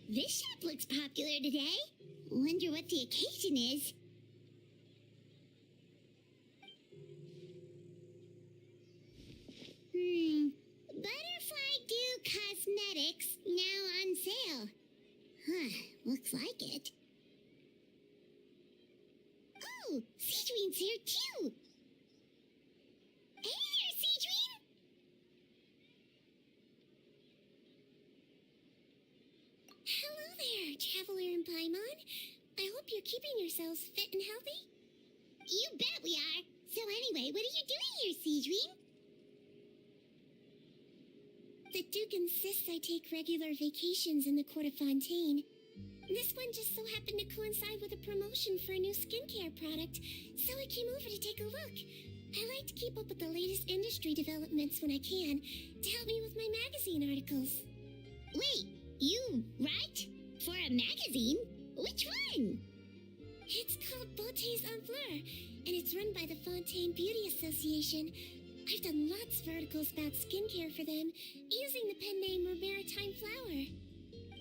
This shop looks popular today. Wonder what the occasion is. Butterfly Dew Cosmetics now on sale. Huh, looks like it. Oh, Sigewinne's here too. Hey there, Sigewinne! Hello there, Traveler and Paimon. I hope you're keeping yourselves fit and healthy. You bet we are. So anyway, what are you doing here, Sigewinne? The Duke insists I take regular vacations in the Court of Fontaine. This one just so happened to coincide with a promotion for a new skincare product, so I came over to take a look. I like to keep up with the latest industry developments when I can, to help me with my magazine articles. Wait, you write? For a magazine? Which one? It's called Beautés en Fleur, and it's run by the Fontaine Beauty Association. I've done lots of articles about skincare for them, using the pen name Maritime Flower.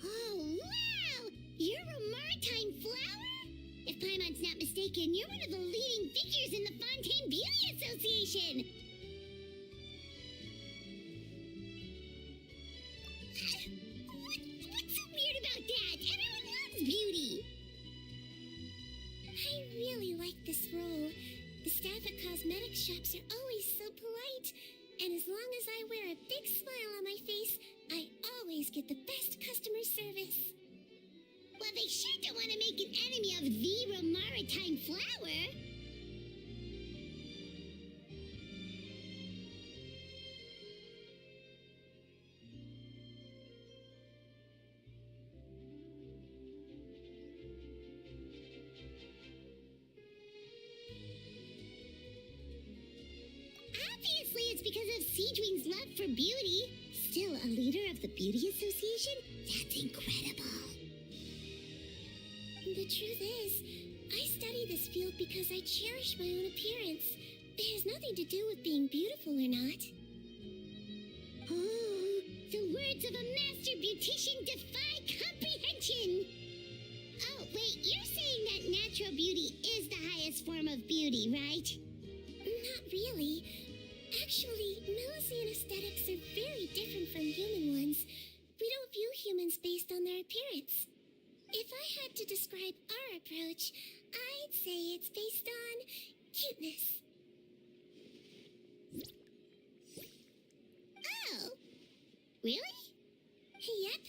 Oh, wow! You're a Maritime Flower? If Paimon's not mistaken, you're one of the leading figures in the Fontaine Beauty Association. What's so weird about that? Everyone loves beauty. I really like this role. The staff at cosmetic shops are always so polite. And as long as I wear a big smile on my face, I always get the best customer service. Well, they sure don't want to make an enemy of the Maritime Flower. Obviously, it's because of Sigewinne's love for beauty. Still a leader of the Beauty Association? That's incredible. The truth is, I study this field because I cherish my own appearance. It has nothing to do with being beautiful or not. Oh, the words of a master beautician defy comprehension. Oh, wait, you're saying that natural beauty is the highest form of beauty, right? Not really. Actually, Melusine aesthetics are very different from human ones. We don't view humans based on their appearance. If I had to describe our approach, I'd say it's based on cuteness. Oh, really? Yep.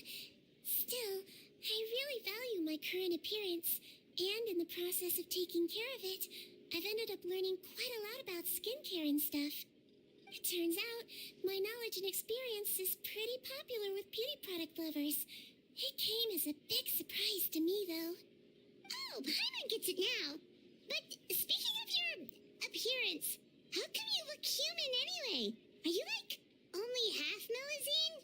Still, I really value my current appearance, and in the process of taking care of it, I've ended up learning quite a lot about skincare and stuff. It turns out, my knowledge and experience is pretty popular with beauty product lovers. It came as a big surprise to me, though. Oh, Paimon gets it now. But speaking of your appearance, how come you look human anyway? Are you, like, only half Melusine?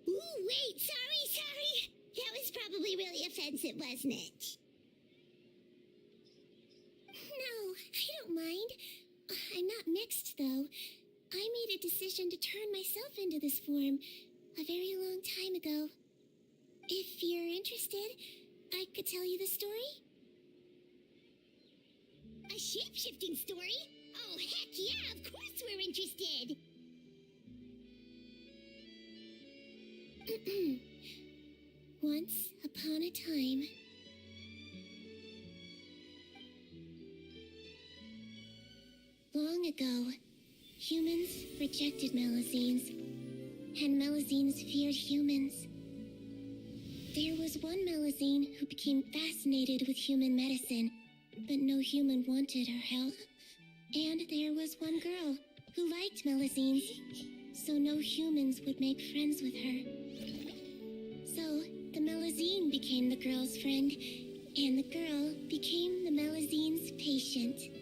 Ooh, wait, sorry. That was probably really offensive, wasn't it? No, I don't mind. I'm not mixed, though. I made a decision to turn myself into this form a very long time ago. If you're interested, I could tell you the story. A shape-shifting story? Oh, heck yeah, of course we're interested. Once upon a time... Long ago, humans rejected Melusines, and Melusines feared humans. There was one Melusine who became fascinated with human medicine, but no human wanted her help. And there was one girl who liked Melusines, so no humans would make friends with her. So the Melusine became the girl's friend, and the girl became the Melusine's patient.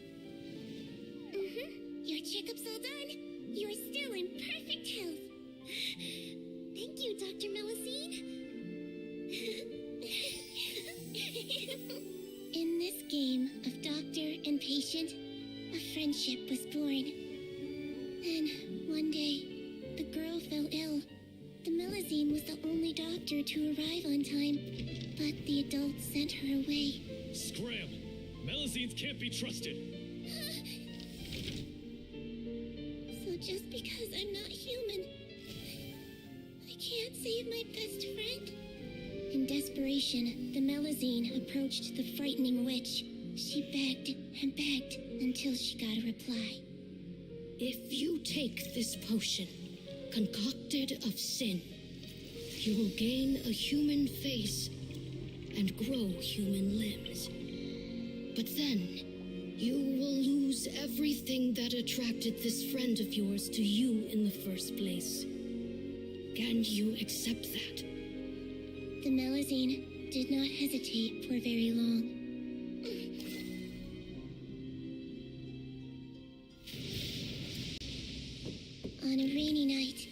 Your checkup's all done. You're still in perfect health. Thank you, Dr. Melusine. In this game of doctor and patient, a friendship was born. Then, one day, the girl fell ill. The Melusine was the only doctor to arrive on time, but the adults sent her away. Scram! Melusines can't be trusted! So just because I'm not human, I can't save my best friend? In desperation, the Melusine approached the frightening witch. She begged and begged until she got a reply. If you take this potion, concocted of sin, you will gain a human face and grow human limbs. But then, you will lose everything that attracted this friend of yours to you in the first place. Can you accept that? The Melusine did not hesitate for very long. On a rainy night,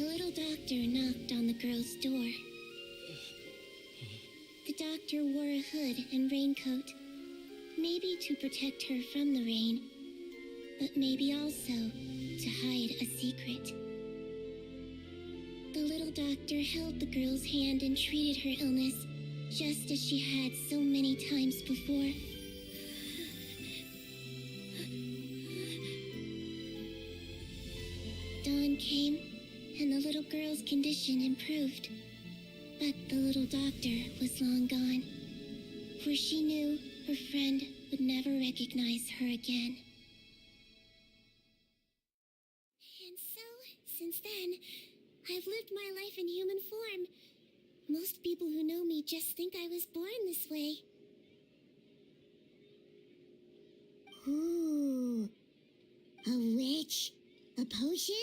a little doctor knocked on the girl's door. The doctor wore a hood and raincoat, maybe to protect her from the rain, but maybe also to hide a secret. The little doctor held the girl's hand and treated her illness, just as she had so many times before. Dawn came, and the little girl's condition improved. But the little doctor was long gone, for she knew her friend would never recognize her again. And so, since then, I've lived my life in human form. Most people who know me just think I was born this way. Ooh. A witch? A potion?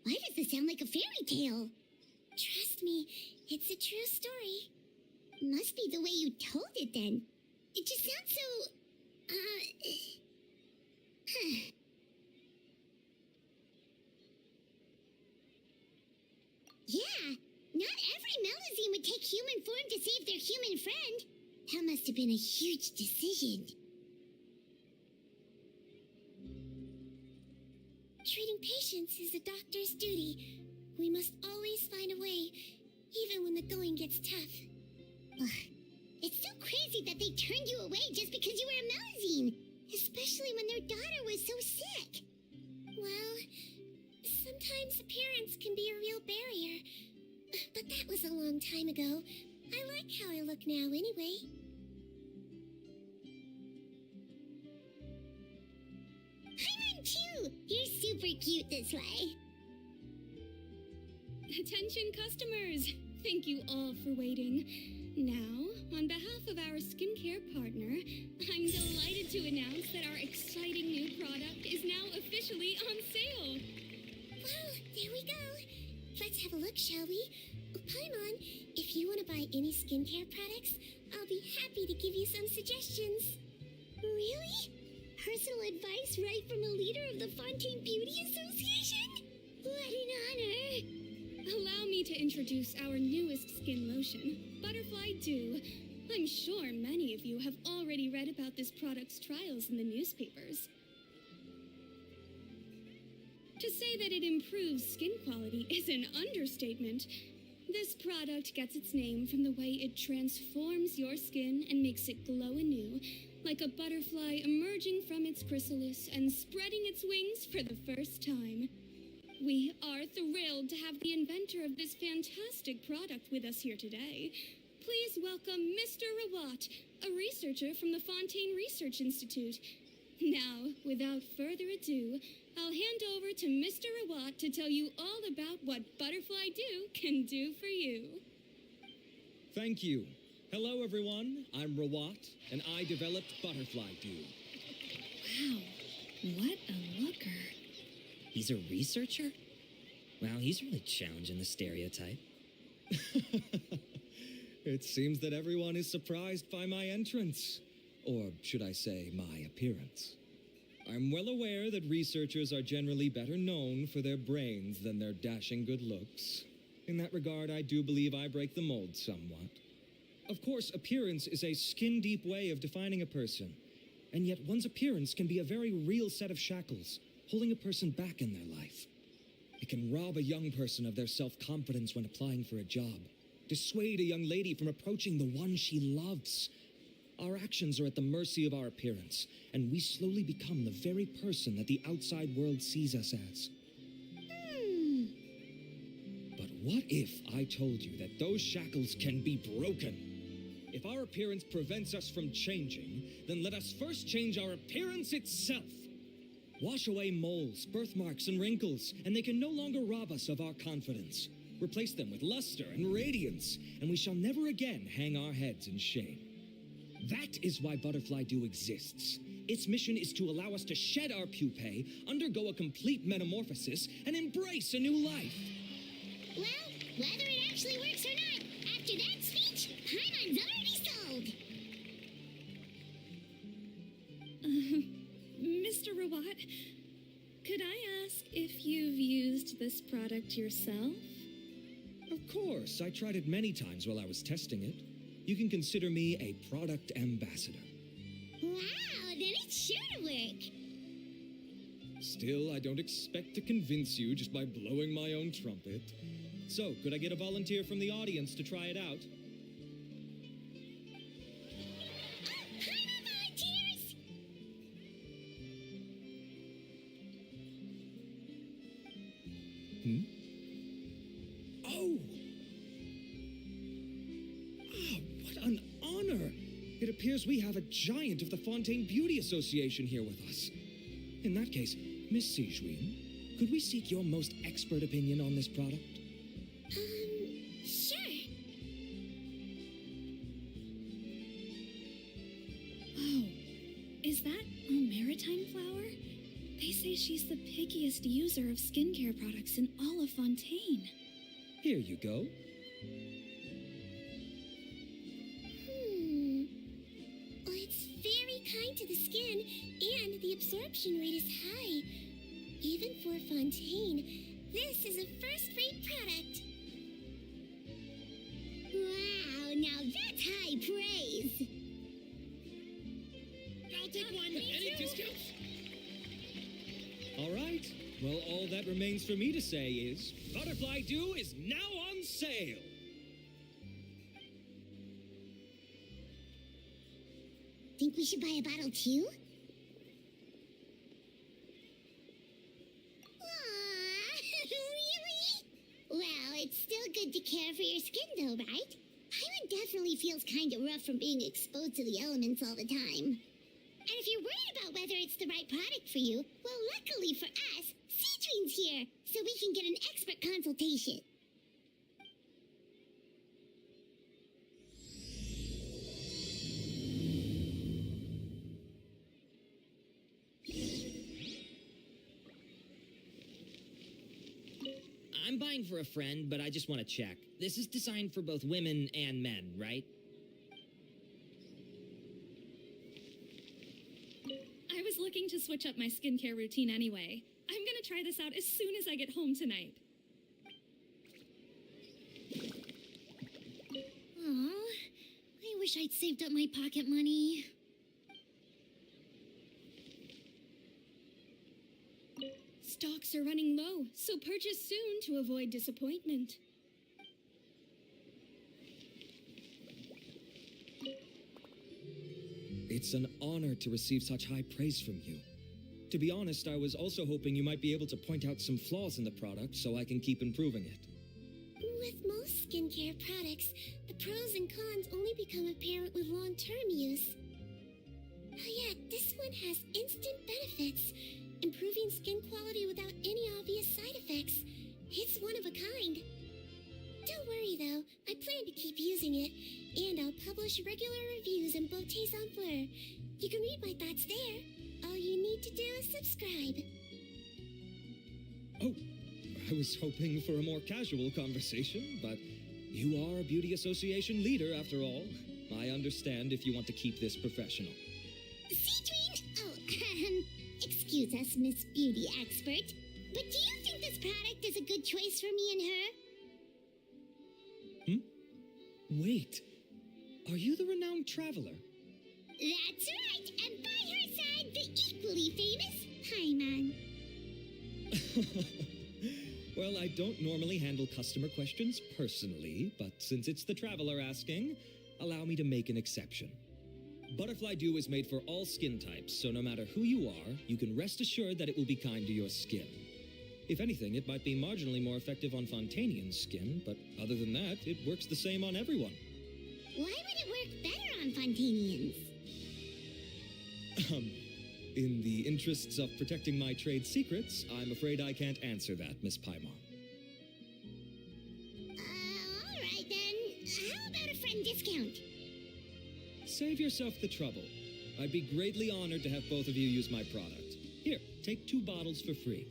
Why does this sound like a fairy tale? Trust me, it's a true story. Must be the way you told it then. It just sounds so... Yeah, not every Melusine would take human form to save their human friend. That must have been a huge decision. Treating patients is a doctor's duty. We must always find a way, even when the going gets tough. Ugh. It's so crazy that they turned you away just because you were a Melusine, especially when their daughter was so sick. Well, sometimes appearance can be a real barrier. But that was a long time ago. I like how I look now anyway. I'm too. You're super cute this way. Attention customers! Thank you all for waiting. Now, on behalf of our skincare partner, I'm delighted to announce that our exciting new product is now officially on sale. Wow, there we go. Let's have a look, shall we? Oh, Paimon, if you want to buy any skincare products, I'll be happy to give you some suggestions. Really? Personal advice right from a leader of the Fontaine Beauty Association? What an honor! Allow me to introduce our newest skin lotion, Butterfly Dew. I'm sure many of you have already read about this product's trials in the newspapers. To say that it improves skin quality is an understatement. This product gets its name from the way it transforms your skin and makes it glow anew, like a butterfly emerging from its chrysalis and spreading its wings for the first time. We are thrilled to have the inventor of this fantastic product with us here today. Please welcome Mr. Rawat, a researcher from the Fontaine Research Institute. Now, without further ado, I'll hand over to Mr. Rawat to tell you all about what Butterfly Dew can do for you. Thank you. Hello, everyone. I'm Rawat, and I developed Butterfly Dew. Wow, what a looker. He's a researcher? Wow, he's really challenging the stereotype. It seems that everyone is surprised by my entrance. Or should I say, my appearance. I'm well aware that researchers are generally better known for their brains than their dashing good looks. In that regard, I do believe I break the mold somewhat. Of course, appearance is a skin-deep way of defining a person. And yet one's appearance can be a very real set of shackles, holding a person back in their life. It can rob a young person of their self-confidence when applying for a job, dissuade a young lady from approaching the one she loves. Our actions are at the mercy of our appearance, and we slowly become the very person that the outside world sees us as. But what if I told you that those shackles can be broken? If our appearance prevents us from changing, then let us first change our appearance itself. Wash away moles, birthmarks, and wrinkles, and they can no longer rob us of our confidence. Replace them with luster and radiance, and we shall never again hang our heads in shame. That is why Butterfly Dew exists. Its mission is to allow us to shed our pupae, undergo a complete metamorphosis, and embrace a new life. Well, whether it actually works or not, after that speech, Paimon's already sold. Mr. Rawat, could I ask if you've used this product yourself? Of course, I tried it many times while I was testing it. You can consider me a product ambassador. Wow, then it's sure to work. Still, I don't expect to convince you just by blowing my own trumpet. So, could I get a volunteer from the audience to try it out? Paimon volunteers! Oh! Ah, what an honor! It appears we have a giant of the Fontaine Beauty Association here with us. In that case, Miss Sigewinne, could we seek your most expert opinion on this product? Sure. Oh, is that a maritime flower? They say she's the pickiest user of skincare products in all of Fontaine. Here you go. Well, it's very kind to the skin, and the absorption rate is high. Even for Fontaine, this is a first-rate product. Wow, now that's high praise. I'll take one. Any discounts? All right. Well, all that remains for me to say is, Butterfly Dew is now on sale. Think we should buy a bottle too? Aw, really? Well, it's still good to care for your skin though, right? Paimon definitely feels kind of rough from being exposed to the elements all the time. And if you're worried about whether it's the right product for you, well, luckily for us, Sigewinne's here, so we can get an expert consultation. I'm buying for a friend, but I just want to check. This is designed for both women and men, right? I was looking to switch up my skincare routine anyway. I'm gonna try this out as soon as I get home tonight. Aw, I wish I'd saved up my pocket money. Stocks are running low, so purchase soon to avoid disappointment. It's an honor to receive such high praise from you. To be honest, I was also hoping you might be able to point out some flaws in the product so I can keep improving it. With most skincare products, the pros and cons only become apparent with long-term use. Yet, this one has instant benefits, improving skin quality without any obvious side effects. It's one of a kind. Don't worry though, I plan to keep using it, and I'll publish regular reviews in Beauté Sans Fleur. You can read my thoughts there. All you need to do is subscribe. Oh, I was hoping for a more casual conversation, but you are a beauty association leader after all. I understand if you want to keep this professional. Sigewinne! Oh, excuse us, Miss Beauty Expert, but do you think this product is a good choice for me and her? Wait, are you the renowned traveler? That's right, and by her the equally famous Paimon. Well, I don't normally handle customer questions personally, but since it's the traveler asking, allow me to make an exception. Butterfly Dew is made for all skin types, so no matter who you are, you can rest assured that it will be kind to your skin. If anything, it might be marginally more effective on Fontanian's skin, but other than that, it works the same on everyone. Why would it work better on Fontanians? In the interests of protecting my trade secrets, I'm afraid I can't answer that, Miss Paimon. All right then. How about a friend discount? Save yourself the trouble. I'd be greatly honored to have both of you use my product. Here, take 2 bottles for free.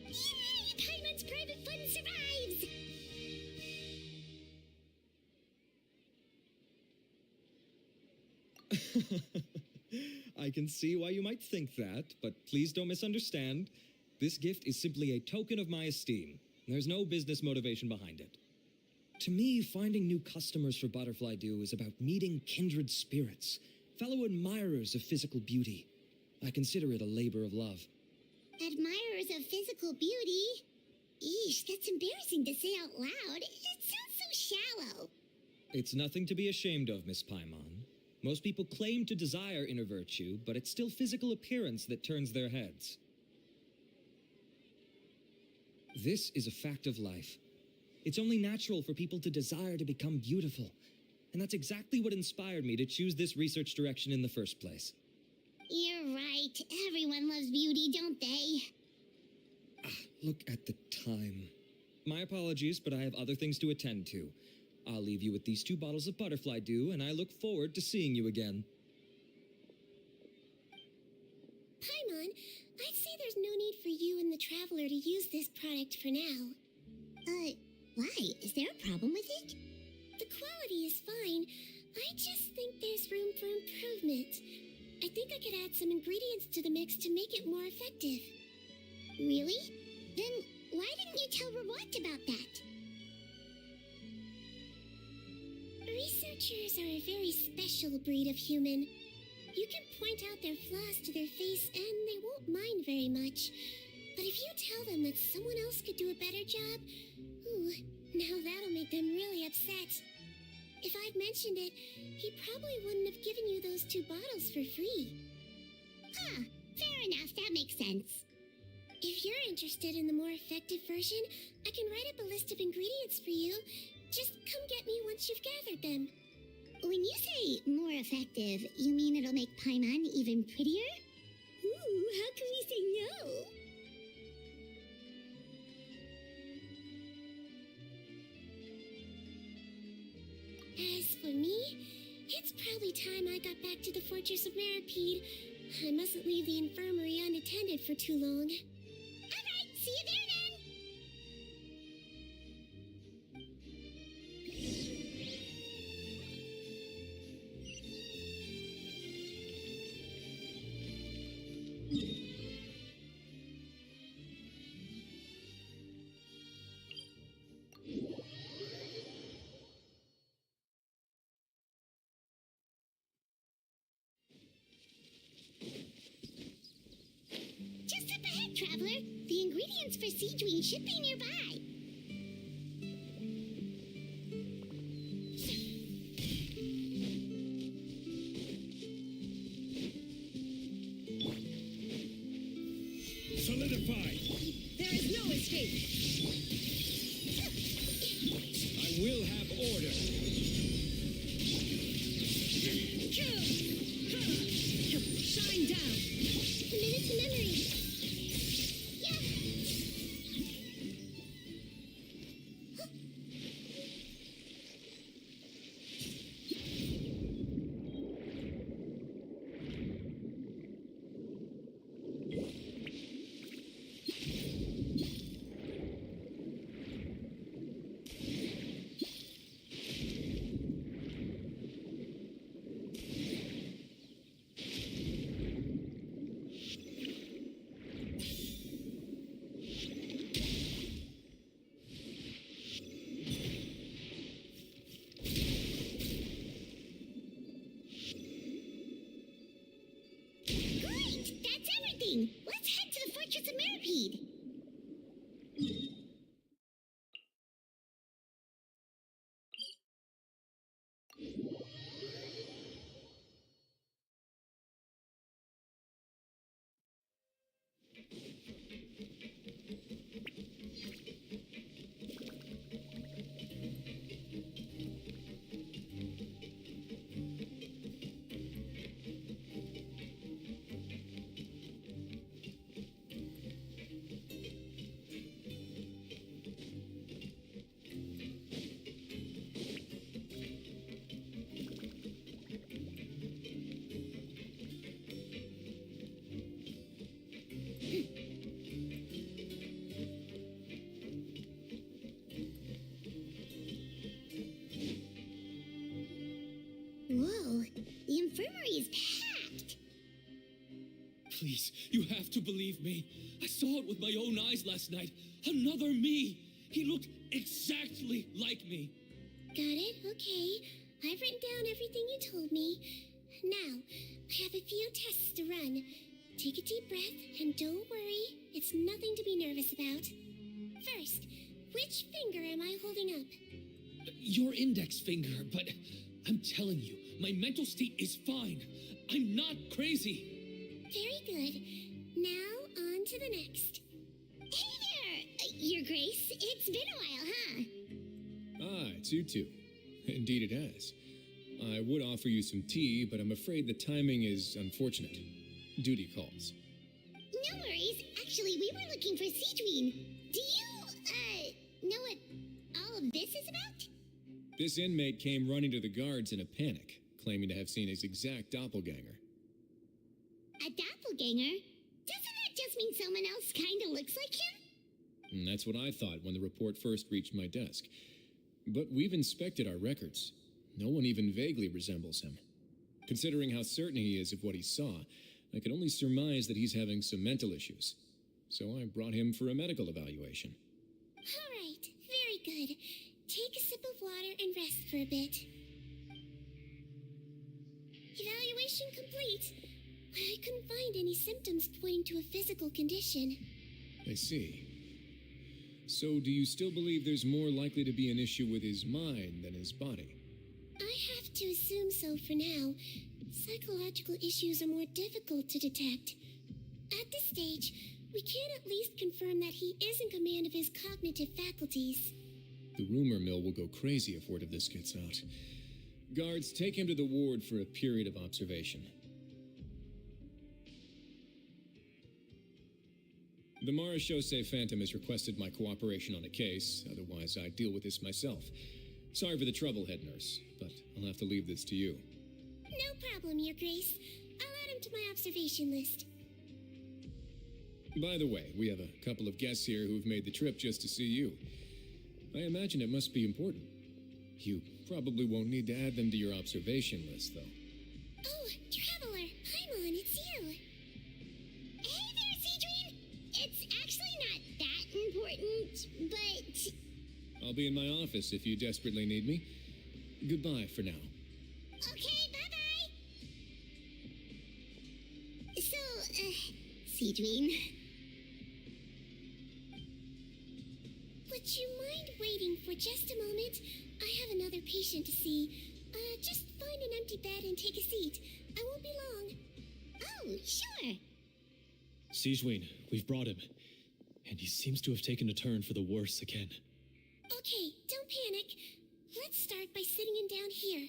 Yay! Paimon's private fund survives! I can see why you might think that, but please don't misunderstand. This gift is simply a token of my esteem. There's no business motivation behind it. To me, finding new customers for Butterfly Dew is about meeting kindred spirits, fellow admirers of physical beauty. I consider it a labor of love. Admirers of physical beauty? Eesh, that's embarrassing to say out loud. It sounds so shallow. It's nothing to be ashamed of, Miss Paimon. Most people claim to desire inner virtue, but it's still physical appearance that turns their heads. This is a fact of life. It's only natural for people to desire to become beautiful. And that's exactly what inspired me to choose this research direction in the first place. You're right. Everyone loves beauty, don't they? Look at the time. My apologies, but I have other things to attend to. I'll leave you with these 2 bottles of Butterfly Dew, and I look forward to seeing you again. Paimon, I'd say there's no need for you and the Traveler to use this product for now. Why? Is there a problem with it? The quality is fine. I just think there's room for improvement. I think I could add some ingredients to the mix to make it more effective. Really? Then why didn't you tell Rawat about that? Researchers are a very special breed of human. You can point out their flaws to their face and they won't mind very much. But if you tell them that someone else could do a better job, ooh, now that'll make them really upset. If I'd mentioned it, he probably wouldn't have given you those 2 bottles for free. Fair enough, that makes sense. If you're interested in the more effective version, I can write up a list of ingredients for you. Just come get me once you've gathered them. When you say more effective, you mean it'll make Paimon even prettier? Ooh, how can we say no? As for me, it's probably time I got back to the Fortress of Maripede. I mustn't leave the infirmary unattended for too long. All right, see you there then. Just up ahead, traveler. The ingredients for Sigewinne should be nearby. Solidify! There is no escape. I will have order. Shine down. A minute to memory. exciting! Let's head to the Fortress of Mirapede! Whoa, the infirmary is packed! Please, you have to believe me. I saw it with my own eyes last night. Another me. He looked exactly like me. Got it? Okay. I've written down everything you told me. Now, I have a few tests to run. Take a deep breath and don't worry. It's nothing to be nervous about. First, which finger am I holding up? Your index finger, but I'm telling you, my mental state is fine. I'm not crazy. Very good. Now, on to the next. Hey there, Your Grace. It's been a while, huh? Ah, it's you two. Indeed it has. I would offer you some tea, but I'm afraid the timing is unfortunate. Duty calls. No worries. Actually, we were looking for Sigewinne. Do you, know what all of this is about? This inmate came running to the guards in a panic, claiming to have seen his exact doppelganger. A doppelganger? Doesn't that just mean someone else kinda looks like him? And that's what I thought when the report first reached my desk. But we've inspected our records. No one even vaguely resembles him. Considering how certain he is of what he saw, I can only surmise that he's having some mental issues. So I brought him for a medical evaluation. All right, very good. Take a sip of water and rest for a bit. Evaluation complete. I couldn't find any symptoms pointing to a physical condition. I see. So do you still believe there's more likely to be an issue with his mind than his body? I have to assume so for now. Psychological issues are more difficult to detect. At this stage, we can at least confirm that he is in command of his cognitive faculties. The rumor mill will go crazy if word of this gets out. Guards, take him to the ward for a period of observation. The Marechaussee Phantom has requested my cooperation on a case, otherwise I'd deal with this myself. Sorry for the trouble, head nurse, but I'll have to leave this to you. No problem, Your Grace. I'll add him to my observation list. By the way, we have a couple of guests here who've made the trip just to see you. I imagine it must be important. You probably won't need to add them to your observation list, though. Oh, Traveler, Paimon, it's you. Hey there, Sigewinne! It's actually not that important, but... I'll be in my office if you desperately need me. Goodbye for now. Okay, bye-bye! So, Sigewinne... Would you mind waiting for just a moment? I have another patient to see. Just find an empty bed and take a seat. I won't be long. Oh, sure. Sigewinne, we've brought him. And he seems to have taken a turn for the worse again. Okay, don't panic. Let's start by sitting him down here.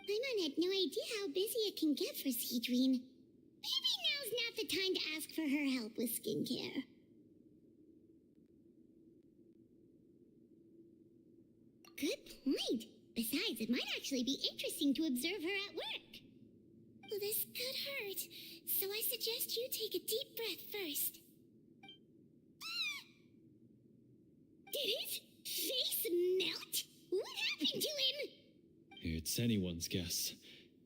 Paimon had no idea how busy it can get for Sigewinne. Maybe now's not the time to ask for her help with skincare. Good point. Besides, it might actually be interesting to observe her at work. Well, this could hurt, so I suggest you take a deep breath first. Did his face melt? What happened to him? It's anyone's guess.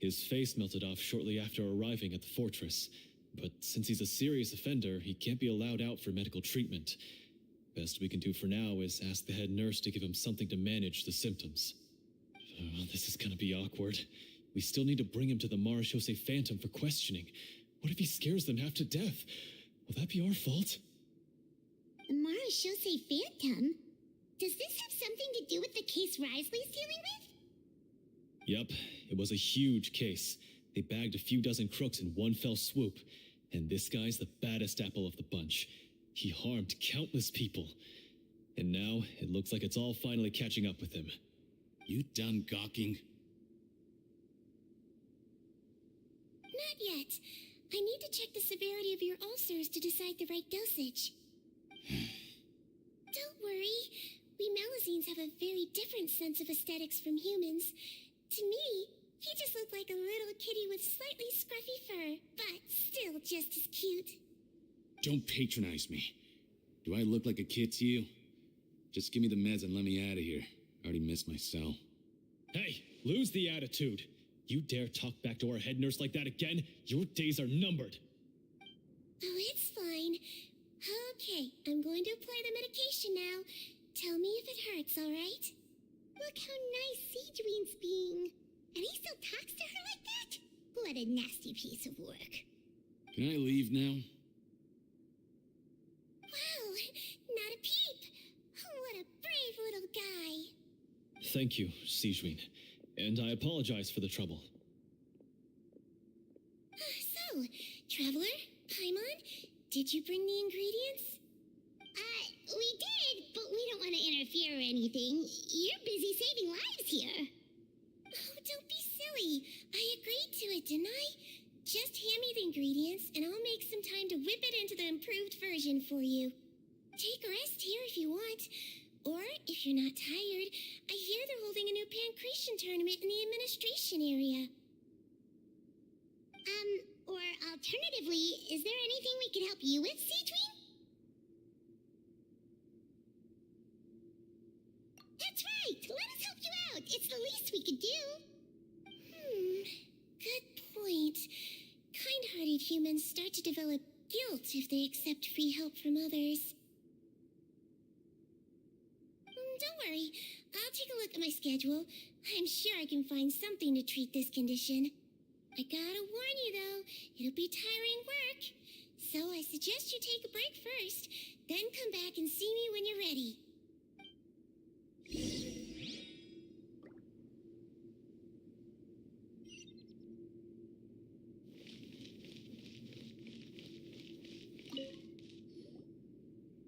His face melted off shortly after arriving at the fortress. But since he's a serious offender, he can't be allowed out for medical treatment. Best we can do for now is ask the head nurse to give him something to manage the symptoms. This is gonna be awkward. We still need to bring him to the Marechaussee Phantom for questioning, What if he scares them half to death? Will that be our fault? Mara Shosei Phantom? Does this have something to do with the case Risley's dealing with? Yup, it was a huge case. They bagged a few dozen crooks in one fell swoop. And this guy's the baddest apple of the bunch. He harmed countless people. And now, it looks like it's all finally catching up with him. You done gawking? Not yet. I need to check the severity of your ulcers to decide the right dosage. Don't worry. We Melazines have a very different sense of aesthetics from humans. To me, he just looked like a little kitty with slightly scruffy fur, but still just as cute. Don't patronize me. Do I look like a kid to you? Just give me the meds and let me out of here. I already missed my cell. Hey, lose the attitude. You dare talk back to our head nurse like that again, your days are numbered. Oh, it's fine. Okay, I'm going to apply the medication now. Tell me if it hurts, all right? Look how nice Sigewinne's being. And he still talks to her like that? What a nasty piece of work. Can I leave now? Wow, not a peep. What a brave little guy. Thank you, Sigewinne. And I apologize for the trouble. So, Traveler, Paimon, did you bring the ingredients? We did, but we don't want to interfere or anything. You're busy saving lives here. Oh, don't be silly. I agreed to it, didn't I? Just hand me the ingredients, and I'll make some time to whip it into the improved version for you. Take a rest here if you want. Or, if you're not tired, I hear they're holding a new pancreation tournament in the administration area. Or alternatively, is there anything we could help you with, Sigewinne? That's right! Let us help you out! It's the least we could do! Good point. Kind-hearted humans start to develop guilt if they accept free help from others. Don't worry, I'll take a look at my schedule. I'm sure I can find something to treat this condition. I gotta warn you though, it'll be tiring work. So I suggest you take a break first, then come back and see me when you're ready.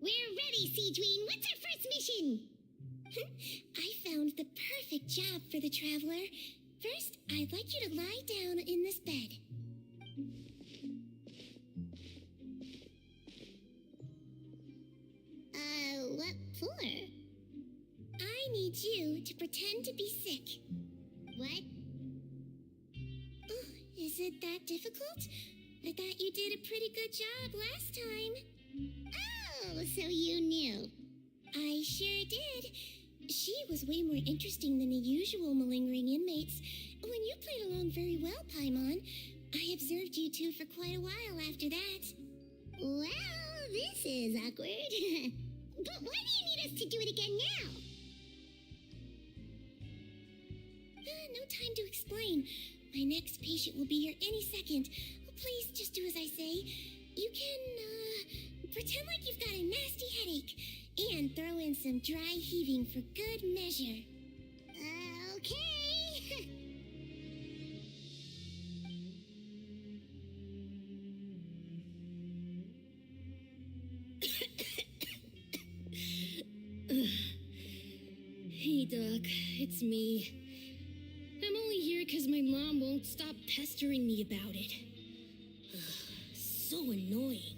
We're ready, Sigewinne. What's our first mission? I found the perfect job for the Traveler. First, I'd like you to lie down in this bed. What for? I need you to pretend to be sick. What? Oh, is it that difficult? I thought you did a pretty good job last time. Oh, so you knew. I sure did. She was way more interesting than the usual malingering inmates. When you played along very well, Paimon, I observed you two for quite a while after that. Well, this is awkward. But why do you need us to do it again now? No time to explain. My next patient will be here any second. Oh, please, just do as I say. You can, pretend like you've got a nasty headache. And throw in some dry heaving for good measure. Okay. Hey, Doc, it's me. I'm only here because my mom won't stop pestering me about it. So annoying.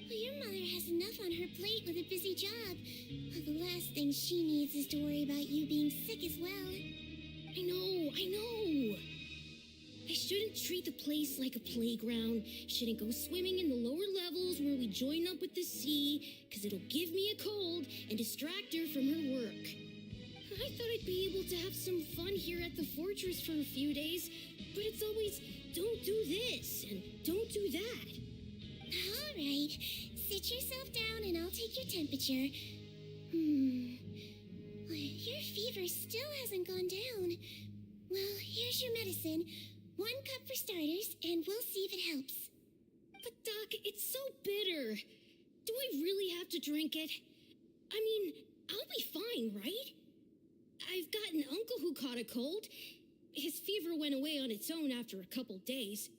Well, your mother has enough on her plate with a busy job. Well, the last thing she needs is to worry about you being sick as well. I know. I shouldn't treat the place like a playground. Shouldn't go swimming in the lower levels where we join up with the sea, because it'll give me a cold and distract her from her work. I thought I'd be able to have some fun here at the fortress for a few days, but it's always, don't do this and don't do that. All right, sit yourself down and I'll take your temperature. Your fever still hasn't gone down. Well, here's your medicine. 1 cup for starters, and we'll see if it helps. bitter. Do I really have to drink it? I mean, I'll be fine, right? I've got an uncle who caught a cold. His fever went away on its own after a couple days.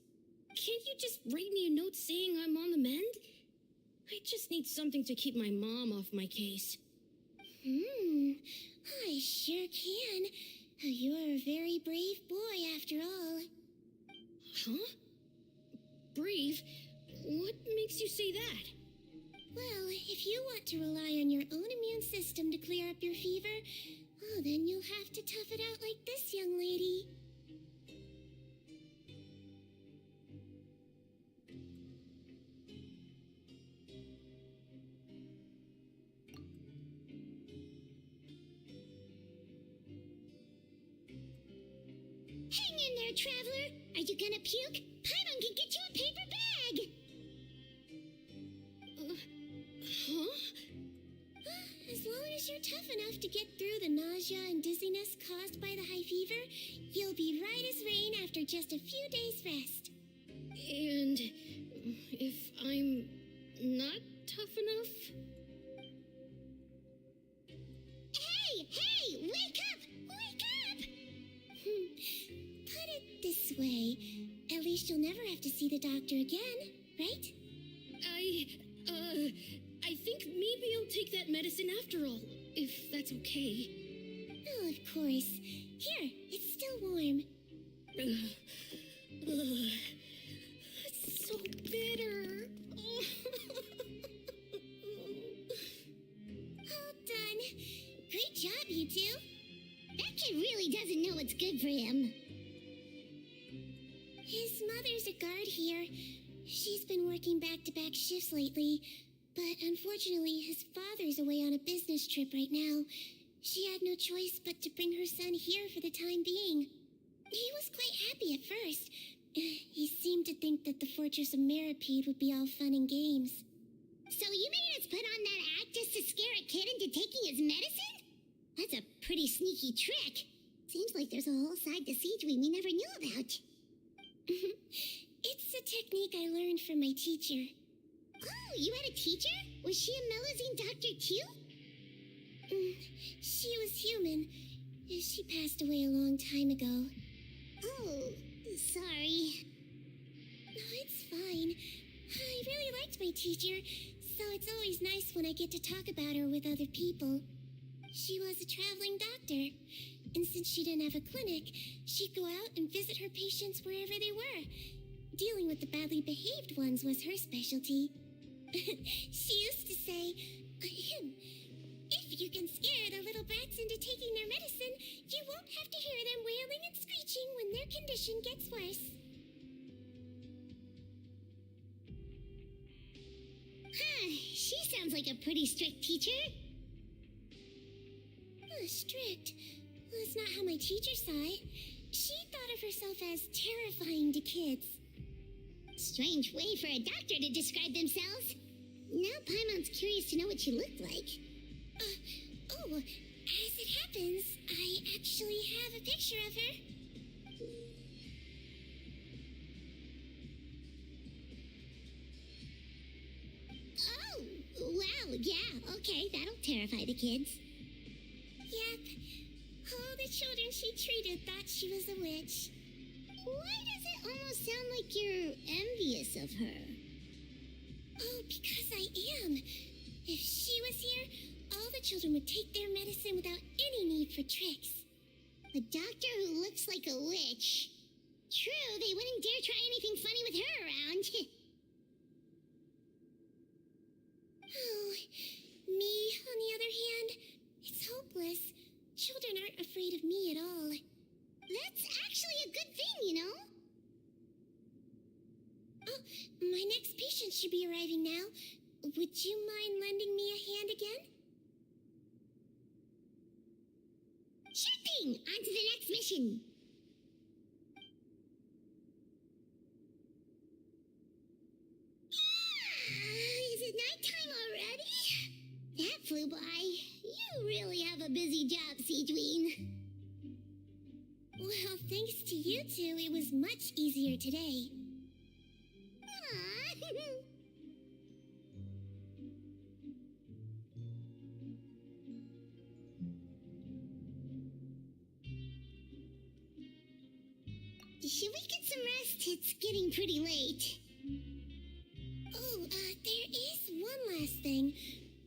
Can't you just write me a note saying I'm on the mend? I just need something to keep my mom off my case. I sure can. You're a very brave boy, after all. Huh? Brave? What makes you say that? Well, if you want to rely on your own immune system to clear up your fever, oh, then you'll have to tough it out like this young lady. Hang in there, traveler. Are you gonna puke? Paimon can get you a paper bag. Huh? As long as you're tough enough to get through the nausea and dizziness caused by the high fever, you'll be right as rain after just a few days' rest. And if I'm not tough enough? Hey, wake up! Wake up! Put it this way, at least you'll never have to see the doctor again, right? I think maybe I'll take that medicine after all, if that's okay. Oh, of course. Here, it's still warm. It's so bitter. All done. Great job, you two. That kid really doesn't know what's good for him. His mother's a guard here. She's been working back-to-back shifts lately, but unfortunately his father's away on a business trip right now. She had no choice but to bring her son here for the time being. He was quite happy at first. He seemed to think that the Fortress of Meripede would be all fun and games. So you made us put on that act just to scare a kid into taking his medicine? That's a pretty sneaky trick. Seems like there's a whole side to Sigewinne we never knew about. It's a technique I learned from my teacher. Oh, you had a teacher? Was she a Melusine doctor too? She was human. She passed away a long time ago. Oh, sorry. No, it's fine. I really liked my teacher, so it's always nice when I get to talk about her with other people. She was a traveling doctor, and since she didn't have a clinic, she'd go out and visit her patients wherever they were. Dealing with the badly behaved ones was her specialty. She used to say, if you can scare the little brats into taking their medicine, you won't have to hear them wailing and screeching when their condition gets worse. Huh, she sounds like a pretty strict teacher. Strict? Well, that's not how my teacher saw it. She thought of herself as terrifying to kids. Strange way for a doctor to describe themselves. Now Paimon's curious to know what she looked like. As it happens, I actually have a picture of her. Oh, wow, yeah, okay, that'll terrify the kids. Yep. All the children she treated thought she was a witch. Why does it almost sound like you're envious of her? Oh, because I am. If she was here, all the children would take their medicine without any need for tricks. A doctor who looks like a witch. True, they wouldn't dare try anything funny with her around. Oh, me, on the other hand, it's hopeless. Children aren't afraid of me at all. That's actually a good thing, you know? Oh, my next patient should be arriving now. Would you mind lending me a hand again? Sure thing! On to the next mission! Is it nighttime already? That flew by. You really have a busy job, Sigewinne. Well, thanks to you two, it was much easier today. Aww. it's getting pretty late. Oh, there is one last thing.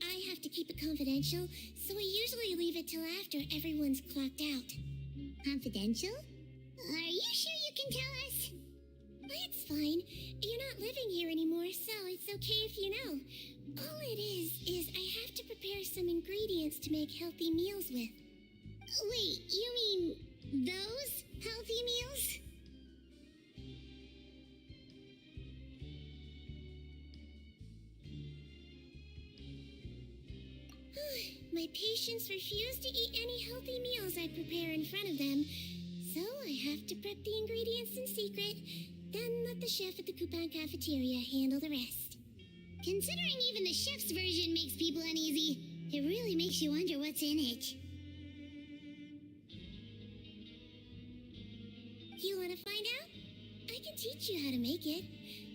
I have to keep it confidential, so I usually leave it till after everyone's clocked out. Confidential? Are you sure you can tell us? It's fine. You're not living here anymore, so it's okay if you know. All it is I have to prepare some ingredients to make healthy meals with. Wait, you mean those healthy meals? My patients refuse to eat any healthy meals I prepare in front of them, so I have to prep the ingredients in secret, then let the chef at the coupon cafeteria handle the rest. Considering even the chef's version makes people uneasy, it really makes you wonder what's in it. You want to find out? I can teach you how to make it.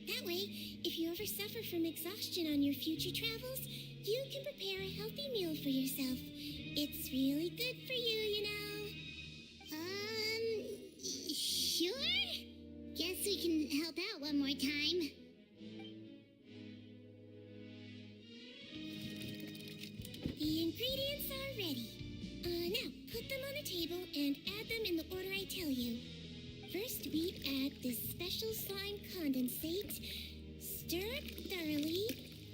That way, if you ever suffer from exhaustion on your future travels, you can prepare a healthy meal for yourself. It's really good for you, you know. Sure? Guess we can help out one more time. The ingredients are ready. Now, put them on the table and add them in the order I tell you. First, we add this special slime condensate. Stir it thoroughly,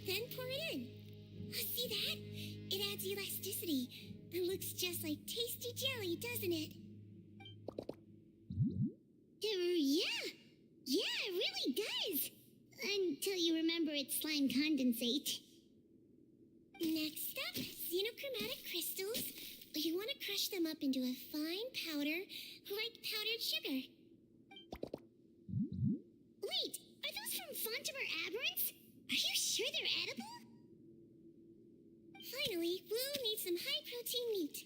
then pour it in. See that? It adds elasticity. It looks just like tasty jelly, doesn't it? Yeah, it really does. Until you remember it's slime condensate. Next up, xenochromatic crystals. You want to crush them up into a fine powder, like powdered sugar. Wait, are those from Fontimer Aberrants? Are you sure they're edible? Finally, we'll need some high-protein meat.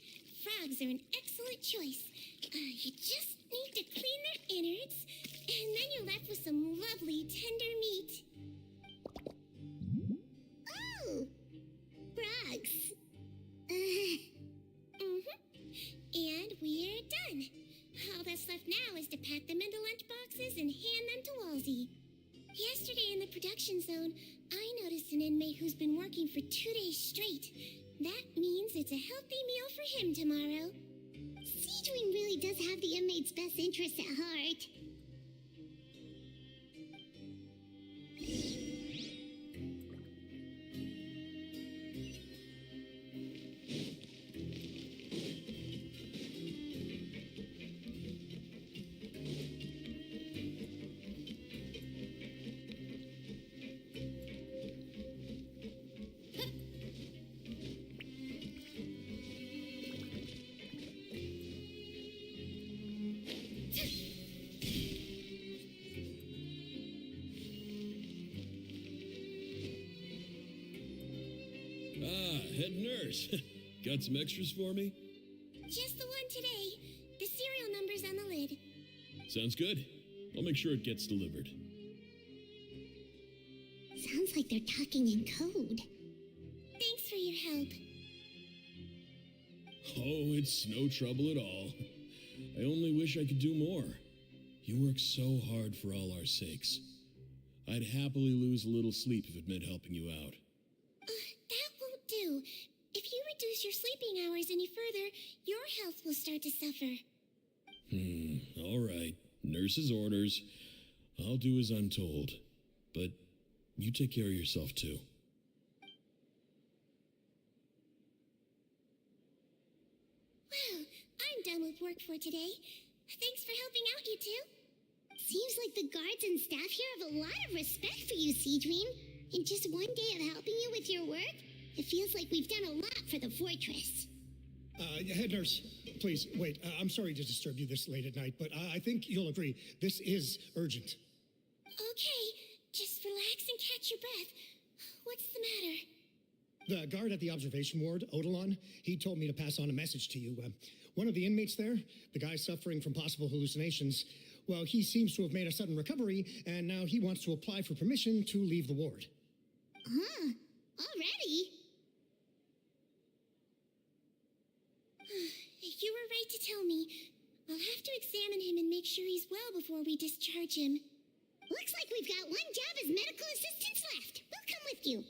Frogs are an excellent choice. You just need to clean their innards, and then you're left with some lovely tender meat. Oh, frogs. And we're done. All that's left now is to pack them into lunch boxes and hand them to Walsey. Yesterday in the production zone, I noticed an inmate who's been working for 2 days straight. That means it's a healthy meal for him tomorrow. Sigewinne really does have the inmate's best interest at heart. Head nurse. Got some extras for me? Just the one today. The serial number's on the lid. Sounds good. I'll make sure it gets delivered. Sounds like they're talking in code. Thanks for your help. Oh, it's no trouble at all. I only wish I could do more. You work so hard for all our sakes. I'd happily lose a little sleep if it meant helping you out. That won't do. If you reduce your sleeping hours any further, your health will start to suffer. All right. Nurse's orders. I'll do as I'm told. But you take care of yourself, too. Well, I'm done with work for today. Thanks for helping out, you two. Seems like the guards and staff here have a lot of respect for you, Sigewinne. In just one day of helping you with your work, it feels like we've done a lot for the fortress. Head nurse, please, wait. I'm sorry to disturb you this late at night, but I think you'll agree. This is urgent. Okay, just relax and catch your breath. What's the matter? The guard at the observation ward, Odilon, he told me to pass on a message to you. One of the inmates there, the guy suffering from possible hallucinations, well, he seems to have made a sudden recovery, and now he wants to apply for permission to leave the ward. Huh? Already? You were right to tell me. I'll have to examine him and make sure he's well before we discharge him. Looks like we've got one job as medical assistants left. We'll come with you.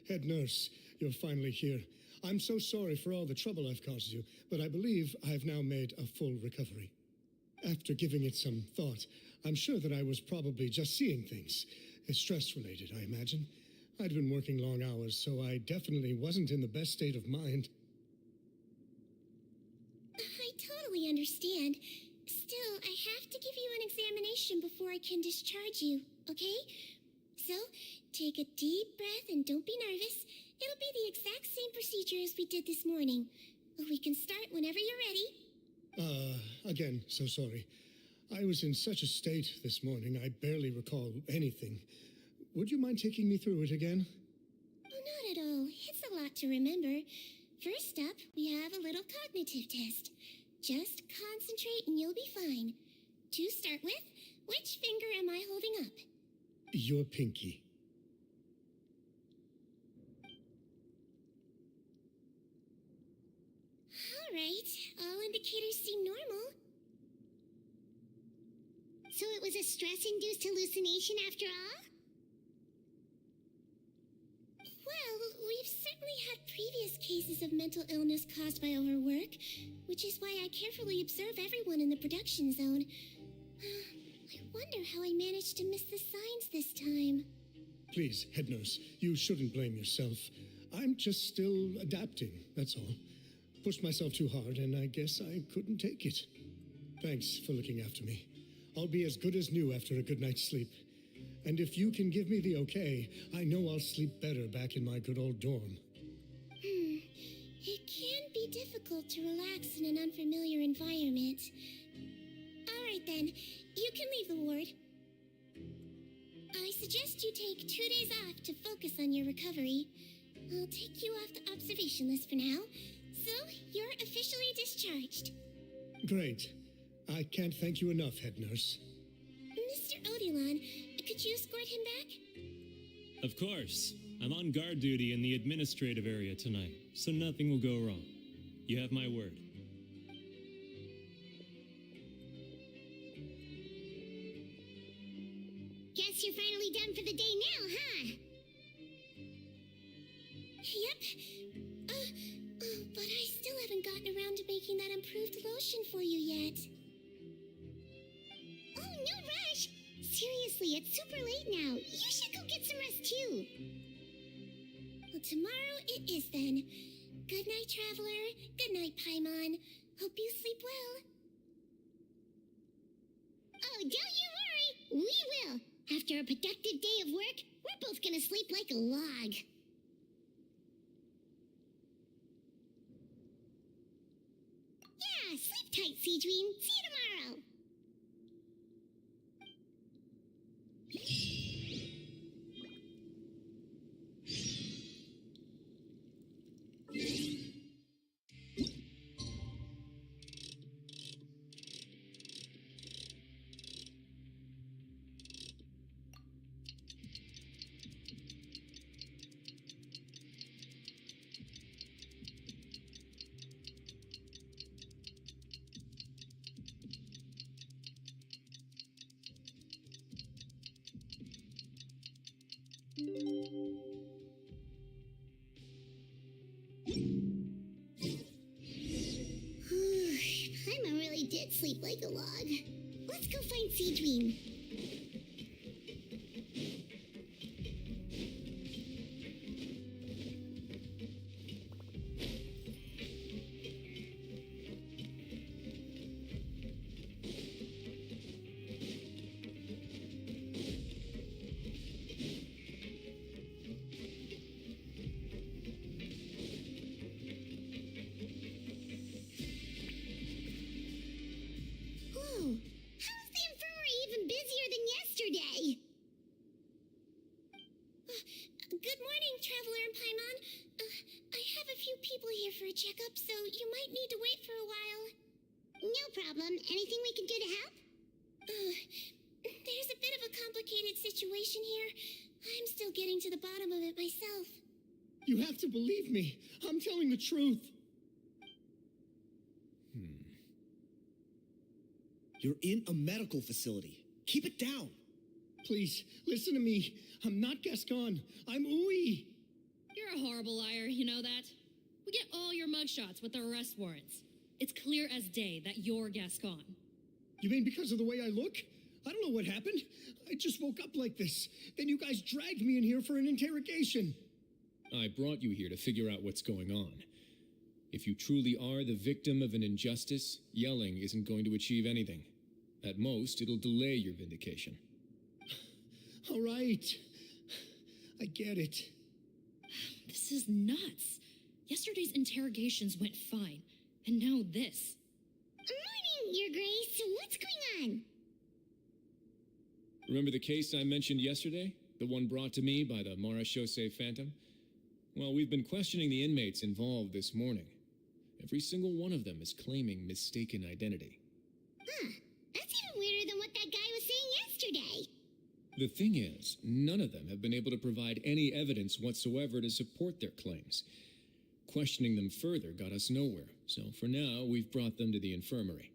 Head nurse, you're finally here. I'm so sorry for all the trouble I've caused you, but I believe I've now made a full recovery. After giving it some thought, I'm sure that I was probably just seeing things. It's stress-related, I imagine. I'd been working long hours, so I definitely wasn't in the best state of mind. I totally understand. Still, I have to give you an examination before I can discharge you, okay? So, take a deep breath and don't be nervous. It'll be the exact same procedure as we did this morning. We can start whenever you're ready. Again, so sorry. I was in such a state this morning, I barely recall anything. Would you mind taking me through it again? Oh, not at all. It's a lot to remember. First up, we have a little cognitive test. Just concentrate and you'll be fine. To start with, which finger am I holding up? Your pinky. All right. All indicators seem normal. So it was a stress-induced hallucination after all? Well, we've certainly had previous cases of mental illness caused by overwork, which is why I carefully observe everyone in the production zone. I wonder how I managed to miss the signs this time. Please, head nurse, you shouldn't blame yourself. I'm just still adapting, that's all. Pushed myself too hard, and I guess I couldn't take it. Thanks for looking after me. I'll be as good as new after a good night's sleep. And if you can give me the okay, I know I'll sleep better back in my good old dorm. It can be difficult to relax in an unfamiliar environment. All right then, you can leave the ward. I suggest you take 2 days off to focus on your recovery. I'll take you off the observation list for now, so you're officially discharged. Great. I can't thank you enough, head nurse. Mr. Odilon, could you escort him back? Of course. I'm on guard duty in the administrative area tonight, so nothing will go wrong. You have my word. Guess you're finally done for the day now, huh? Yep. But I still haven't gotten around to making that improved lotion for you yet. Oh, no rush. Seriously, it's super late now. You should go get some rest, too. Well, tomorrow it is then. Good night, traveler. Good night, Paimon. Hope you sleep well. Oh, don't you worry. We will. After a productive day of work, we're both gonna sleep like a log. Yeah, sleep tight, Sigewinne. See you tomorrow. Paimon really did sleep like a log. Let's go find Sigewinne. here for a checkup, so you might need to wait for a while. No problem. Anything we can do to help? There's a bit of a complicated situation here. I'm still getting to the bottom of it myself. You have to believe me. I'm telling the truth. You're in a medical facility. Keep it down. Please, listen to me. I'm not Gascon. I'm Uwe. You're a horrible liar, you know that? We get all your mugshots with the arrest warrants. It's clear as day that you're Gascon. You mean because of the way I look? I don't know what happened. I just woke up like this. Then you guys dragged me in here for an interrogation. I brought you here to figure out what's going on. If you truly are the victim of an injustice, yelling isn't going to achieve anything. At most, it'll delay your vindication. All right. I get it. This is nuts. Yesterday's interrogations went fine, and now this. Morning, Your Grace. What's going on? Remember the case I mentioned yesterday? The one brought to me by the Marechaussee Phantom? Well, we've been questioning the inmates involved this morning. Every single one of them is claiming mistaken identity. Huh. That's even weirder than what that guy was saying yesterday. The thing is, none of them have been able to provide any evidence whatsoever to support their claims. Questioning them further got us nowhere, so for now, we've brought them to the infirmary.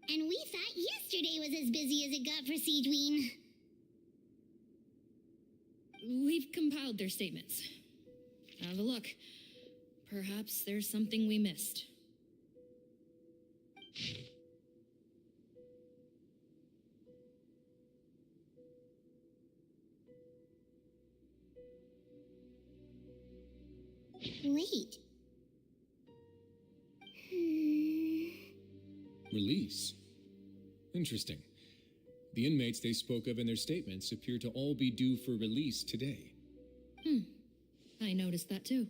And we thought yesterday was as busy as it got for Sigewinne. We've compiled their statements. Have a look. Perhaps there's something we missed. Wait. Release? Interesting. The inmates they spoke of in their statements appear to all be due for release today. I noticed that too.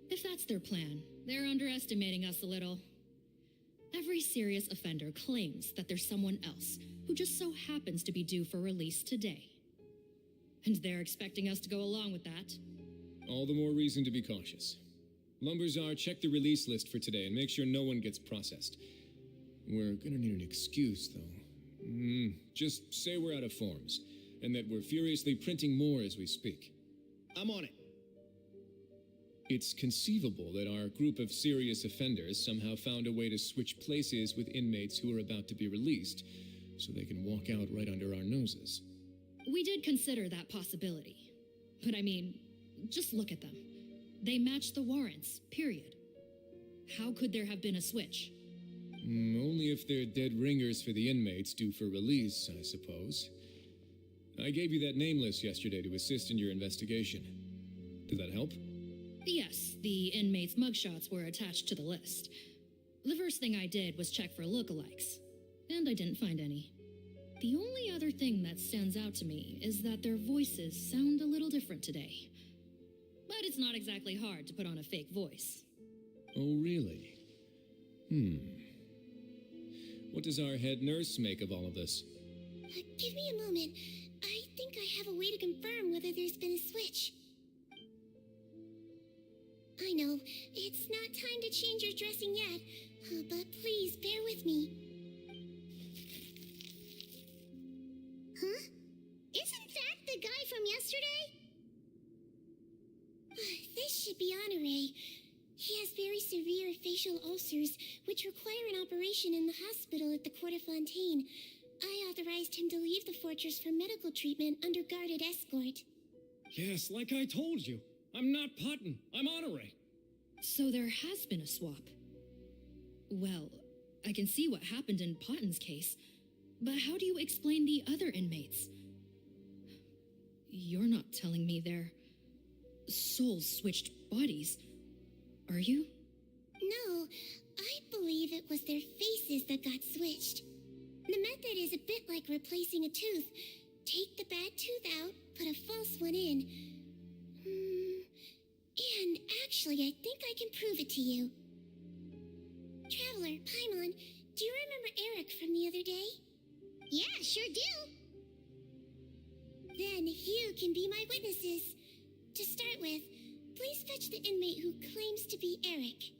If that's their plan, they're underestimating us a little. Every serious offender claims that there's someone else who just so happens to be due for release today. And they're expecting us to go along with that. All the more reason to be cautious. Lumberzar, check the release list for today and make sure no one gets processed. We're gonna need an excuse, though. Just say we're out of forms, and that we're furiously printing more as we speak. I'm on it. It's conceivable that our group of serious offenders somehow found a way to switch places with inmates who are about to be released, so they can walk out right under our noses. We did consider that possibility. But I mean, just look at them. They match the warrants, period. How could there have been a switch? Only if they're dead ringers for the inmates due for release, I suppose. I gave you that name list yesterday to assist in your investigation. Did that help? Yes, the inmates' mugshots were attached to the list. The first thing I did was check for lookalikes, and I didn't find any. The only other thing that stands out to me is that their voices sound a little different today. But it's not exactly hard to put on a fake voice. Oh, really? What does our head nurse make of all of this? Give me a moment. I think I have a way to confirm whether there's been a switch. I know, it's not time to change your dressing yet, but please bear with me. Huh? Isn't that the guy from yesterday? This should be Honoré. He has very severe facial ulcers, which require an operation in the hospital at the Quarterfontaine. I authorized him to leave the fortress for medical treatment under guarded escort. Yes, like I told you. I'm not Potton. I'm Honoré. So there has been a swap. Well, I can see what happened in Potton's case, but how do you explain the other inmates? You're not telling me their souls switched bodies, are you? No, I believe it was their faces that got switched. The method is a bit like replacing a tooth. Take the bad tooth out, put a false one in. And actually, I think I can prove it to you. Traveler, Paimon, do you remember Eric from the other day? Yeah, sure do. Then you can be my witnesses. To start with, please fetch the inmate who claims to be Eric.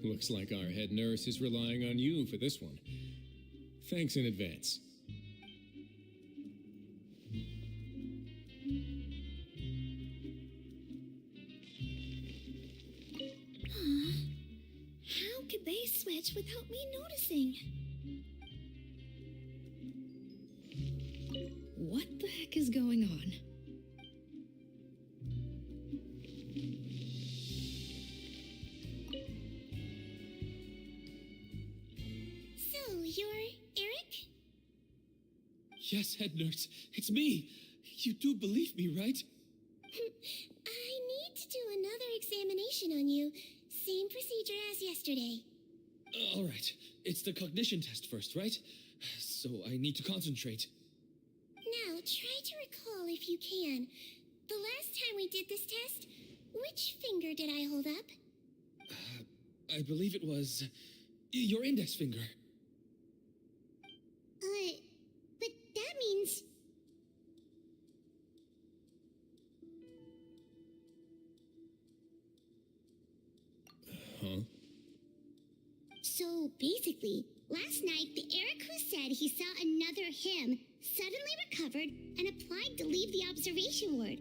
Looks like our head nurse is relying on you for this one. Thanks in advance. How could they switch without me noticing? What the heck is going on? So, you're Eric? Yes, head nurse, it's me. You do believe me, right? I need to do another examination on you. Same procedure as yesterday. All right, it's the cognition test first, right? So I need to concentrate. Now, try to recall if you can. The last time we did this test, which finger did I hold up? I believe it was your index finger. But that means... Huh? So basically, last night the Eric who said he saw another him suddenly recovered and applied to leave the observation ward.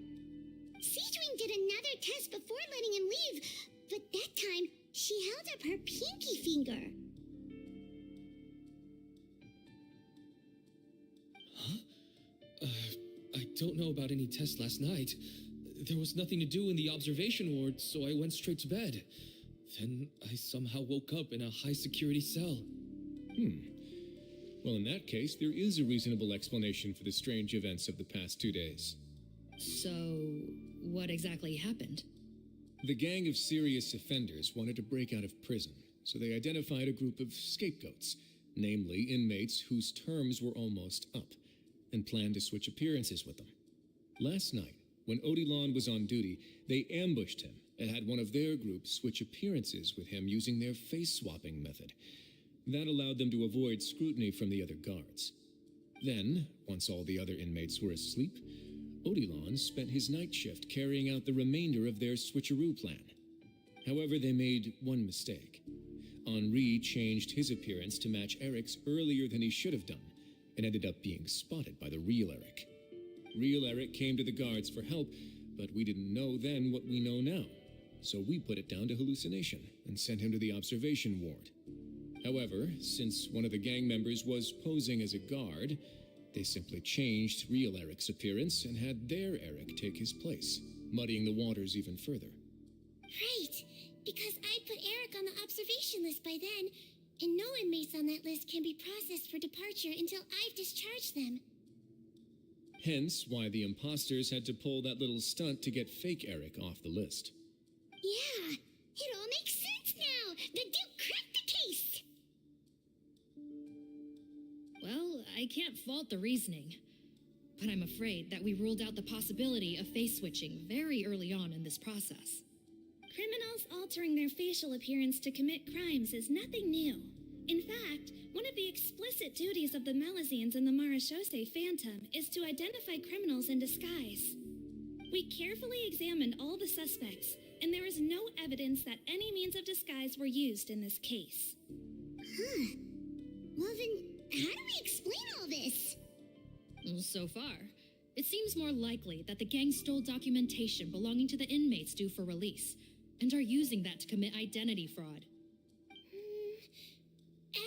Sigewinne did another test before letting him leave, but that time she held up her pinky finger. I don't know about any test last night. There was nothing to do in the observation ward, so I went straight to bed. Then I somehow woke up in a high-security cell. Well, in that case, there is a reasonable explanation for the strange events of the past 2 days. So, what exactly happened? The gang of serious offenders wanted to break out of prison, so they identified a group of scapegoats, namely inmates whose terms were almost up, and planned to switch appearances with them. Last night, when Odilon was on duty, they ambushed him and had one of their groups switch appearances with him using their face-swapping method. That allowed them to avoid scrutiny from the other guards. Then, once all the other inmates were asleep, Odilon spent his night shift carrying out the remainder of their switcheroo plan. However, they made one mistake. Henri changed his appearance to match Eric's earlier than he should have done, and ended up being spotted by the real Eric. Real Eric came to the guards for help, but we didn't know then what we know now. So we put it down to hallucination and sent him to the observation ward. However, since one of the gang members was posing as a guard, they simply changed real Eric's appearance and had their Eric take his place, muddying the waters even further. Right, because I put Eric on the observation list by then, and no inmates on that list can be processed for departure until I've discharged them. Hence why the imposters had to pull that little stunt to get fake Eric off the list. Yeah, it all makes sense now. The Duke cracked the case. Well, I can't fault the reasoning. But I'm afraid that we ruled out the possibility of face switching very early on in this process. Criminals altering their facial appearance to commit crimes is nothing new. In fact, one of the explicit duties of the Melazines in the Marechaussee Phantom is to identify criminals in disguise. We carefully examined all the suspects, and there is no evidence that any means of disguise were used in this case. Huh. Well then, how do we explain all this? Well, so far, it seems more likely that the gang stole documentation belonging to the inmates due for release, and are using that to commit identity fraud.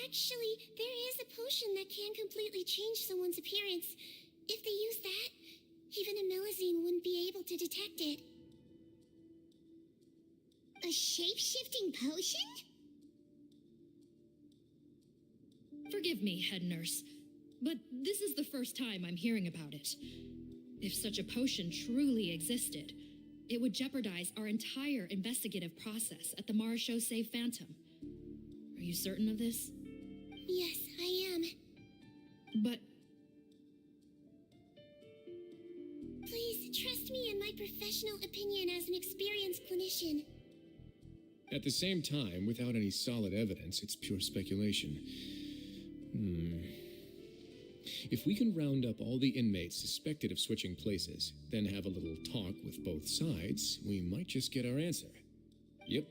Actually, there is a potion that can completely change someone's appearance. If they use that, even a Melazine wouldn't be able to detect it. A shape-shifting potion? Forgive me, head nurse, but this is the first time I'm hearing about it. If such a potion truly existed, it would jeopardize our entire investigative process at the Marechaussee Phantom, Are you certain of this? Yes, I am. But Please trust me in my professional opinion as an experienced clinician. At the same time, without any solid evidence, it's pure speculation. If we can round up all the inmates suspected of switching places, then have a little talk with both sides, we might just get our answer. Yep,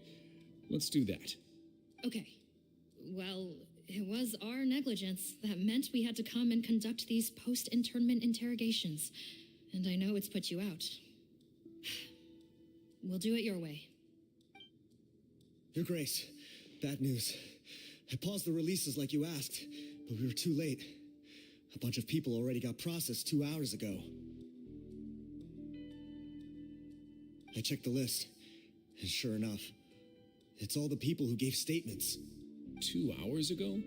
let's do that. okay. Well, it was our negligence that meant we had to come and conduct these post-internment interrogations. And I know it's put you out. We'll do it your way. Your Grace, bad news. I paused the releases like you asked, but we were too late. A bunch of people already got processed 2 hours ago. I checked the list, and sure enough, it's all the people who gave statements. 2 hours ago?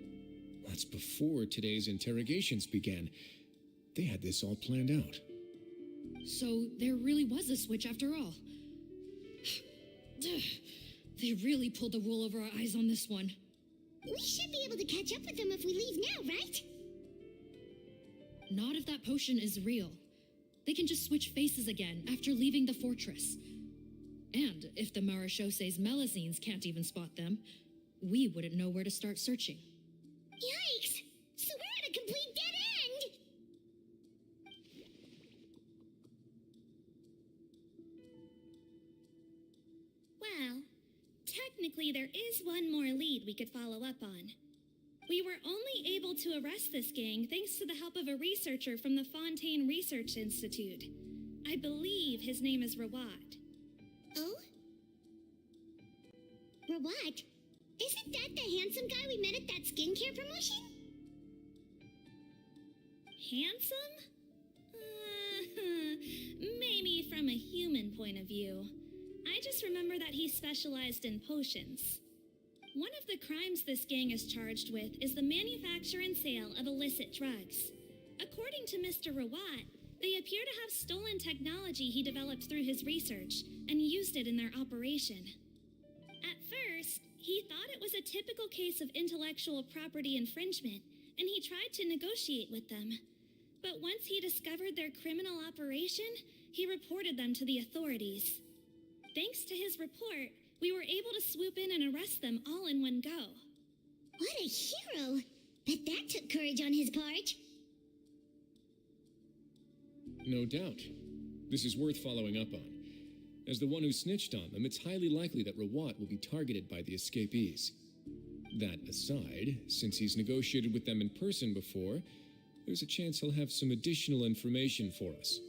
That's before today's interrogations began. They had this all planned out. So there really was a switch after all. They really pulled the wool over our eyes on this one. We should be able to catch up with them if we leave now, right? Not if that potion is real. They can just switch faces again after leaving the fortress. And if the Maréchaussée's Melusines can't even spot them, we wouldn't know where to start searching. Yikes! So we're at a complete dead end! Well, technically there is one more lead we could follow up on. We were only able to arrest this gang thanks to the help of a researcher from the Fontaine Research Institute. I believe his name is Rawat. Oh? Rawat? Isn't that the handsome guy we met at that skincare promotion? Handsome? Maybe from a human point of view. I just remember that he specialized in potions. One of the crimes this gang is charged with is the manufacture and sale of illicit drugs. According to Mr. Rawat, they appear to have stolen technology he developed through his research and used it in their operation. At first, he thought it was a typical case of intellectual property infringement, and he tried to negotiate with them. But once he discovered their criminal operation, he reported them to the authorities. Thanks to his report, we were able to swoop in and arrest them all in one go. What a hero! Bet that took courage on his part. No doubt. This is worth following up on. As the one who snitched on them, it's highly likely that Rawat will be targeted by the escapees. That aside, since he's negotiated with them in person before, there's a chance he'll have some additional information for us.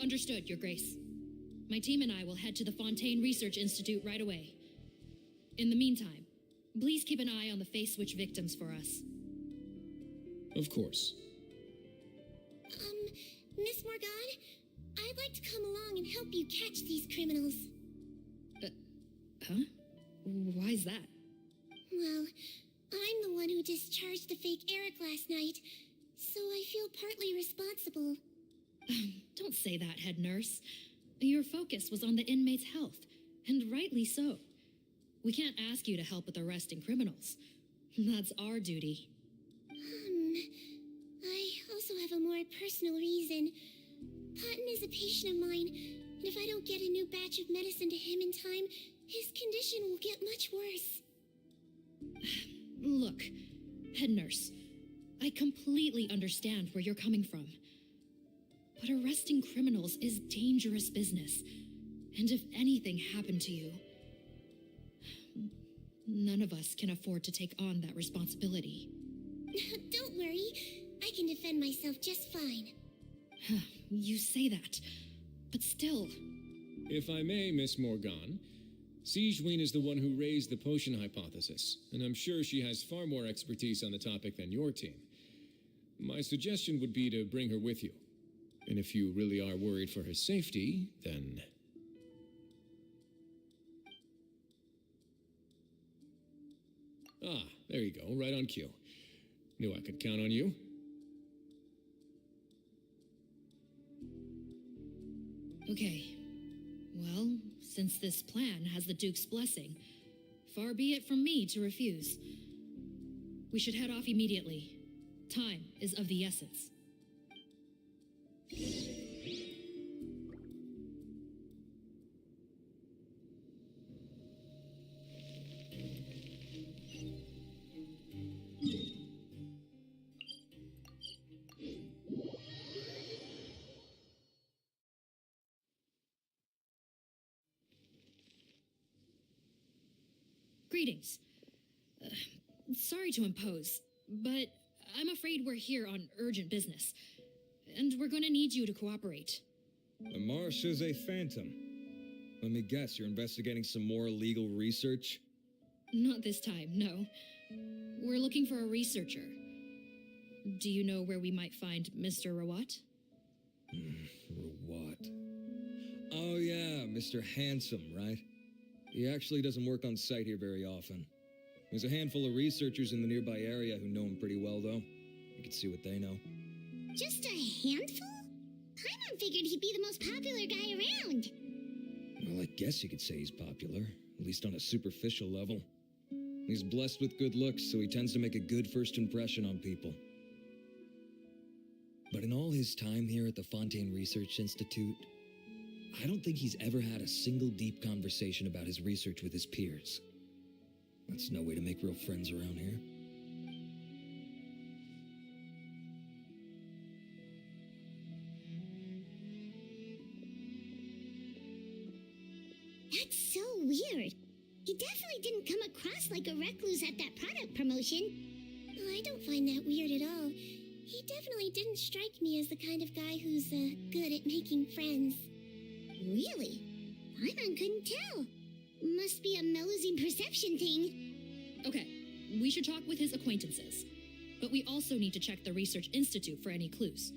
Understood, Your Grace. My team and I will head to the Fontaine Research Institute right away. In the meantime, please keep an eye on the face switch victims for us. Of course. Miss Morgan, I'd like to come along and help you catch these criminals. Huh? Why's that? Well, I'm the one who discharged the fake Eric last night, so I feel partly responsible. Don't say that, head nurse. Your focus was on the inmates' health, and rightly so. We can't ask you to help with arresting criminals. That's our duty. I also have a more personal reason. Cotton is a patient of mine, and if I don't get a new batch of medicine to him in time, his condition will get much worse. Look, head nurse, I completely understand where you're coming from. But arresting criminals is dangerous business. And if anything happened to you, none of us can afford to take on that responsibility. Don't worry, I can defend myself just fine. You say that, but still. If I may, Miss Morgan, Sigewinne is the one who raised the potion hypothesis, and I'm sure she has far more expertise on the topic than your team. My suggestion would be to bring her with you. And if you really are worried for her safety, then... Ah, there you go, right on cue. Knew I could count on you. Okay. Well, since this plan has the Duke's blessing, far be it from me to refuse. We should head off immediately. Time is of the essence. Greetings. Sorry to impose, but I'm afraid we're here on urgent business, and we're gonna need you to cooperate. The Marsh is a phantom. Let me guess, you're investigating some more legal research? Not this time, no. We're looking for a researcher. Do you know where we might find Mr. Rawat? Rawat. Oh yeah, Mr. Handsome, right? He actually doesn't work on site here very often. There's a handful of researchers in the nearby area who know him pretty well, though. You can see what they know. Just a handful? Paimon figured he'd be the most popular guy around. Well, I guess you could say he's popular, at least on a superficial level. He's blessed with good looks, so he tends to make a good first impression on people. But in all his time here at the Fontaine Research Institute, I don't think he's ever had a single deep conversation about his research with his peers. That's no way to make real friends around here. That's so weird. He definitely didn't come across like a recluse at that product promotion. Oh, I don't find that weird at all. He definitely didn't strike me as the kind of guy who's good at making friends. Really? Paimon couldn't tell. Must be a Melusine perception thing. Okay, we should talk with his acquaintances. But we also need to check the Research Institute for any clues.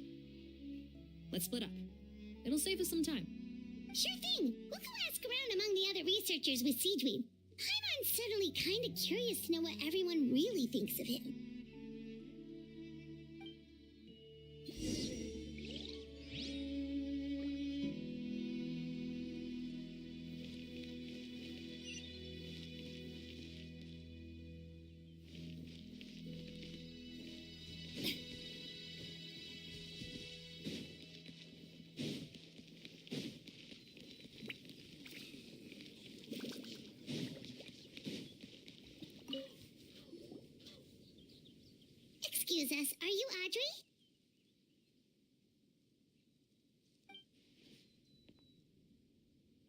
Let's split up. It'll save us some time. Sure thing. We'll go ask around among the other researchers with Sigewinne. Paimon's suddenly kind of curious to know what everyone really thinks of him. Excuse us, are you Audrey?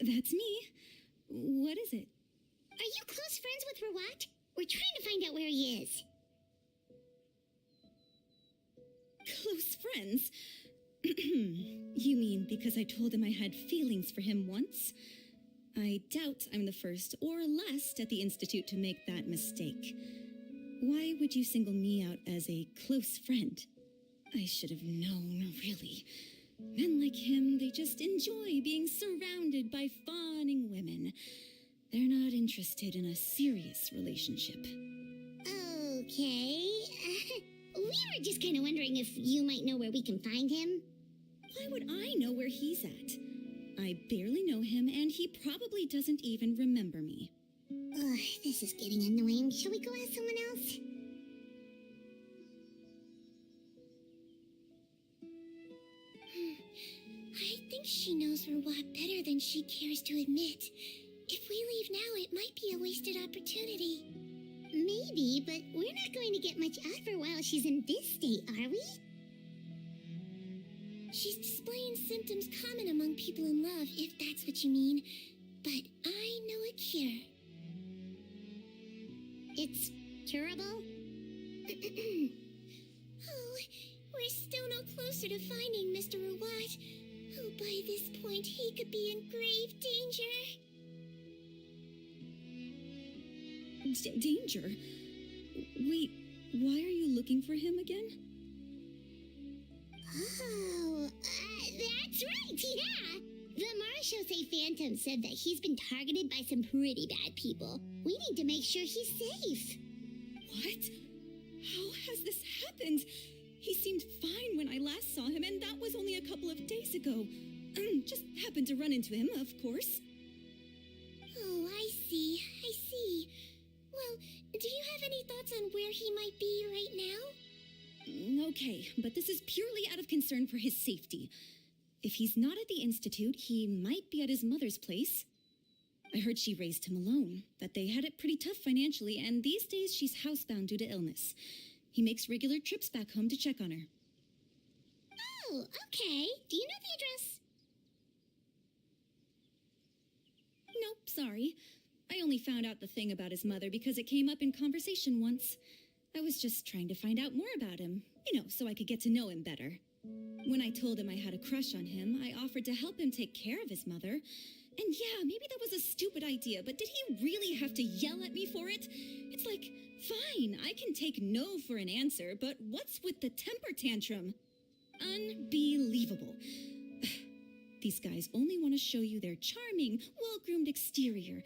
That's me. What is it? Are you close friends with Rawat? We're trying to find out where he is. Close friends? You mean because I told him I had feelings for him once? I doubt I'm the first or last at the Institute to make that mistake. Why would you single me out as a close friend? I should have known, really. Men like him, they just enjoy being surrounded by fawning women. They're not interested in a serious relationship. Okay. We were just kind of wondering if you might know where we can find him. Why would I know where he's at? I barely know him, and he probably doesn't even remember me. Ugh, this is getting annoying. Shall we go ask someone else? I think she knows Rawat better than she cares to admit. If we leave now, it might be a wasted opportunity. Maybe, but we're not going to get much out of her while she's in this state, are we? She's displaying symptoms common among people in love, if that's what you mean. But I know a cure. It's curable? Oh, we're still no closer to finding Mr. Rawat. Oh, by this point, he could be in grave danger. Danger? Wait, why are you looking for him again? Oh, that's right, yeah! The Marshosei Phantom said that he's been targeted by some pretty bad people. We need to make sure he's safe. What? How has this happened? He seemed fine when I last saw him, and that was only a couple of days ago. Just happened to run into him, of course. Oh, I see. Well, do you have any thoughts on where he might be right now? Okay, but this is purely out of concern for his safety. If he's not at the Institute, he might be at his mother's place. I heard she raised him alone, that they had it pretty tough financially, and these days she's housebound due to illness. He makes regular trips back home to check on her. Oh, okay. Do you know the address? Nope, sorry. I only found out the thing about his mother because it came up in conversation once. I was just trying to find out more about him, so I could get to know him better. When I told him I had a crush on him, I offered to help him take care of his mother. And yeah, maybe that was a stupid idea, but did he really have to yell at me for it? It's like, fine, I can take no for an answer, but what's with the temper tantrum? Unbelievable. These guys only want to show you their charming, well-groomed exterior.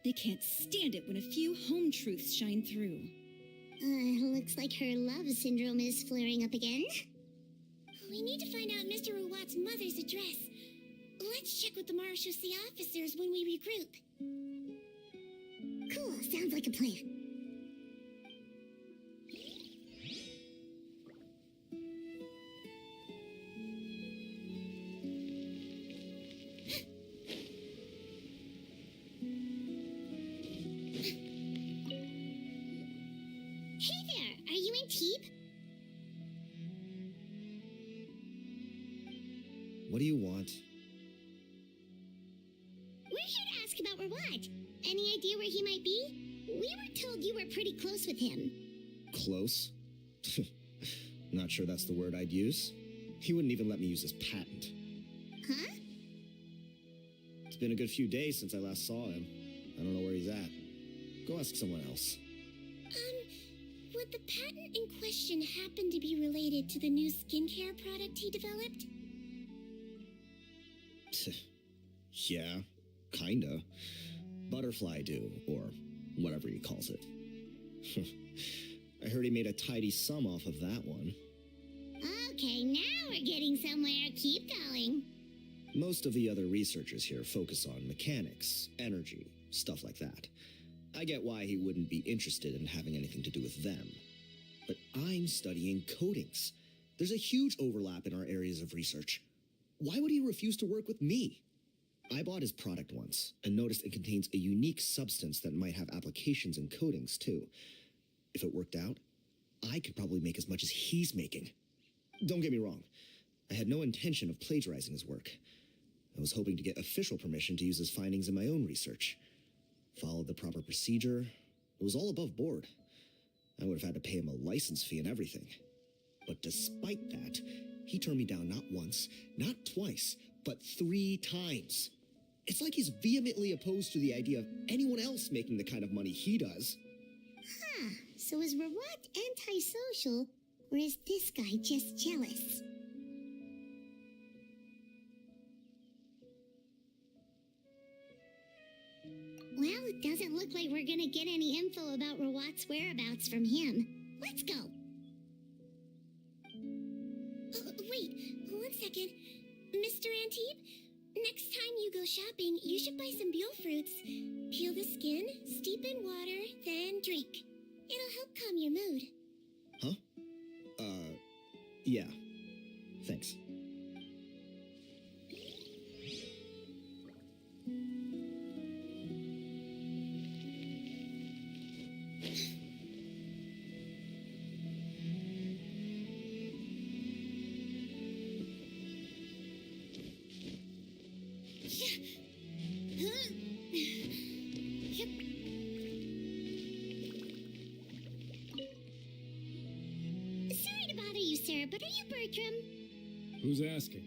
They can't stand it when a few home truths shine through. Looks like her love syndrome is flaring up again. We need to find out Mr. Ruwat's mother's address. Let's check with the Marechaussee officers when we regroup. Cool, sounds like a plan. Hey there, are you in Teeb? What do you want? We're here to ask about Rawat. Any idea where he might be? We were told you were pretty close with him. Close? Not sure that's the word I'd use. He wouldn't even let me use his patent. Huh? It's been a good few days since I last saw him. I don't know where he's at. Go ask someone else. Would the patent in question happen to be related to the new skincare product he developed? Yeah, kinda. Butterfly dew, or whatever he calls it. I heard he made a tidy sum off of that one. Okay, now we're getting somewhere. Keep going. Most of the other researchers here focus on mechanics, energy, stuff like that. I get why he wouldn't be interested in having anything to do with them. But I'm studying coatings. There's a huge overlap in our areas of research. Why would he refuse to work with me? I bought his product once and noticed it contains a unique substance that might have applications in coatings too. If it worked out, I could probably make as much as he's making. Don't get me wrong. I had no intention of plagiarizing his work. I was hoping to get official permission to use his findings in my own research. Followed the proper procedure. It was all above board. I would have had to pay him a license fee and everything. But despite that, he turned me down not once, not twice, but 3 times. It's like he's vehemently opposed to the idea of anyone else making the kind of money he does. Huh, so is Rawat antisocial, or is this guy just jealous? Well, it doesn't look like we're gonna get any info about Rawat's whereabouts from him. Let's go. Wait, 1 second. Mr. Antib, next time you go shopping, you should buy some Bule fruits. Peel the skin, steep in water, then drink. It'll help calm your mood. Huh? Yeah. Thanks. Sorry to bother you, sir, but are you Bertram? Who's asking?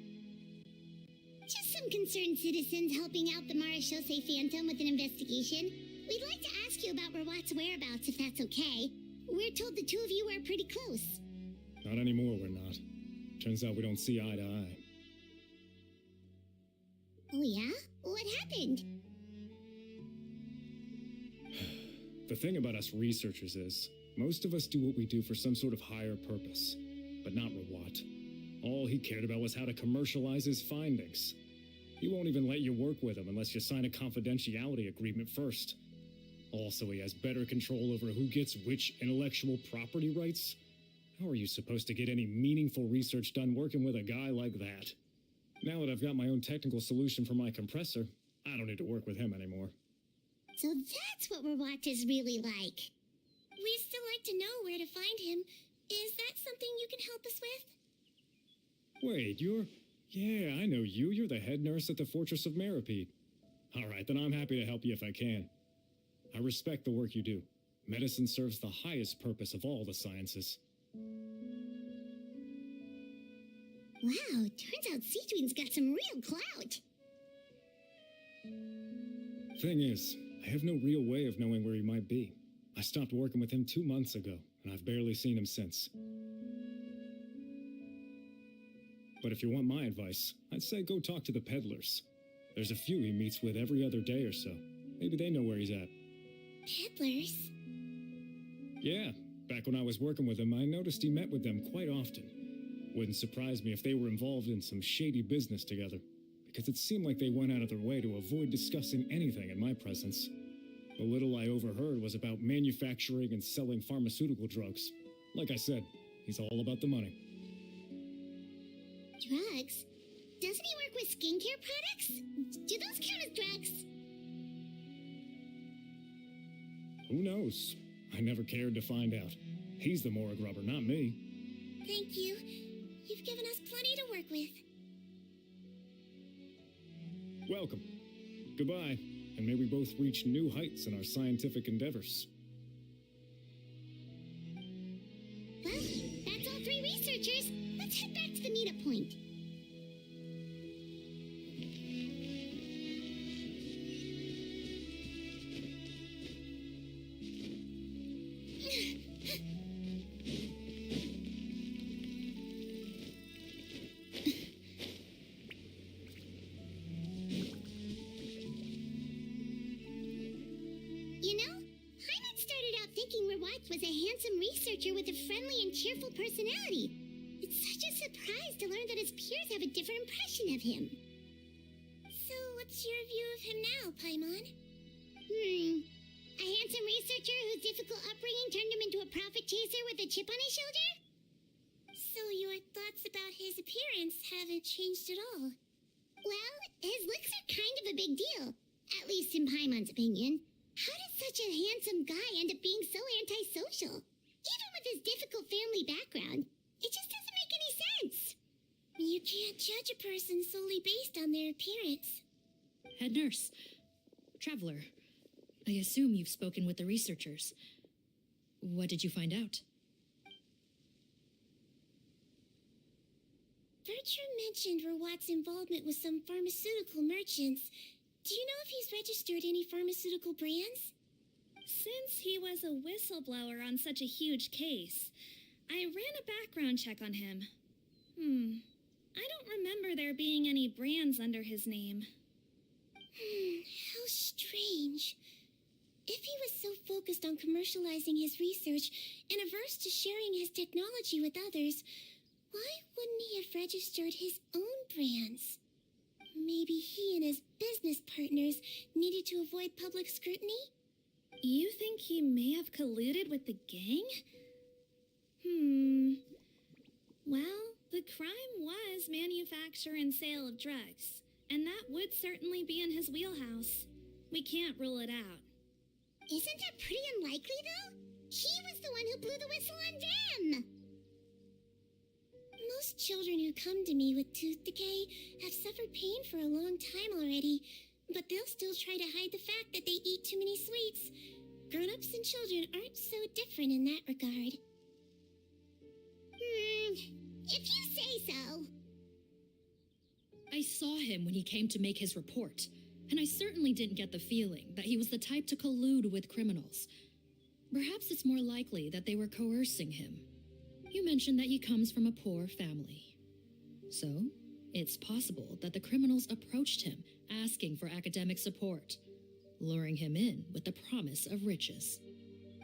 Just some concerned citizens helping out the Marechaussee Phantom with an investigation. We'd like to ask you about Rawat's whereabouts, if that's okay. We're told the 2 of you are pretty close. Not anymore, we're not. Turns out we don't see eye to eye. Oh, yeah? What happened? The thing about us researchers is, most of us do what we do for some sort of higher purpose, but not Rawat. All he cared about was how to commercialize his findings. He won't even let you work with him unless you sign a confidentiality agreement first. Also, he has better control over who gets which intellectual property rights. How are you supposed to get any meaningful research done working with a guy like that? Now that I've got my own technical solution for my compressor, I don't need to work with him anymore. So that's what Rawat is really like. We'd still like to know where to find him. Is that something you can help us with? Wait, Yeah, I know you. You're the head nurse at the Fortress of Meripede. All right, then I'm happy to help you if I can. I respect the work you do. Medicine serves the highest purpose of all the sciences. Wow, turns out Sigewinne's got some real clout. Thing is, I have no real way of knowing where he might be. I stopped working with him 2 months ago, and I've barely seen him since. But if you want my advice, I'd say go talk to the peddlers. There's a few he meets with every other day or so. Maybe they know where he's at. Peddlers? Yeah, back when I was working with him, I noticed he met with them quite often. Wouldn't surprise me if they were involved in some shady business together, because it seemed like they went out of their way to avoid discussing anything in my presence. The little I overheard was about manufacturing and selling pharmaceutical drugs. Like I said, he's all about the money. Drugs? Doesn't he work with skincare products? Do those count as drugs? Who knows? I never cared to find out. He's the morgue rubber, not me. Thank you. You've given us plenty to work with. Welcome. Goodbye, and may we both reach new heights in our scientific endeavors. Well, that's all 3 researchers. Let's head back to the meetup point. You know, Hyman started out thinking Rawat was a handsome researcher with a friendly and cheerful personality. It's such a surprise to learn that his peers have a different impression of him. So, what's your view of him now, Paimon? A handsome researcher whose difficult upbringing turned him into a profit chaser with a chip on his shoulder? So your thoughts about his appearance haven't changed at all? Well, his looks are kind of a big deal. At least in Paimon's opinion. How does such a handsome guy end up being so antisocial? Even with his difficult family background, it just doesn't make any sense. You can't judge a person solely based on their appearance. Head nurse. Traveler. I assume you've spoken with the researchers. What did you find out? Bertram mentioned Rawat's involvement with some pharmaceutical merchants. Do you know if he's registered any pharmaceutical brands? Since he was a whistleblower on such a huge case, I ran a background check on him. I don't remember there being any brands under his name. How strange. If he was so focused on commercializing his research and averse to sharing his technology with others, why wouldn't he have registered his own brands? Maybe he and his business partners needed to avoid public scrutiny? You think he may have colluded with the gang? Well, the crime was manufacture and sale of drugs, and that would certainly be in his wheelhouse. We can't rule it out. Isn't that pretty unlikely, though? He was the one who blew the whistle on them! Most children who come to me with tooth decay have suffered pain for a long time already, but they'll still try to hide the fact that they eat too many sweets. Grown-ups and children aren't so different in that regard. If you say so. I saw him when he came to make his report, and I certainly didn't get the feeling that he was the type to collude with criminals. Perhaps it's more likely that they were coercing him. You mentioned that he comes from a poor family. So, it's possible that the criminals approached him asking for academic support, luring him in with the promise of riches.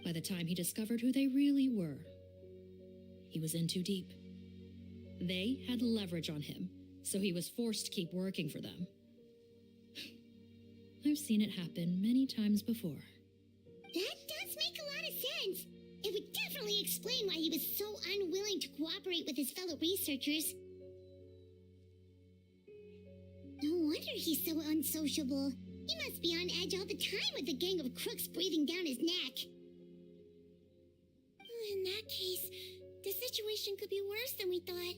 By the time he discovered who they really were, he was in too deep. They had leverage on him, so he was forced to keep working for them. I've seen it happen many times before. definitely explain why he was so unwilling to cooperate with his fellow researchers. No wonder he's so unsociable. He must be on edge all the time with a gang of crooks breathing down his neck. In that case, the situation could be worse than we thought.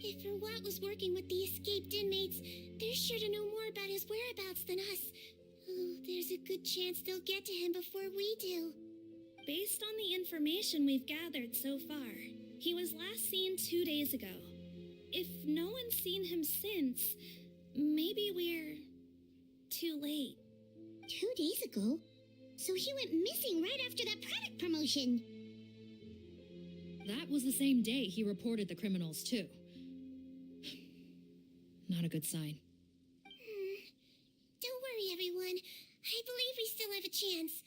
If Rawat was working with the escaped inmates, they're sure to know more about his whereabouts than us. Oh, there's a good chance they'll get to him before we do. Based on the information we've gathered so far, he was last seen 2 days ago. If no one's seen him since, maybe we're too late. 2 days ago? So he went missing right after that product promotion. That was the same day he reported the criminals, too. Not a good sign. Don't worry, everyone. I believe we still have a chance.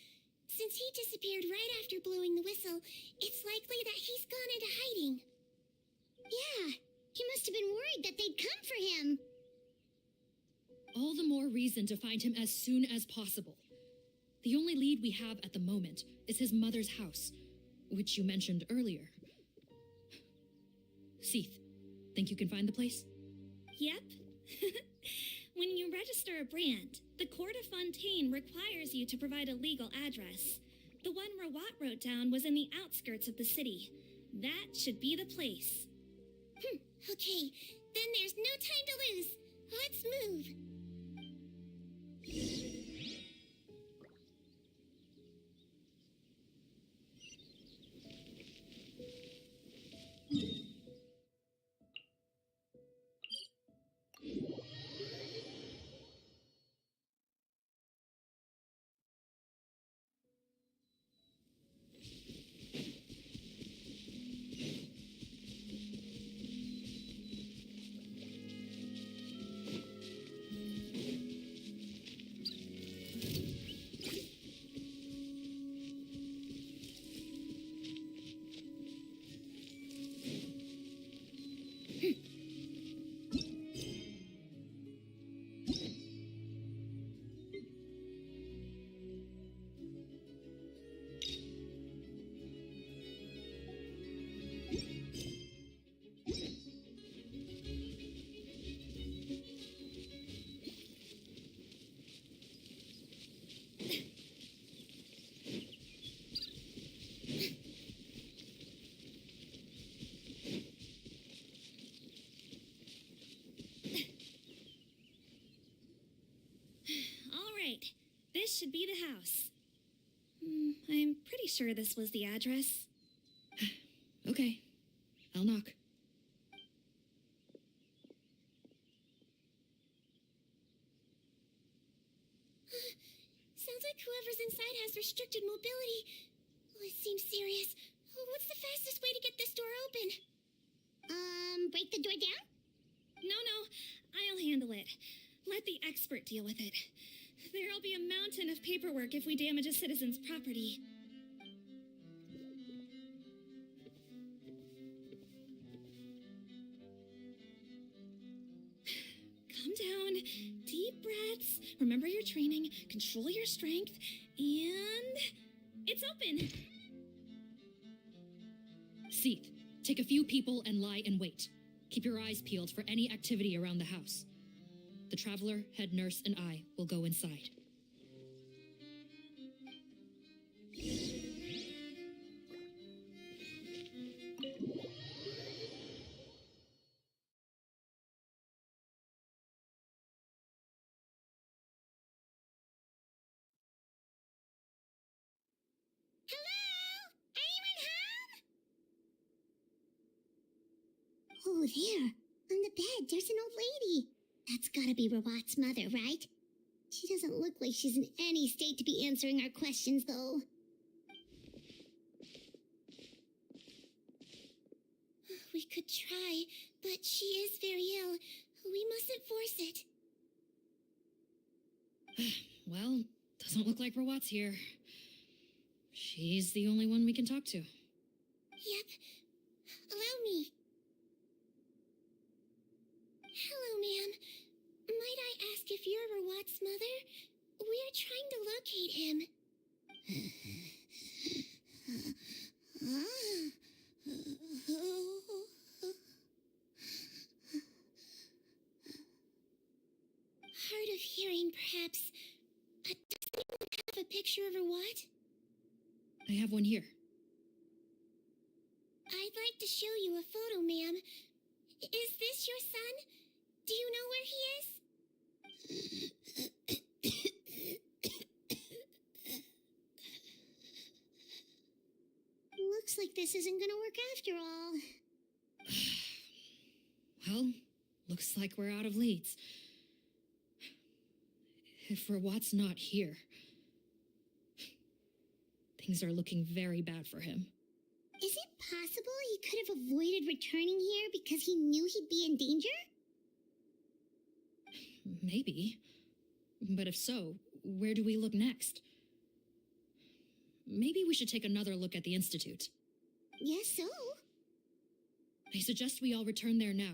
Since he disappeared right after blowing the whistle, it's likely that he's gone into hiding. Yeah, he must have been worried that they'd come for him. All the more reason to find him as soon as possible. The only lead we have at the moment is his mother's house, which you mentioned earlier. Seath, think you can find the place? Yep. When you register a brand, the Court of Fontaine requires you to provide a legal address. The one Rawat wrote down was in the outskirts of the city. That should be the place. Okay, then there's no time to lose. Let's move. This should be the house. I'm pretty sure this was the address. Okay, I'll knock. Sounds like whoever's inside has restricted mobility. Oh, it seems serious. Oh, what's the fastest way to get this door open? Break the door down? No, I'll handle it. Let the expert deal with it. There'll be a mountain of paperwork if we damage a citizen's property. Calm down. Deep breaths. Remember your training. Control your strength. And it's open. Seath, take a few people and lie in wait. Keep your eyes peeled for any activity around the house. The Traveler, head nurse, and I will go inside. Oh, there. On the bed, there's an old lady. That's gotta be Rawat's mother, right? She doesn't look like she's in any state to be answering our questions, though. We could try, but she is very ill. We mustn't force it. Well, doesn't look like Rawat's here. She's the only one we can talk to. Yep. Allow me. Hello, ma'am. Might I ask if you're Rawat's mother? We're trying to locate him. perhaps... does anyone have a picture of her what? I have one here. I'd like to show you a photo, ma'am. Is this your son? Do you know where he is? Looks like this isn't gonna work after all. Well, looks like we're out of leads. If Rawat's not here, things are looking very bad for him. Is it possible he could have avoided returning here because he knew he'd be in danger? Maybe. But if so, where do we look next? Maybe we should take another look at the Institute. Yes, so? I suggest we all return there now.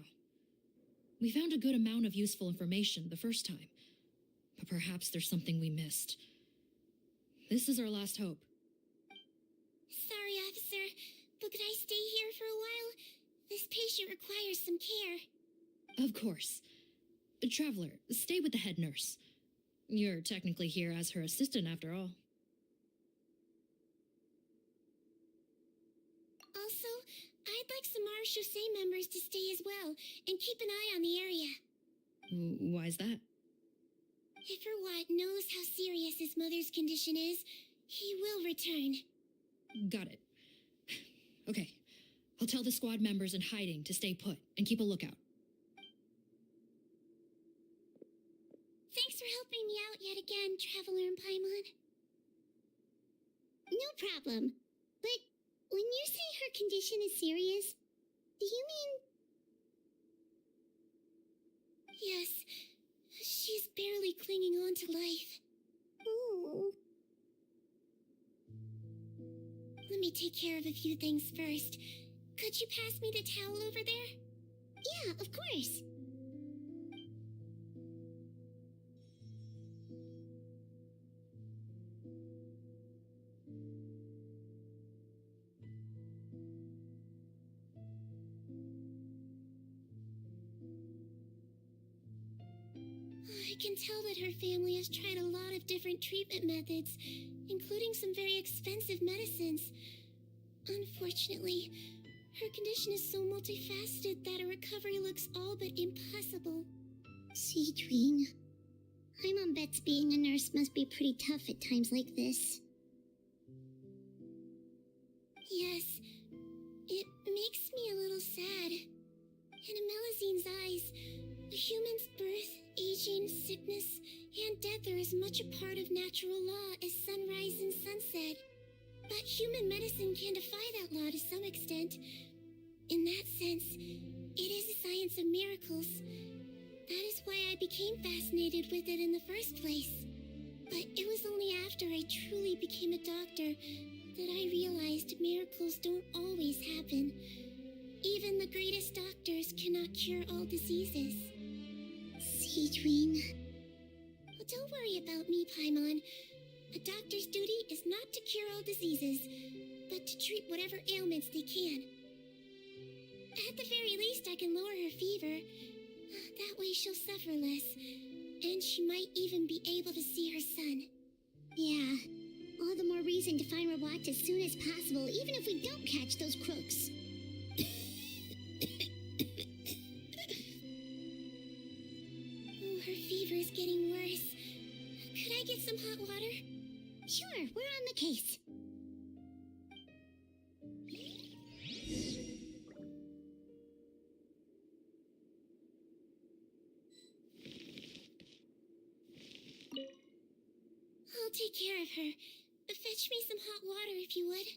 We found a good amount of useful information the first time, but perhaps there's something we missed. This is our last hope. Sorry, officer, but could I stay here for a while? This patient requires some care. Of course. Traveler, stay with the head nurse. You're technically here as her assistant after all. Also, I'd like some Marechaussee members to stay as well, and keep an eye on the area. Why's that? If Rawat knows how serious his mother's condition is, he will return. Got it. Okay, I'll tell the squad members in hiding to stay put and keep a lookout. Thanks for helping me out yet again, Traveler and Paimon. No problem. But when you say her condition is serious, do you mean... Yes, she's barely clinging on to life. Oh. Let me take care of a few things first. Could you pass me the towel over there? Yeah, of course. I can tell that her family has tried a lot of different treatment methods, including some very expensive medicines. Unfortunately, her condition is so multifaceted that a recovery looks all but impossible. Sigewinne, my mom bets being a nurse must be pretty tough at times like this. Yes, it makes me a little sad. In a Melusine's eyes, a human's birth, aging, sickness, and death are as much a part of natural law as sunrise and sunset. But human medicine can defy that law to some extent. In that sense, it is a science of miracles. That is why I became fascinated with it in the first place. But it was only after I truly became a doctor that I realized miracles don't always happen. Even the greatest doctors cannot cure all diseases. Sigewinne. Well, don't worry about me, Paimon. A doctor's duty is not to cure all diseases, but to treat whatever ailments they can. At the very least, I can lower her fever. That way she'll suffer less, and she might even be able to see her son. Yeah, all the more reason to find Rawat as soon as possible, even if we don't catch those crooks. Oh, her fever is getting worse. Could I get some hot water? Sure, we're on the case. I'll take care of her. Fetch me some hot water if you would.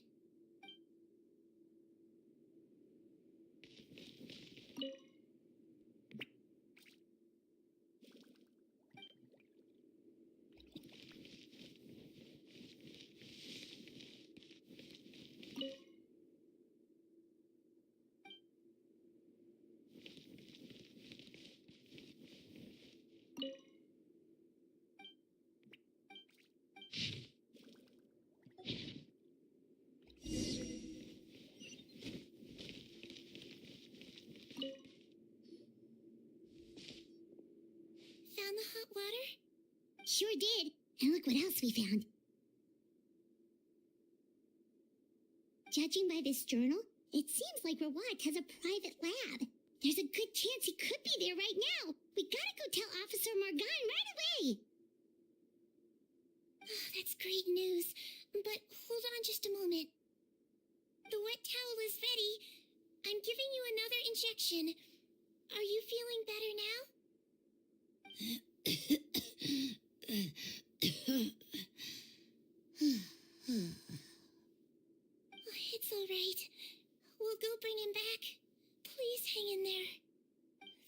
Sure did. And look what else we found. Judging by this journal, it seems like Rawat has a private lab. There's a good chance he could be there right now. We gotta go tell Officer Morgan right away. Oh, that's great news. But hold on just a moment. The wet towel is ready. I'm giving you another injection. Are you feeling better now? It's all right. We'll go bring him back. Please hang in there.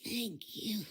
Thank you.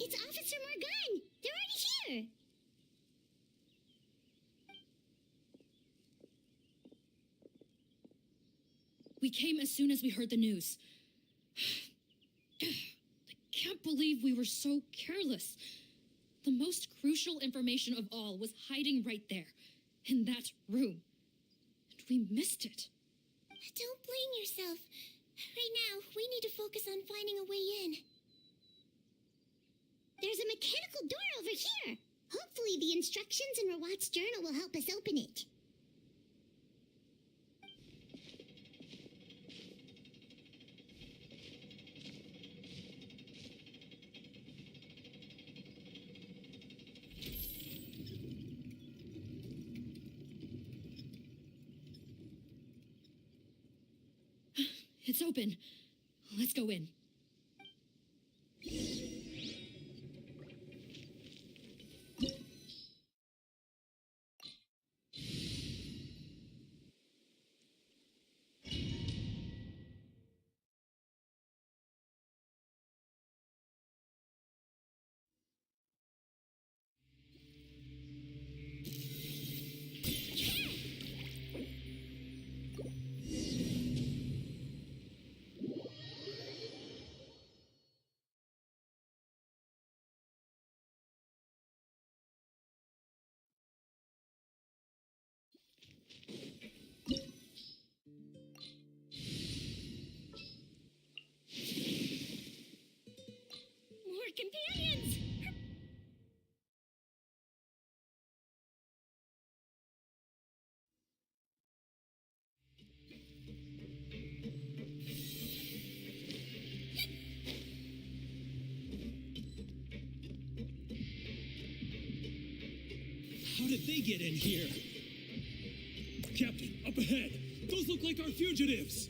It's Officer Morgan! They're already here! We came as soon as we heard the news. I can't believe we were so careless. The most crucial information of all was hiding right there, in that room. And we missed it. Don't blame yourself. Right now, we need to focus on finding a way in. There's a mechanical door over here. Hopefully the instructions in Rawat's journal will help us open it. It's open. Let's go in. More companions! How did they get in here? Captain, up ahead! Those look like our fugitives!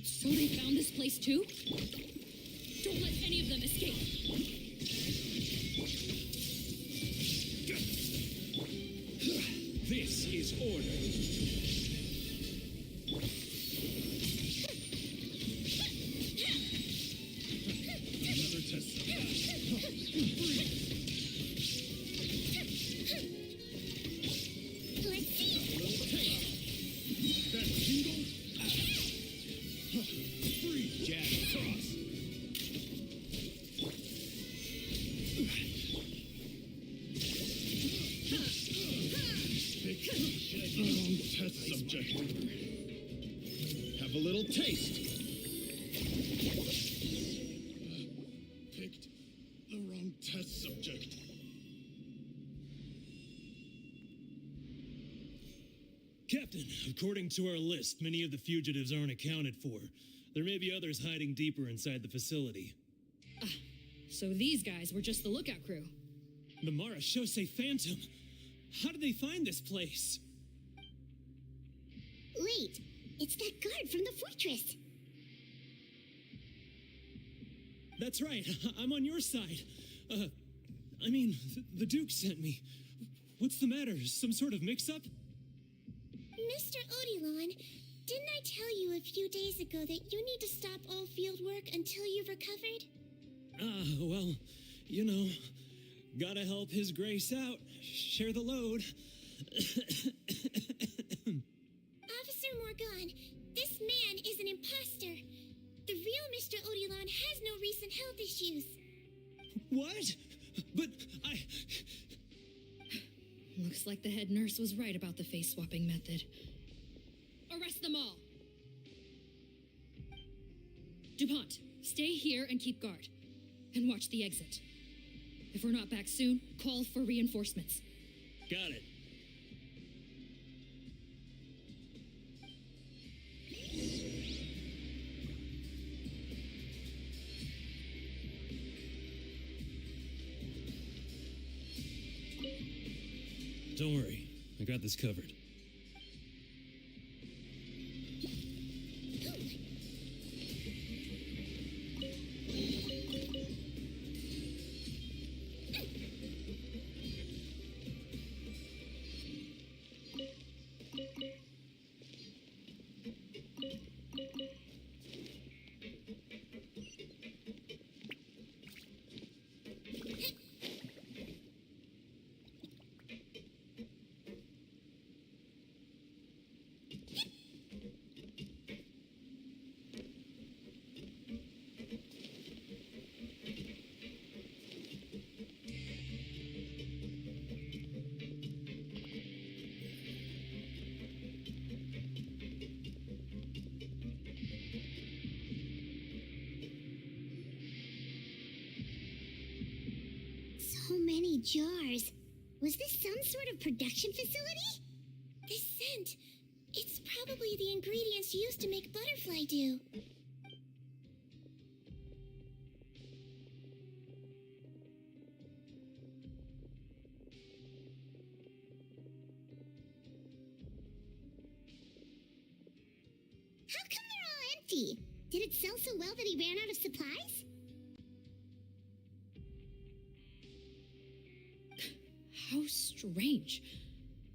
So they found this place too? Don't let any of them escape. This is order. Another test subject. Free. Let's see. Little taste. That jingle. Free. Jab across. Wrong test subject. Have a little taste. Picked the wrong test subject. Captain, according to our list, many of the fugitives aren't accounted for. There may be others hiding deeper inside the facility. So these guys were just the lookout crew. The Marashose Phantom. How did they find this place? Wait, it's that guard from the fortress. That's right. I'm on your side. I mean, the Duke sent me. What's the matter? Some sort of mix-up? Mr. Odilon, didn't I tell you a few days ago that you need to stop all field work until you've recovered? Well, you know, gotta help His Grace out. Share the load. Officer Morgan, this man is an imposter. The real Mr. Odilon has no recent health issues. What? But I... Looks like the head nurse was right about the face-swapping method. Arrest them all! DuPont, stay here and keep guard. And watch the exit. If we're not back soon, call for reinforcements. Got it. Don't worry, I got this covered. So many jars. Was this some sort of production facility? The scent. It's probably the ingredients used to make butterfly dew. How come they're all empty? Did it sell so well that he ran out of supplies? How strange.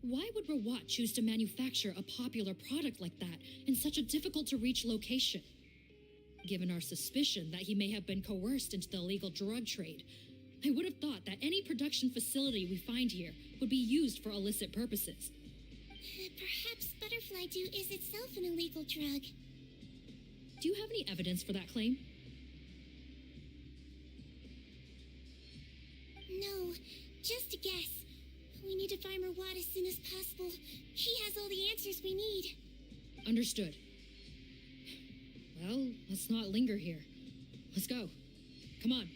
Why would Rawat choose to manufacture a popular product like that in such a difficult-to-reach location? Given our suspicion that he may have been coerced into the illegal drug trade, I would have thought that any production facility we find here would be used for illicit purposes. Perhaps butterfly dew is itself an illegal drug. Do you have any evidence for that claim? No, just a guess. We need to find Rawat as soon as possible. He has all the answers we need. Understood. Well, let's not linger here. Let's go. Come on.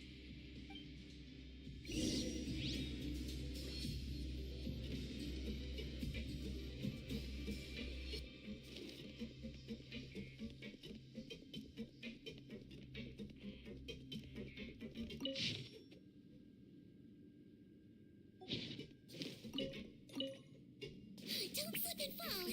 Don't slip and fall.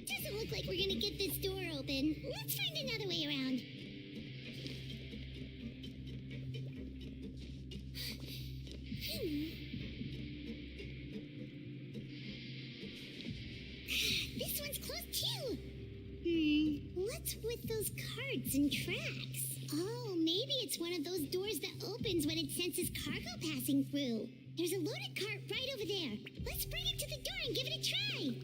Doesn't look like we're gonna get this door open. Let's find another way around. This one's closed too. What's with those carts and tracks? Oh, maybe it's one of those doors that opens when it senses cargo passing through. There's a loaded cart right over there. Let's bring it to the door and give it a try.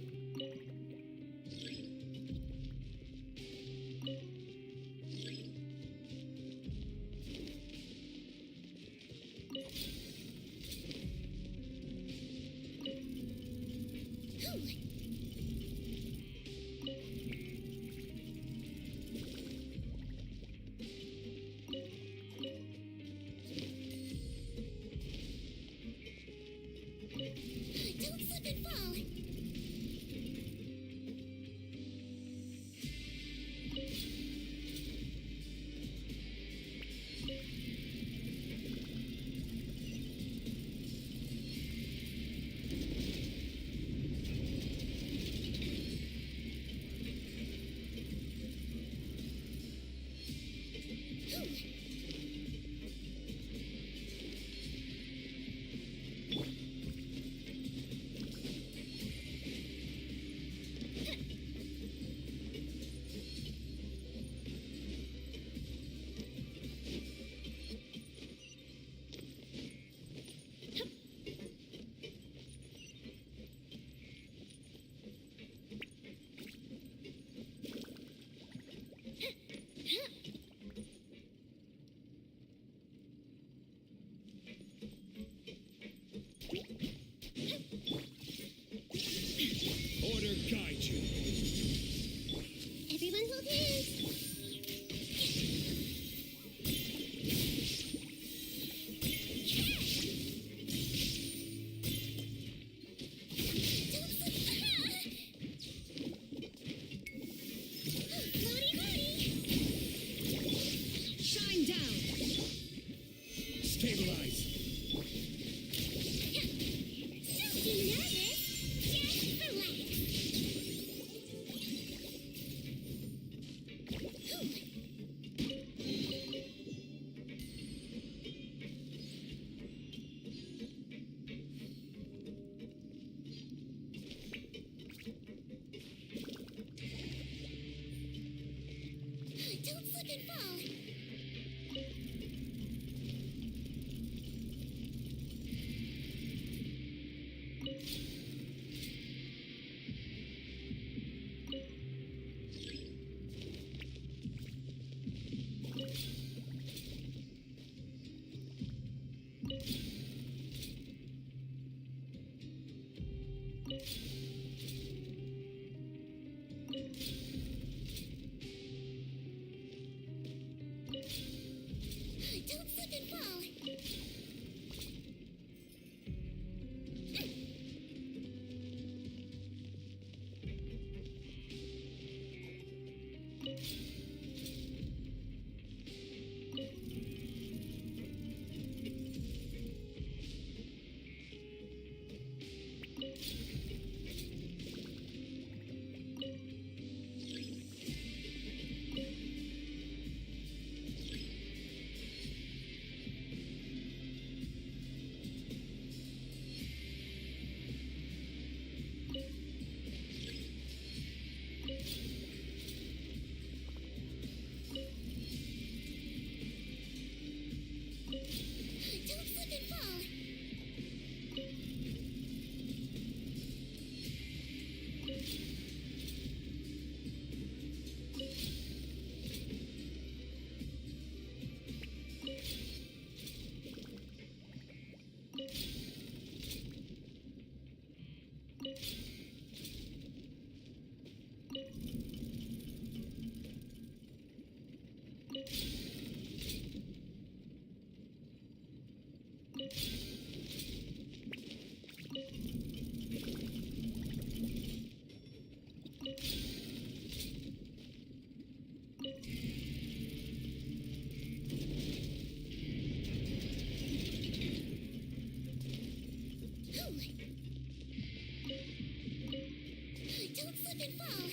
Don't slip and fall.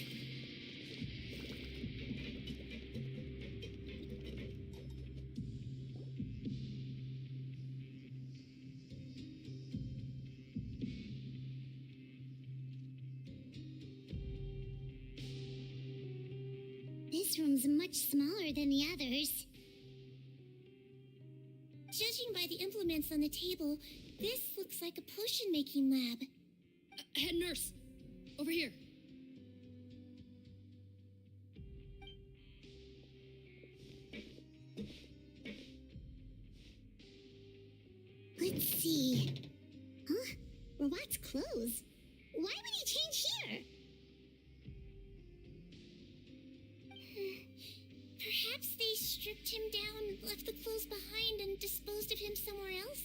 This room's much smaller than the others. Judging by the implements on the table, this looks like a potion-making lab. Head nurse, over here. Let's see. Huh? Robot's clothes. Why would he change here? Perhaps they stripped him down, left the clothes behind, and disposed of him somewhere else?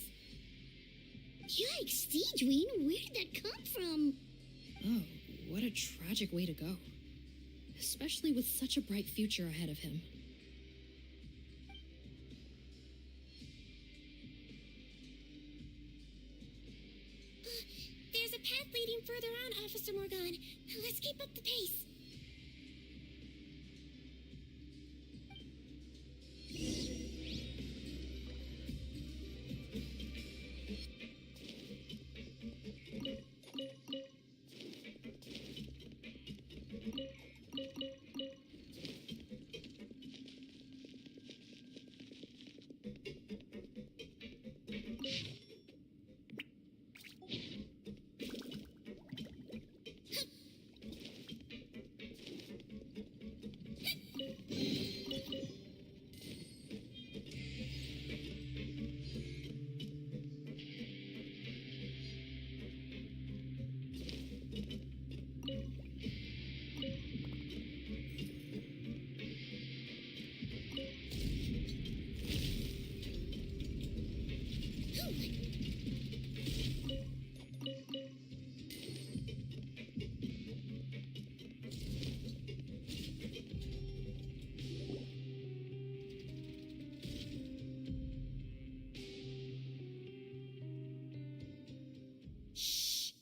Yikes, Sigewinne, where did that come from? Oh, what a tragic way to go. Especially with such a bright future ahead of him. There's a path leading further on, Officer Morgan. Let's keep up the pace.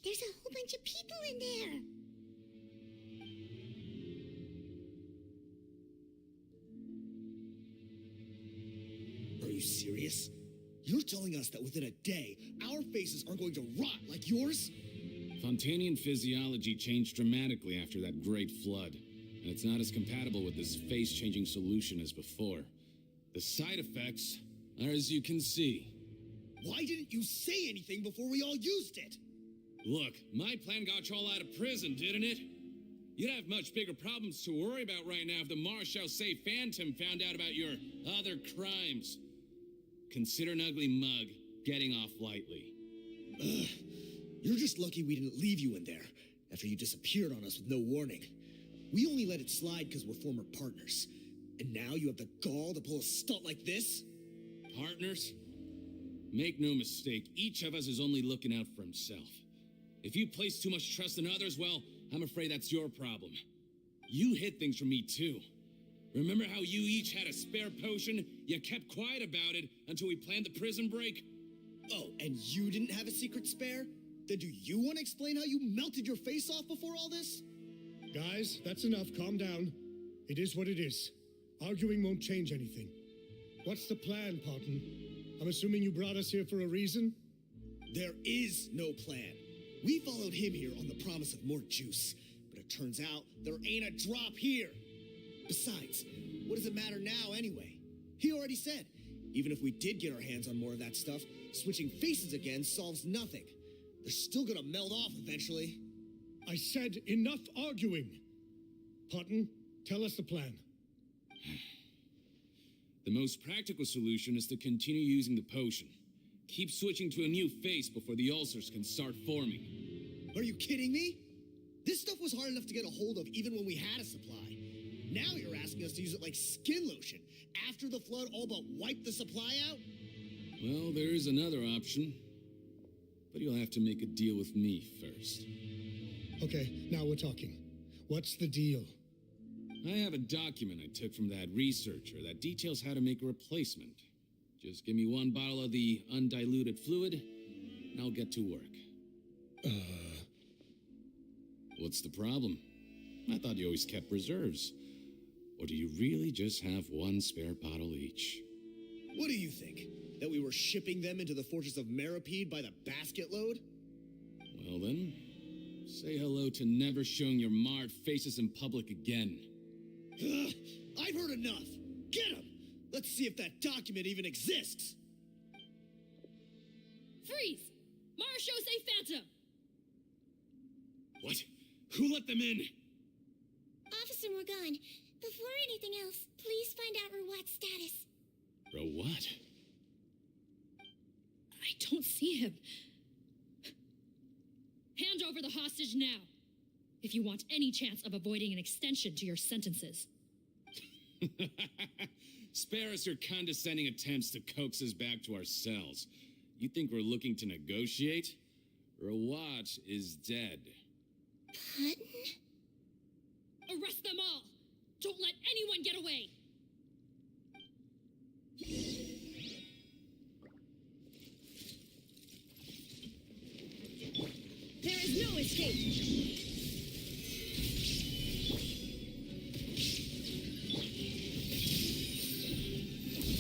There's a whole bunch of people in there. Are you serious? You're telling us that within a day, our faces are going to rot like yours? Fontanian physiology changed dramatically after that great flood, and it's not as compatible with this face-changing solution as before. The side effects are as you can see. Why didn't you say anything before we all used it? Look, my plan got you all out of prison, didn't it? You'd have much bigger problems to worry about right now if the Marshal Say Phantom found out about your other crimes. Consider an ugly mug getting off lightly. Ugh. You're just lucky we didn't leave you in there after you disappeared on us with no warning. We only let it slide because we're former partners. And now you have the gall to pull a stunt like this? Partners? Make no mistake, each of us is only looking out for himself. If you place too much trust in others, well, I'm afraid that's your problem. You hid things from me too. Remember how you each had a spare potion? You kept quiet about it until we planned the prison break? Oh, and you didn't have a secret spare? Then do you want to explain how you melted your face off before all this? Guys, that's enough. Calm down. It is what it is. Arguing won't change anything. What's the plan, Parton? I'm assuming you brought us here for a reason? There is no plan. We followed him here on the promise of more juice, but it turns out there ain't a drop here. Besides, what does it matter now anyway? He already said, even if we did get our hands on more of that stuff, switching faces again solves nothing. They're still gonna meld off eventually. I said enough arguing. Parton, tell us the plan. The most practical solution is to continue using the potion. Keep switching to a new face before the ulcers can start forming. Are you kidding me? This stuff was hard enough to get a hold of even when we had a supply. Now you're asking us to use it like skin lotion after the flood all but wiped the supply out? Well, there is another option. But you'll have to make a deal with me first. Okay, now we're talking. What's the deal? I have a document I took from that researcher that details how to make a replacement. Just give me one bottle of the undiluted fluid, and I'll get to work. What's the problem? I thought you always kept reserves. Or do you really just have one spare bottle each? What do you think? That we were shipping them into the fortress of Meripede by the basket load? Well then, say hello to never showing your marred faces in public again. Ugh, I've heard enough. Get him! Let's see if that document even exists. Freeze! Marshal say Phantom! What? Who let them in? Officer Morgan, before anything else, please find out Rawat's status. What? I don't see him. Hand over the hostage now, if you want any chance of avoiding an extension to your sentences. Spare us your condescending attempts to coax us back to our cells. You think we're looking to negotiate? Rawat is dead. Pardon? Arrest them all! Don't let anyone get away! There is no escape!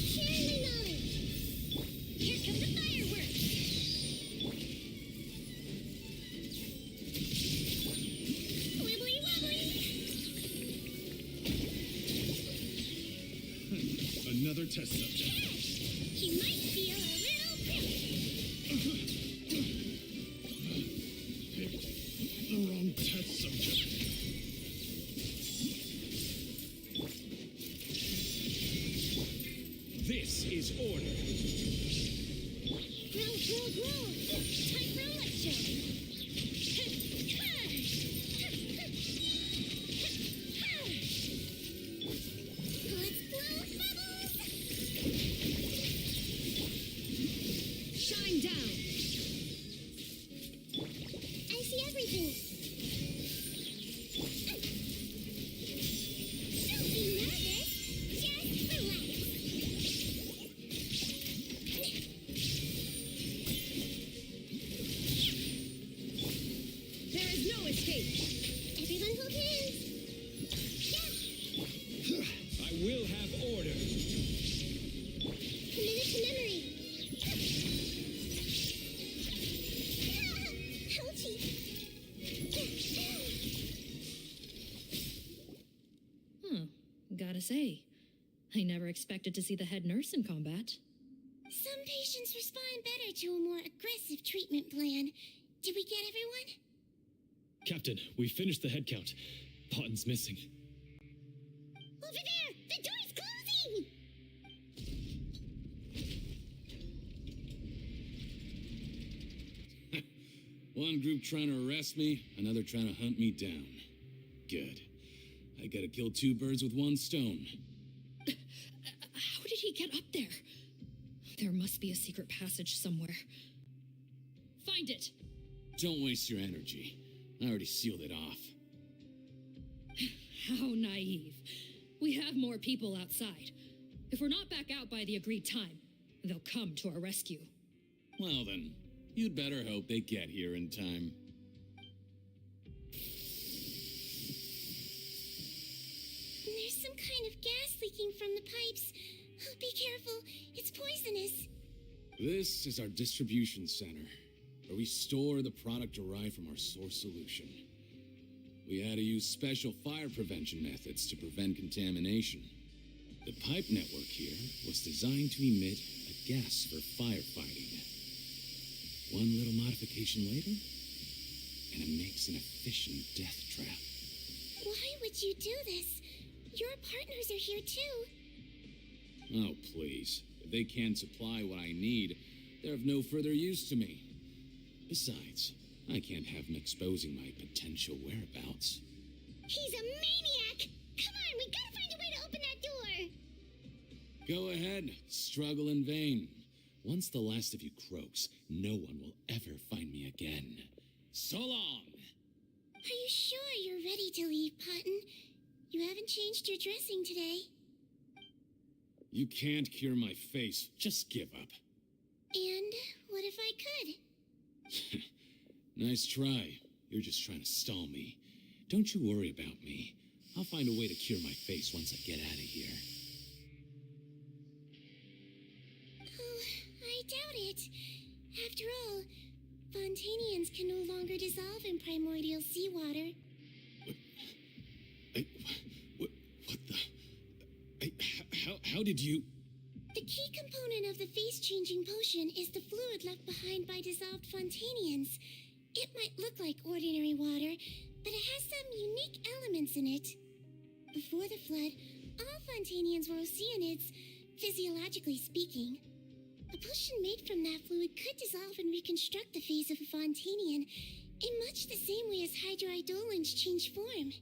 Sharing my knowledge! Here come the fireworks! Wibbly wobbly! Another test subject. He might feel a little pricked. The wrong test subject. This is order. Grow, grow, grow! Time for a lecture! Let's blow bubbles! Shine down! I see everything! Don't be nervous! Just relax! There is no escape! Everyone hold hands! I will have order. Committed to memory! Ouchie! Gotta say, I never expected to see the head nurse in combat. Some patients respond better to a more aggressive treatment plan. Did we get everyone? Captain, we finished the head count. Potten's missing. Over there! The door's closing! One group trying to arrest me, another trying to hunt me down. Good. I gotta kill two birds with one stone. How did he get up there? There must be a secret passage somewhere. Find it! Don't waste your energy. I already sealed it off. How naive. We have more people outside. If we're not back out by the agreed time, they'll come to our rescue. Well then, you'd better hope they get here in time. There's some kind of gas leaking from the pipes. Oh, be careful. It's poisonous. This is our distribution center, where we store the product derived from our source solution. We had to use special fire prevention methods to prevent contamination. The pipe network here was designed to emit a gas for firefighting. One little modification later, and it makes an efficient death trap. Why would you do this? Your partners are here too. Oh, please. If they can't supply what I need, they're of no further use to me. Besides, I can't have them exposing my potential whereabouts. He's a maniac! Come on, we gotta find a way to open that door! Go ahead, struggle in vain. Once the last of you croaks, no one will ever find me again. So long! Are you sure you're ready to leave, Cotton? You haven't changed your dressing today. You can't cure my face. Just give up. And what if I could? Nice try. You're just trying to stall me. Don't you worry about me. I'll find a way to cure my face once I get out of here. Oh, I doubt it. After all, Fontanians can no longer dissolve in primordial seawater. What the... How did you... The key component of the face-changing potion is the fluid left behind by dissolved Fontanians. It might look like ordinary water, but it has some unique elements in it. Before the flood, all Fontanians were oceanids, physiologically speaking. A potion made from that fluid could dissolve and reconstruct the face of a Fontanian in much the same way as hydroidolins change form.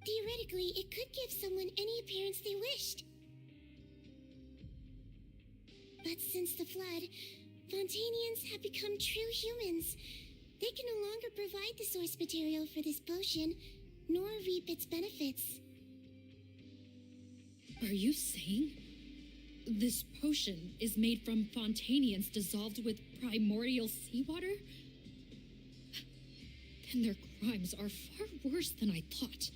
Theoretically, it could give someone any appearance they wished. But since the flood, Fontanians have become true humans. They can no longer provide the source material for this potion, nor reap its benefits. Are you saying this potion is made from Fontanians dissolved with primordial seawater? Then their crimes are far worse than I thought.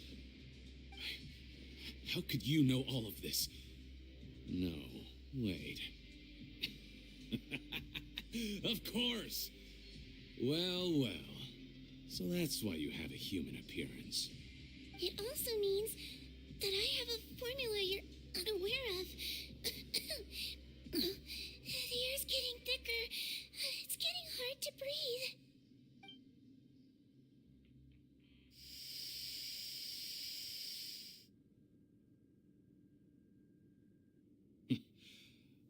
How could you know all of this? No, wait. Of course! Well. So that's why you have a human appearance. It also means that I have a formula you're unaware of. The air's getting thicker. It's getting hard to breathe.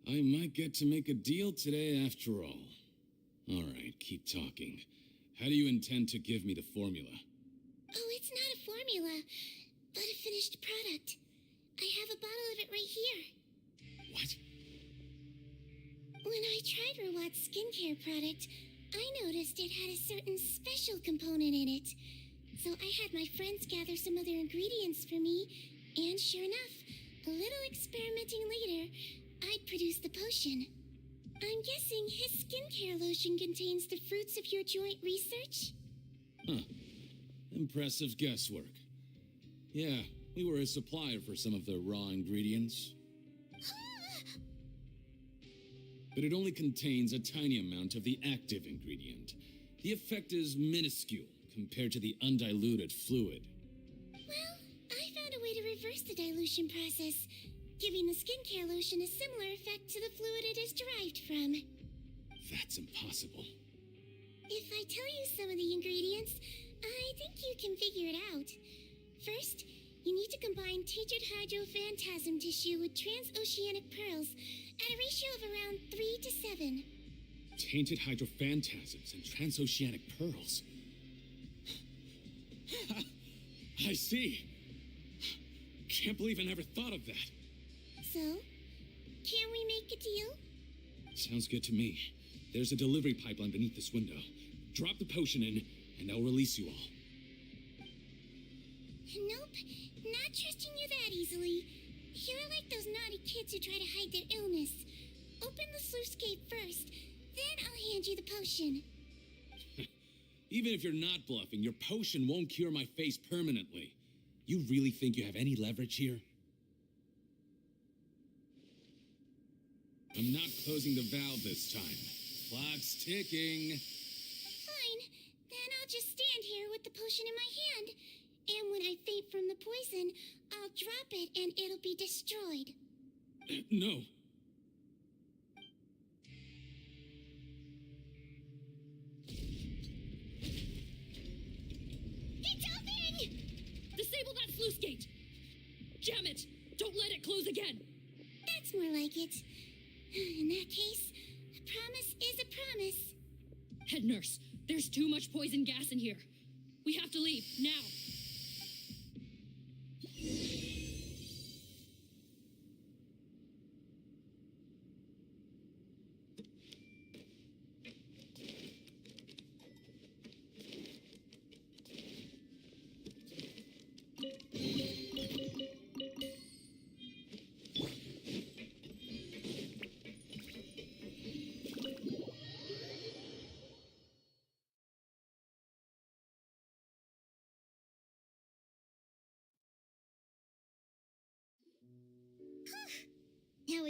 I might get to make a deal today after all. All right, keep talking. How do you intend to give me the formula? Oh, it's not a formula, but a finished product. I have a bottle of it right here. What? When I tried Rawat's skincare product, I noticed it had a certain special component in it. So I had my friends gather some other ingredients for me, and sure enough, a little experimenting later, I'd produced the potion. I'm guessing his skincare lotion contains the fruits of your joint research? Huh. Impressive guesswork. Yeah, we were a supplier for some of the raw ingredients. But it only contains a tiny amount of the active ingredient. The effect is minuscule compared to the undiluted fluid. Well, I found a way to reverse the dilution process, giving the skincare lotion a similar effect to the fluid it is derived from. That's impossible. If I tell you some of the ingredients, I think you can figure it out. First, you need to combine tainted hydrophantasm tissue with transoceanic pearls at a ratio of around 3 to 7. Tainted hydrophantasms and transoceanic pearls. I see. Can't believe I never thought of that. So, can we make a deal? Sounds good to me. There's a delivery pipeline beneath this window. Drop the potion in, and I'll release you all. Nope, not trusting you that easily. You're like those naughty kids who try to hide their illness. Open the sluice gate first, then I'll hand you the potion. Even if you're not bluffing, your potion won't cure my face permanently. You really think you have any leverage here? I'm not closing the valve this time. Clock's ticking. Fine, then I'll just stand here with the potion in my hand. And when I faint from the poison, I'll drop it and it'll be destroyed. No. It's open! Disable that sluice gate! Jam it! Don't let it close again! That's more like it. In that case, a promise is a promise. Head nurse, there's too much poison gas in here. We have to leave, now.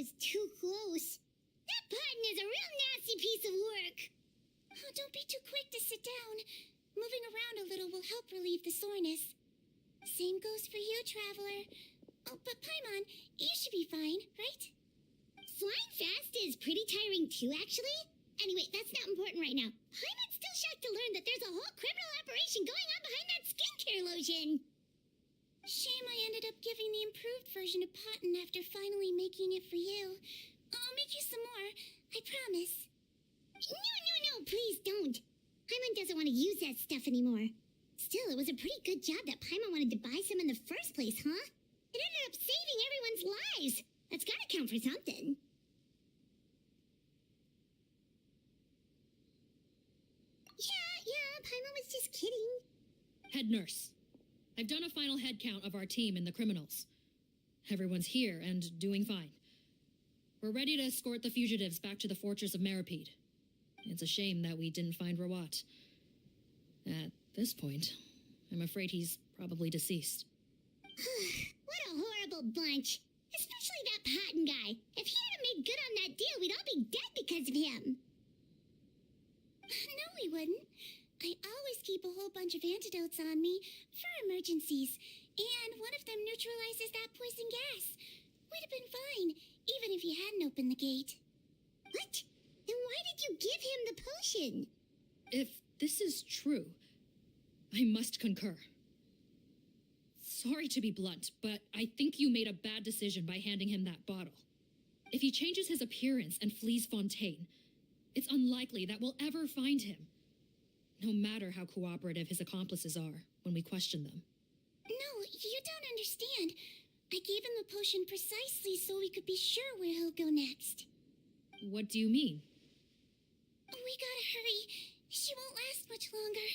was too close. That button is a real nasty piece of work. Oh, don't be too quick to sit down. Moving around a little will help relieve the soreness. Same goes for you, traveler. Oh, but Paimon, you should be fine, right? Flying fast is pretty tiring too, actually. Anyway, that's not important right now. Paimon's still shocked to learn that there's a whole criminal operation going on behind that skincare lotion. Shame I ended up giving the improved version to Potten after finally making it for you. I'll make you some more, I promise. No, please don't. Paimon doesn't want to use that stuff anymore. Still, it was a pretty good job that Paimon wanted to buy some in the first place, huh? It ended up saving everyone's lives. That's gotta count for something. Yeah, Paimon was just kidding. Head nurse, I've done a final head count of our team and the criminals. Everyone's here and doing fine. We're ready to escort the fugitives back to the fortress of Meripede. It's a shame that we didn't find Rawat. At this point, I'm afraid he's probably deceased. What a horrible bunch. Especially that Potten guy. If he hadn't made good on that deal, we'd all be dead because of him. No, we wouldn't. I always keep a whole bunch of antidotes on me for emergencies, and one of them neutralizes that poison gas. We'd have been fine, even if you hadn't opened the gate. What? Then why did you give him the potion? If this is true, I must concur. Sorry to be blunt, but I think you made a bad decision by handing him that bottle. If he changes his appearance and flees Fontaine, it's unlikely that we'll ever find him. No matter how cooperative his accomplices are when we question them. No, you don't understand. I gave him the potion precisely so we could be sure where he'll go next. What do you mean? We gotta hurry. She won't last much longer.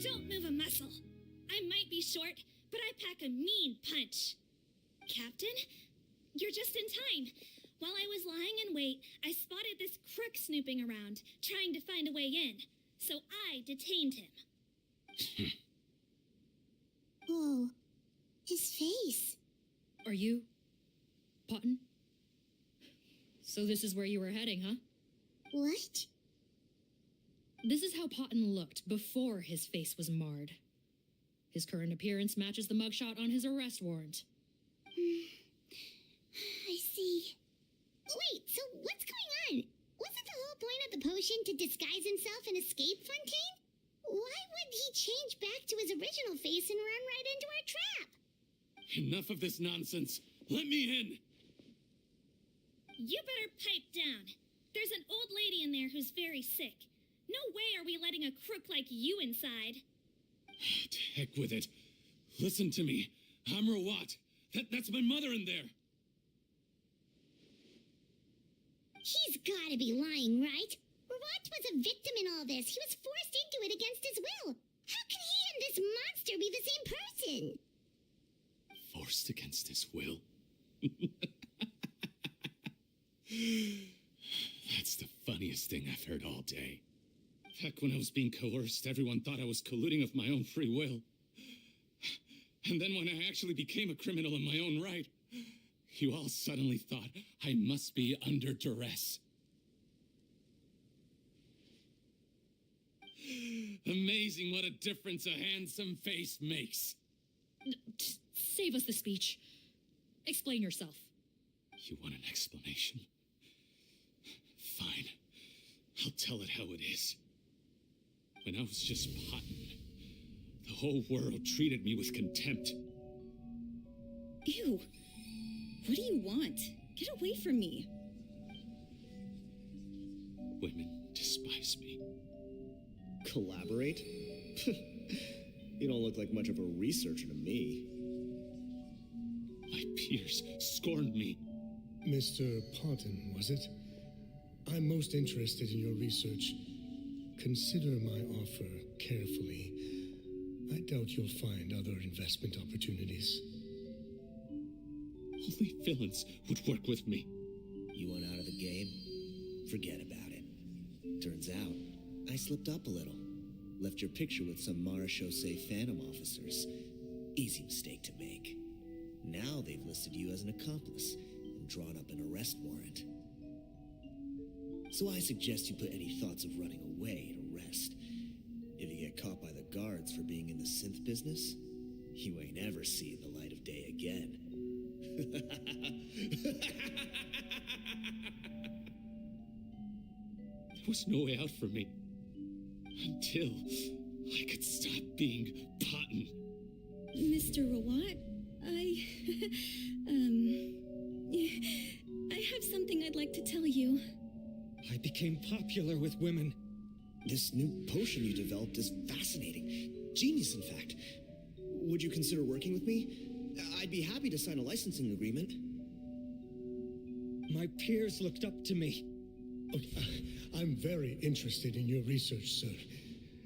Don't move a muscle. I might be short, but I pack a mean punch. Captain, you're just in time. While I was lying in wait, I spotted this crook snooping around, trying to find a way in. So I detained him. Whoa. His face. Are you... Potten? So this is where you were heading, huh? What? This is how Potten looked before his face was marred. His current appearance matches the mugshot on his arrest warrant. I see. Wait, so what's going on? Wasn't the whole point of the potion to disguise himself and escape Fontaine? Why would he change back to his original face and run right into our trap? Enough of this nonsense. Let me in. You better pipe down. There's an old lady in there who's very sick. No way are we letting a crook like you inside. To heck with it. Listen to me. I'm Rawat. That's my mother in there. He's gotta be lying, right? Rawat was a victim in all this. He was forced into it against his will. How can he and this monster be the same person? Forced against his will? That's the funniest thing I've heard all day. Heck, when I was being coerced, everyone thought I was colluding of my own free will. And then when I actually became a criminal in my own right, you all suddenly thought I must be under duress. Amazing what a difference a handsome face makes. Save us the speech. Explain yourself. You want an explanation? Fine. I'll tell it how it is. When I was just Potton, the whole world treated me with contempt. Ew. What do you want? Get away from me. Women despise me. Collaborate? You don't look like much of a researcher to me. My peers scorned me. Mr. Potton, was it? I'm most interested in your research. Consider my offer carefully. I doubt you'll find other investment opportunities. Only villains would work with me. You want out of the game? Forget about it. Turns out, I slipped up a little. Left your picture with some marechaussee phantom officers. Easy mistake to make. Now they've listed you as an accomplice and drawn up an arrest warrant. So I suggest you put any thoughts of running away to rest. If you get caught by the guards for being in the synth business, you ain't ever seeing the light of day again. There was no way out for me. Until I could stop being Potton. Mr. Rawat, I have something I'd like to tell you. I became popular with women. This new potion you developed is fascinating. Genius, in fact. Would you consider working with me? I'd be happy to sign a licensing agreement. My peers looked up to me. I'm very interested in your research, sir.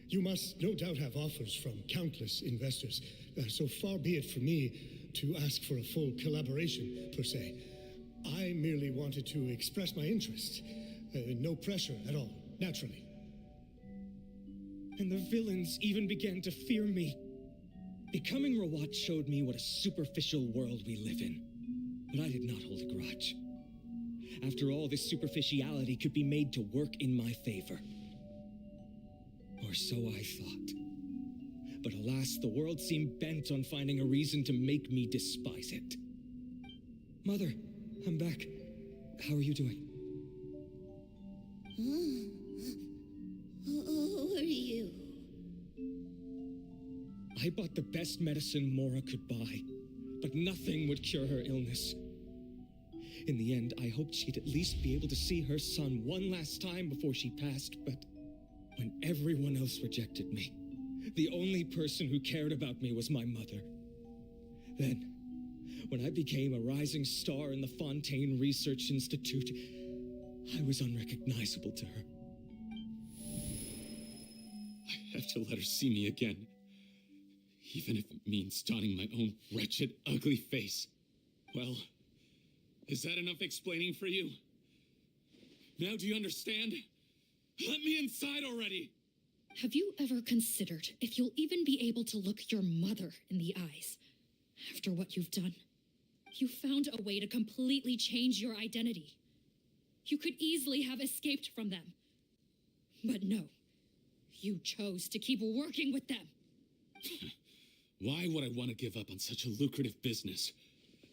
You must no doubt have offers from countless investors, so far be it for me to ask for a full collaboration, per se. I merely wanted to express my interest. No pressure at all, naturally. And the villains even began to fear me. Becoming Rawat showed me what a superficial world we live in. But I did not hold a grudge. After all, this superficiality could be made to work in my favor. Or so I thought. But alas, the world seemed bent on finding a reason to make me despise it. Mother, I'm back. How are you doing? Who are you? I bought the best medicine Mora could buy, but nothing would cure her illness. In the end, I hoped she'd at least be able to see her son one last time before she passed, but when everyone else rejected me, the only person who cared about me was my mother. Then, when I became a rising star in the Fontaine Research Institute, I was unrecognizable to her. I have to let her see me again. Even if it means donning my own wretched, ugly face. Well, is that enough explaining for you? Now do you understand? Let me inside already! Have you ever considered if you'll even be able to look your mother in the eyes after what you've done? You found a way to completely change your identity. You could easily have escaped from them. But no, you chose to keep working with them. Why would I want to give up on such a lucrative business?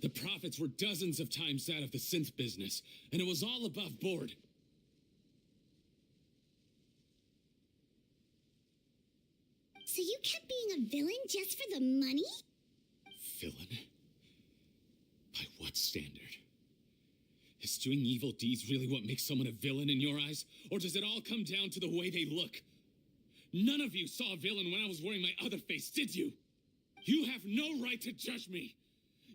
The profits were dozens of times that of the synth business, and it was all above board. So you kept being a villain just for the money? Villain? By what standard? Is doing evil deeds really what makes someone a villain in your eyes? Or does it all come down to the way they look? None of you saw a villain when I was wearing my other face, did you? You have no right to judge me.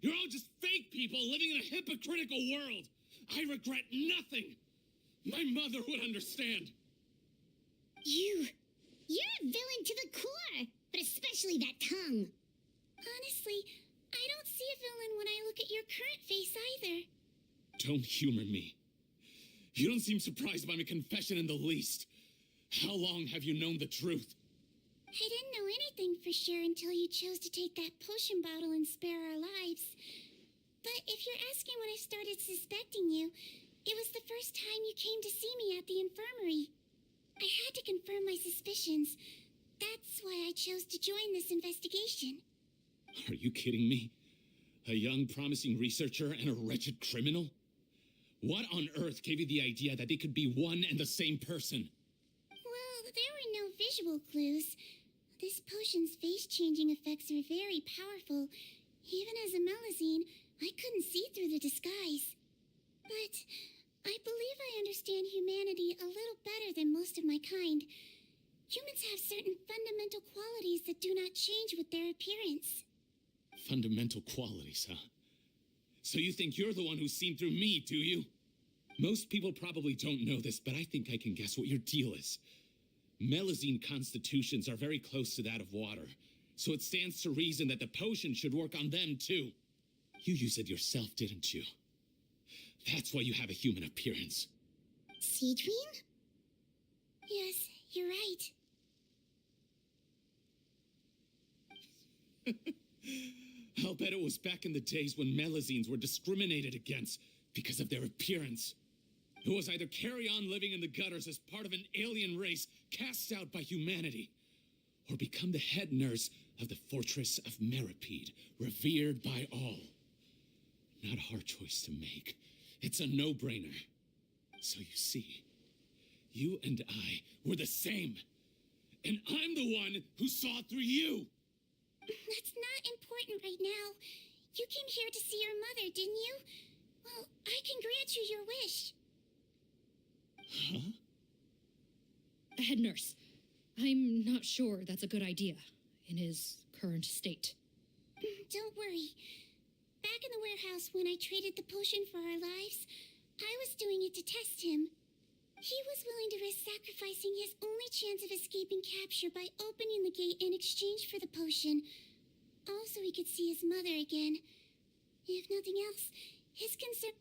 You're all just fake people living in a hypocritical world. I regret nothing. My mother would understand. You're a villain to the core, but especially that tongue. Honestly, I don't see a villain when I look at your current face either. Don't humor me. You don't seem surprised by my confession in the least. How long have you known the truth? I didn't know anything for sure until you chose to take that potion bottle and spare our lives. But if you're asking when I started suspecting you, it was the first time you came to see me at the infirmary. I had to confirm my suspicions. That's why I chose to join this investigation. Are you kidding me? A young, promising researcher and a wretched criminal? What on earth gave you the idea that they could be one and the same person? Well, there were no visual clues. This potion's face-changing effects are very powerful. Even as a Melusine, I couldn't see through the disguise. But I believe I understand humanity a little better than most of my kind. Humans have certain fundamental qualities that do not change with their appearance. Fundamental qualities, huh? So you think you're the one who's seen through me, do you? Most people probably don't know this, but I think I can guess what your deal is. Melusine constitutions are very close to that of water, so it stands to reason that the potion should work on them, too. You used it yourself, didn't you? That's why you have a human appearance. Sigewinne? Yes, you're right. I'll bet it was back in the days when Melusines were discriminated against because of their appearance. It was either carry on living in the gutters as part of an alien race cast out by humanity, or become the head nurse of the fortress of Meripede, revered by all. Not a hard choice to make. It's a no-brainer. So you see, you and I were the same. And I'm the one who saw through you. That's not important right now. You came here to see your mother, didn't you? Well, I can grant you your wish. Huh? Head nurse, I'm not sure that's a good idea in his current state. Don't worry. Back in the warehouse when I traded the potion for our lives, I was doing it to test him. He was willing to risk sacrificing his only chance of escaping capture by opening the gate in exchange for the potion. Also, he could see his mother again. If nothing else, his concern...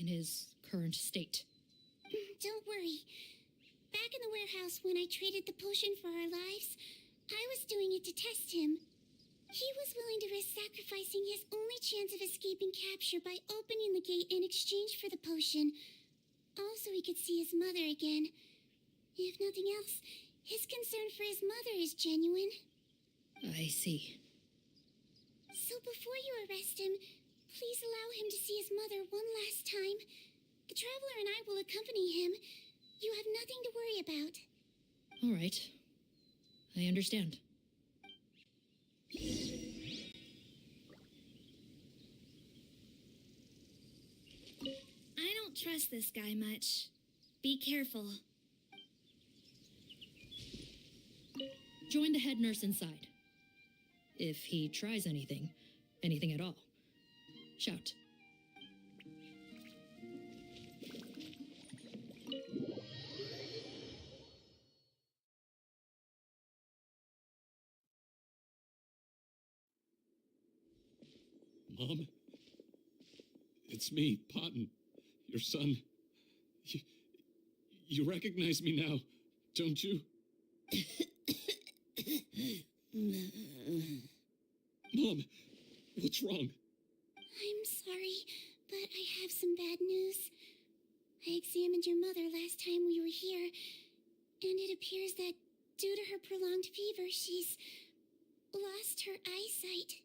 In his current state. Don't worry. Back in the warehouse when I traded the potion for our lives, I was doing it to test him. He was willing to risk sacrificing his only chance of escaping capture by opening the gate in exchange for the potion. Also, he could see his mother again. If nothing else, his concern for his mother is genuine. I see. So before you arrest him, please allow him to see his mother one last time. The Traveler and I will accompany him. You have nothing to worry about. All right. I understand. I don't trust this guy much. Be careful. Join the head nurse inside. If he tries anything at all, shout. Mom? It's me, Potton, your son. You recognize me now, don't you? Mom, what's wrong? I'm sorry, but I have some bad news. I examined your mother last time we were here, and it appears that due to her prolonged fever, she's lost her eyesight.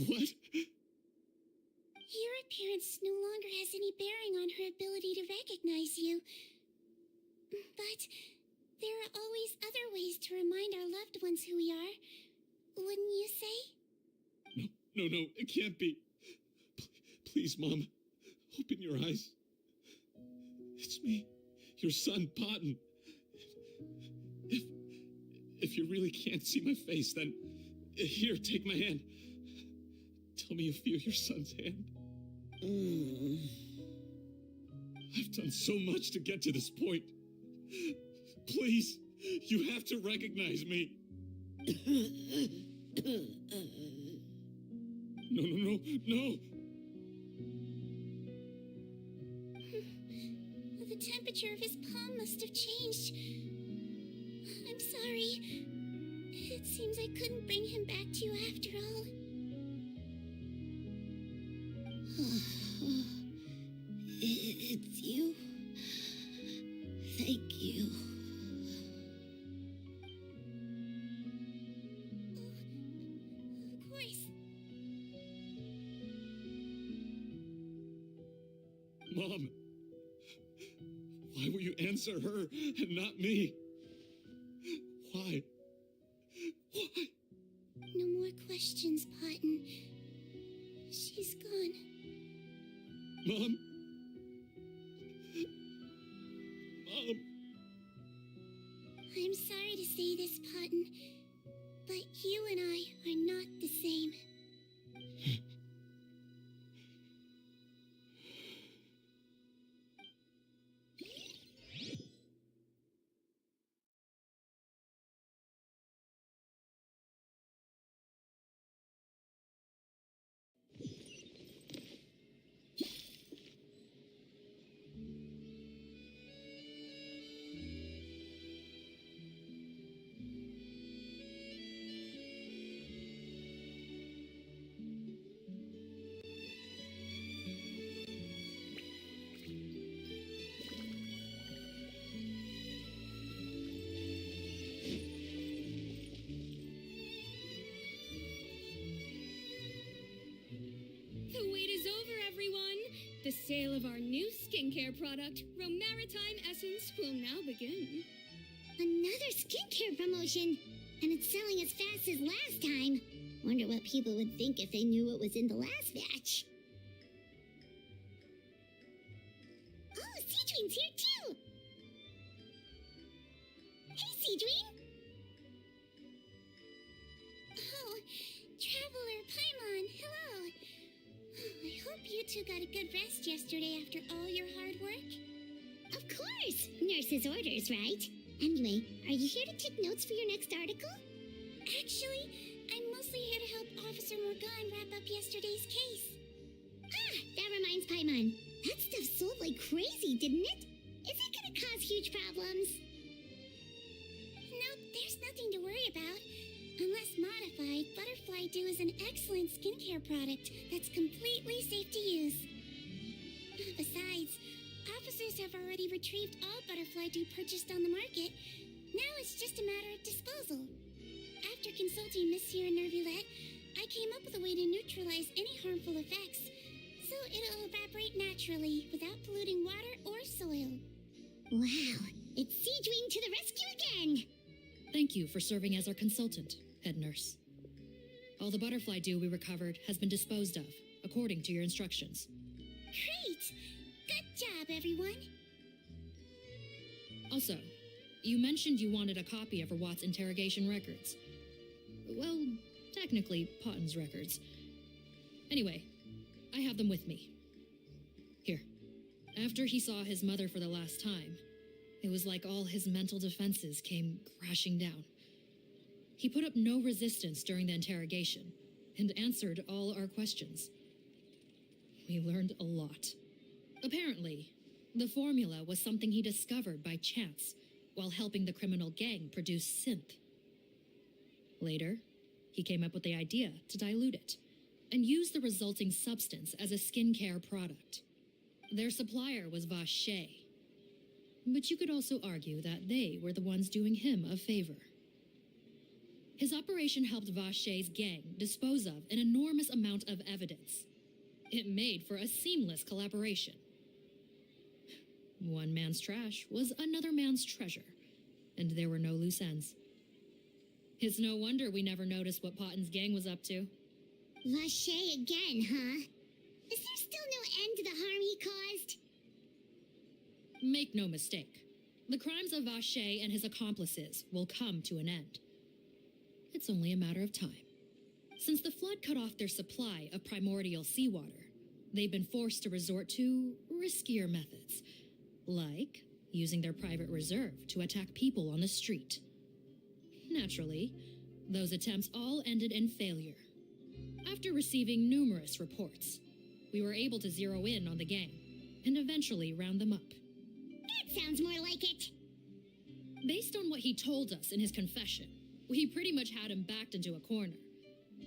What? Your appearance no longer has any bearing on her ability to recognize you. But there are always other ways to remind our loved ones who we are. Wouldn't you say? No, it can't be. Please, Mom, open your eyes. It's me, your son, Potton. If you really can't see my face, then here, take my hand. Tell me you feel your son's hand. I've done so much to get to this point. Please, you have to recognize me. No. The temperature of his palm must have changed. I'm sorry. It seems I couldn't bring him back to you after all. It's you. Thank you. Of course. Mom, why will you answer her and not me? Why? No more questions, Potton. She's gone. Mom? I'm sorry to say this, Potton, but you and I are not the same. The wait is over, everyone. The sale of our new skincare product, Romaritime Essence, will now begin. Another skincare promotion, and it's selling as fast as last time. Wonder what people would think if they knew what was in the last batch. Oh, Sigewinne's here too! Hey, Sigewinne! Oh, Traveler Paimon, hello. I hope you two got a good rest yesterday after all your hard work. Of course! Nurse's orders, right? Anyway, are you here to take notes for your next article? Actually, I'm mostly here to help Officer Morgan wrap up yesterday's case. Ah, that reminds Paimon. That stuff sold like crazy, didn't it? Is it gonna cause huge problems? Nope, there's nothing to worry about. Unless modified, Butterfly Dew is an excellent skincare product that's completely safe to use. Besides, officers have already retrieved all Butterfly Dew purchased on the market. Now it's just a matter of disposal. After consulting Monsieur Nervulette, I came up with a way to neutralize any harmful effects, so it'll evaporate naturally without polluting water or soil. Wow, it's Sigewinne to the rescue again! Thank you for serving as our consultant, head nurse. All the butterfly dew we recovered has been disposed of, according to your instructions. Great! Good job, everyone! Also, you mentioned you wanted a copy of Rawat's interrogation records. Well, technically, Potton's records. Anyway, I have them with me. Here. After he saw his mother for the last time, it was like all his mental defenses came crashing down. He put up no resistance during the interrogation and answered all our questions. we learned a lot. Apparently, the formula was something he discovered by chance while helping the criminal gang produce synth. Later, he came up with the idea to dilute it and use the resulting substance as a skincare product. Their supplier was Vache, but you could also argue that they were the ones doing him a favor. His operation helped Vache's gang dispose of an enormous amount of evidence. It made for a seamless collaboration. One man's trash was another man's treasure, and there were no loose ends. It's no wonder we never noticed what Potten's gang was up to. Vache again, huh? Is there still no end to the harm he caused? Make no mistake, the crimes of Vache and his accomplices will come to an end. It's only a matter of time. Since the flood cut off their supply of primordial seawater, they've been forced to resort to riskier methods, like using their private reserve to attack people on the street. Naturally, those attempts all ended in failure. After receiving numerous reports, we were able to zero in on the gang and eventually round them up. That sounds more like it. Based on what he told us in his confession, we pretty much had him backed into a corner,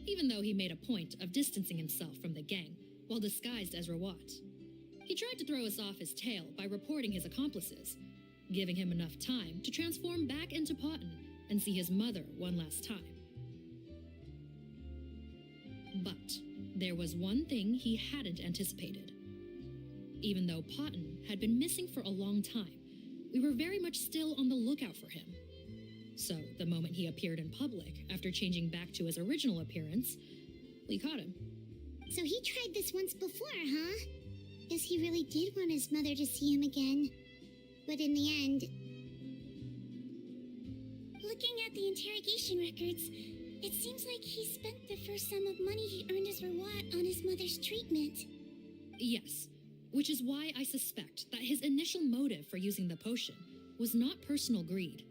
even though he made a point of distancing himself from the gang while disguised as Rawat. He tried to throw us off his tail by reporting his accomplices, giving him enough time to transform back into Potten and see his mother one last time. But there was one thing he hadn't anticipated. Even though Potten had been missing for a long time, we were very much still on the lookout for him. So the moment he appeared in public after changing back to his original appearance, we caught him. So he tried this once before, huh? Guess he really did want his mother to see him again. But in the end... Looking at the interrogation records, it seems like he spent the first sum of money he earned as Rawat on his mother's treatment. Yes, which is why I suspect that his initial motive for using the potion was not personal greed,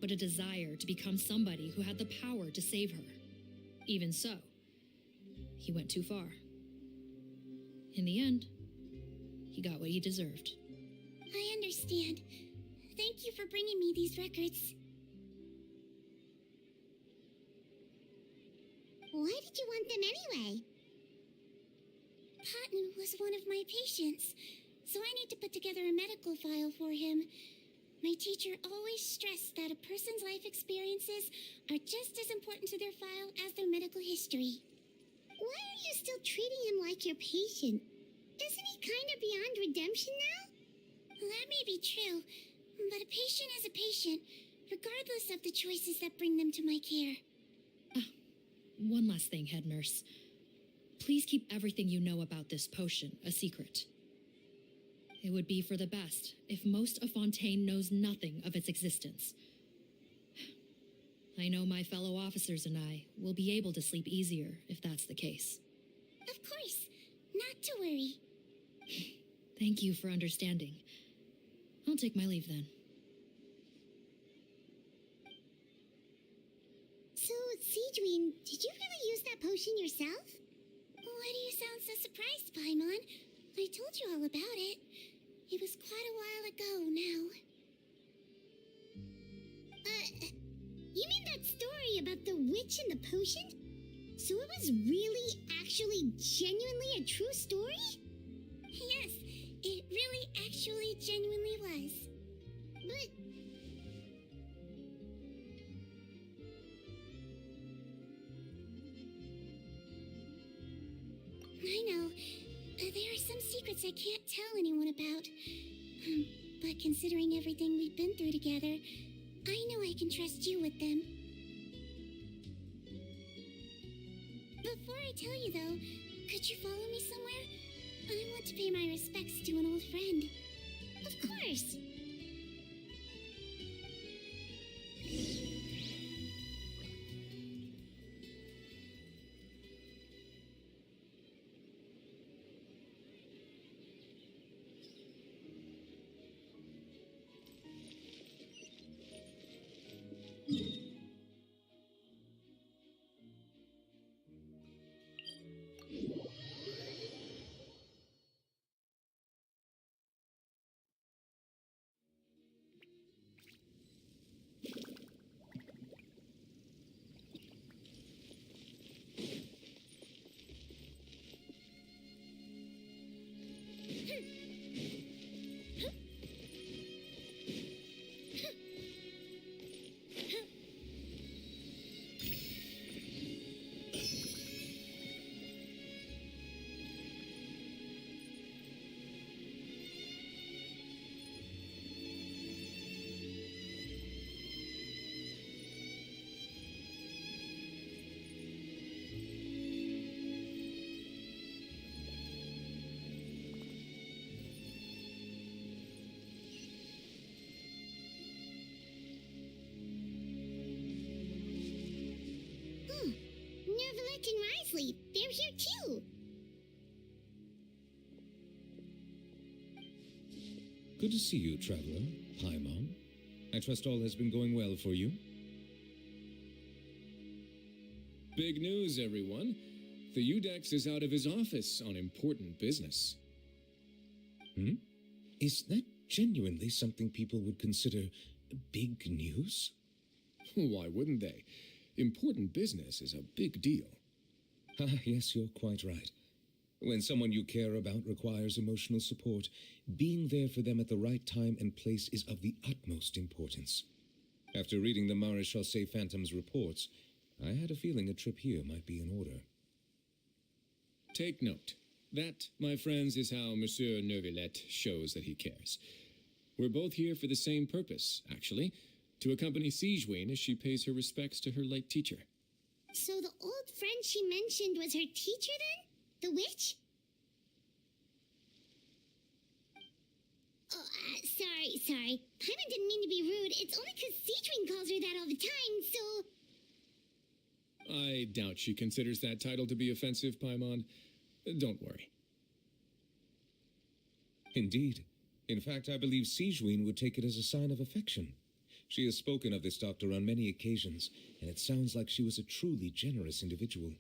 but a desire to become somebody who had the power to save her. Even so, he went too far. In the end, he got what he deserved. I understand. Thank you for bringing me these records. Why did you want them anyway? Potten was one of my patients, so I need to put together a medical file for him. My teacher always stressed that a person's life experiences are just as important to their file as their medical history. Why are you still treating him like your patient? Isn't he kind of beyond redemption now? That may be true, but a patient is a patient, regardless of the choices that bring them to my care. One last thing, head nurse. Please keep everything you know about this potion a secret. It would be for the best if most of Fontaine knows nothing of its existence. I know my fellow officers and I will be able to sleep easier if that's the case. Of course. Not to worry. Thank you for understanding. I'll take my leave then. So, Sigewinne, did you really use that potion yourself? Why do you sound so surprised, Paimon? I told you all about it. It was quite a while ago now. You mean that story about the witch and the potion? So it was really, actually, genuinely a true story? Yes, it really, actually, genuinely was. But... I know. There are some secrets I can't tell anyone about. But considering everything we've been through together, I know I can trust you with them. Before I tell you, though, could you follow me somewhere? I want to pay my respects to an old friend. Of course. Good to see you, traveler. Paimon. I trust all has been going well for you. Big news, everyone. The Udex is out of his office on important business. Is that genuinely something people would consider big news? Why wouldn't they? Important business is a big deal. Yes, you're quite right. When someone you care about requires emotional support, being there for them at the right time and place is of the utmost importance. After reading the Maréchal Phantom's reports, I had a feeling a trip here might be in order. Take note. That, my friends, is how Monsieur Neuvillette shows that he cares. We're both here for the same purpose, actually, to accompany Sigewinne as she pays her respects to her late teacher. So the old friend she mentioned was her teacher then? The witch? Oh, sorry. Paimon didn't mean to be rude. It's only because Sigewinne calls her that all the time, so... I doubt she considers that title to be offensive, Paimon. Don't worry. Indeed. In fact, I believe Sigewinne would take it as a sign of affection. She has spoken of this doctor on many occasions, and it sounds like she was a truly generous individual.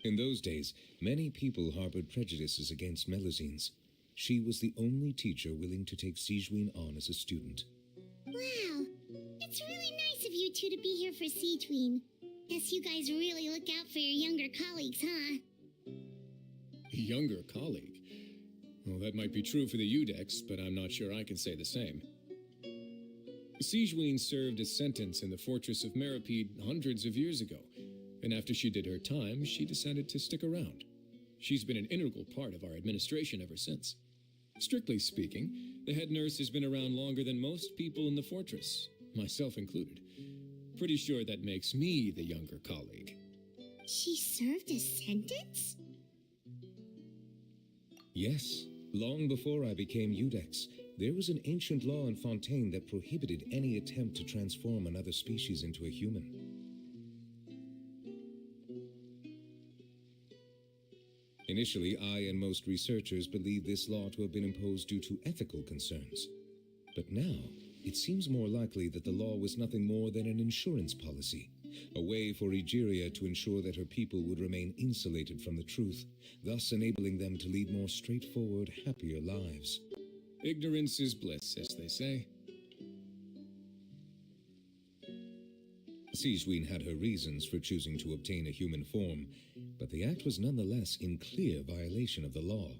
In those days, many people harbored prejudices against Melusines. She was the only teacher willing to take Sigewinne on as a student. Wow. It's really nice of you two to be here for Sigewinne. Guess you guys really look out for your younger colleagues, huh? Younger colleague? Well, that might be true for the Udex, but I'm not sure I can say the same. Sigewinne served a sentence in the fortress of Meripede hundreds of years ago, and after she did her time, she decided to stick around. She's been an integral part of our administration ever since. Strictly speaking, the head nurse has been around longer than most people in the fortress, myself included. Pretty sure that makes me the younger colleague. She served a sentence? Yes. Long before I became Udex, there was an ancient law in Fontaine that prohibited any attempt to transform another species into a human. Initially, I and most researchers believed this law to have been imposed due to ethical concerns. But now, it seems more likely that the law was nothing more than an insurance policy, a way for Egeria to ensure that her people would remain insulated from the truth, thus enabling them to lead more straightforward, happier lives. Ignorance is bliss, as they say. Sigewinne had her reasons for choosing to obtain a human form, but the act was nonetheless in clear violation of the law.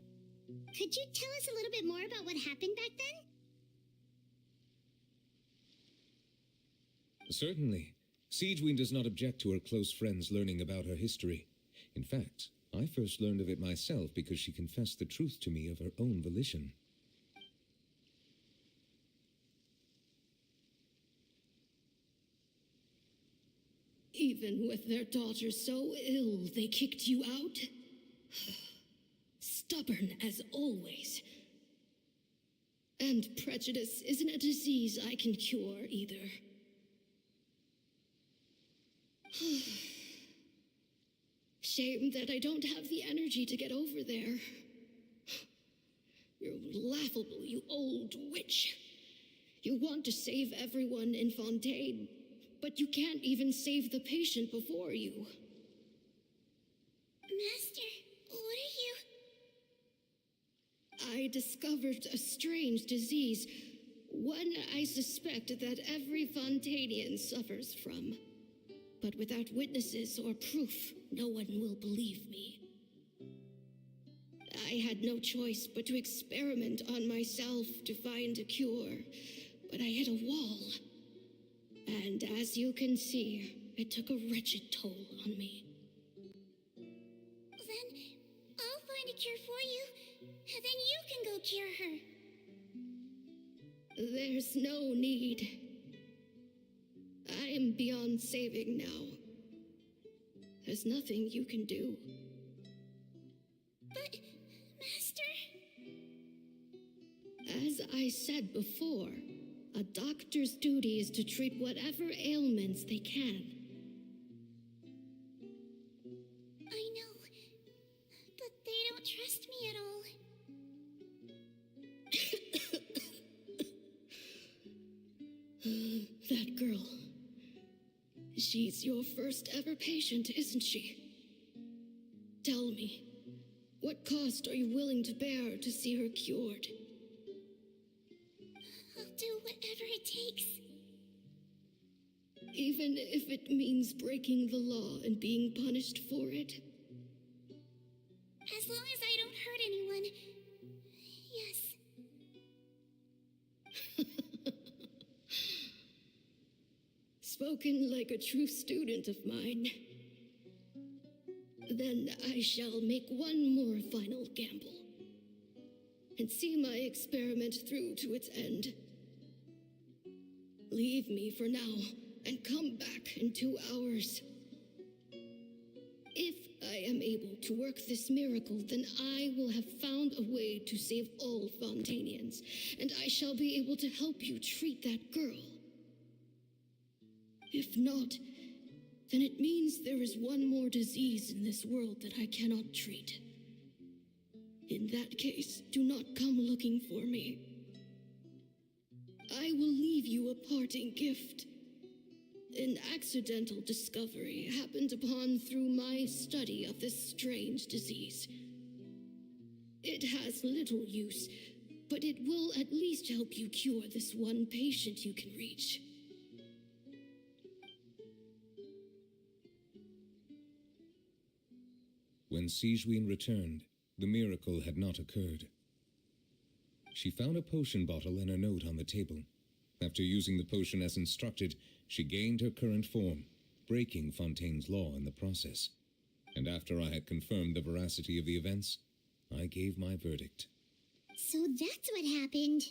Could you tell us a little bit more about what happened back then? Certainly. Sigewinne does not object to her close friends learning about her history. In fact, I first learned of it myself because she confessed the truth to me of her own volition. Even with their daughter so ill, they kicked you out? Stubborn as always. And prejudice isn't a disease I can cure either. Shame that I don't have the energy to get over there. You're laughable, you old witch. You want to save everyone in Fontaine, but you can't even save the patient before you. Master, what are you... I discovered a strange disease, one I suspect that every Fontainian suffers from. But without witnesses or proof, no one will believe me. I had no choice but to experiment on myself to find a cure, but I hit a wall. And as you can see, it took a wretched toll on me. Then I'll find a cure for you, and then you can go cure her. There's no need. I'm beyond saving now. There's nothing you can do. But, Master... As I said before, a doctor's duty is to treat whatever ailments they can. I know, but they don't trust me at all. She's your first ever patient, isn't she? Tell me, what cost are you willing to bear to see her cured? I'll do whatever it takes. Even if it means breaking the law and being punished for it? As long as I don't hurt anyone. Yes. Spoken like a true student of mine. Then I shall make one more final gamble and see my experiment through to its end. Leave me for now and come back in 2 hours. If I am able to work this miracle, then I will have found a way to save all Fontanians, and I shall be able to help you treat that girl. If not, then it means there is one more disease in this world that I cannot treat. In that case, do not come looking for me. I will leave you a parting gift. An accidental discovery happened upon through my study of this strange disease. It has little use, but it will at least help you cure this one patient you can reach. When Sigewinne returned, the miracle had not occurred. She found a potion bottle and a note on the table. After using the potion as instructed, she gained her current form, breaking Fontaine's law in the process. And after I had confirmed the veracity of the events, I gave my verdict. So that's what happened.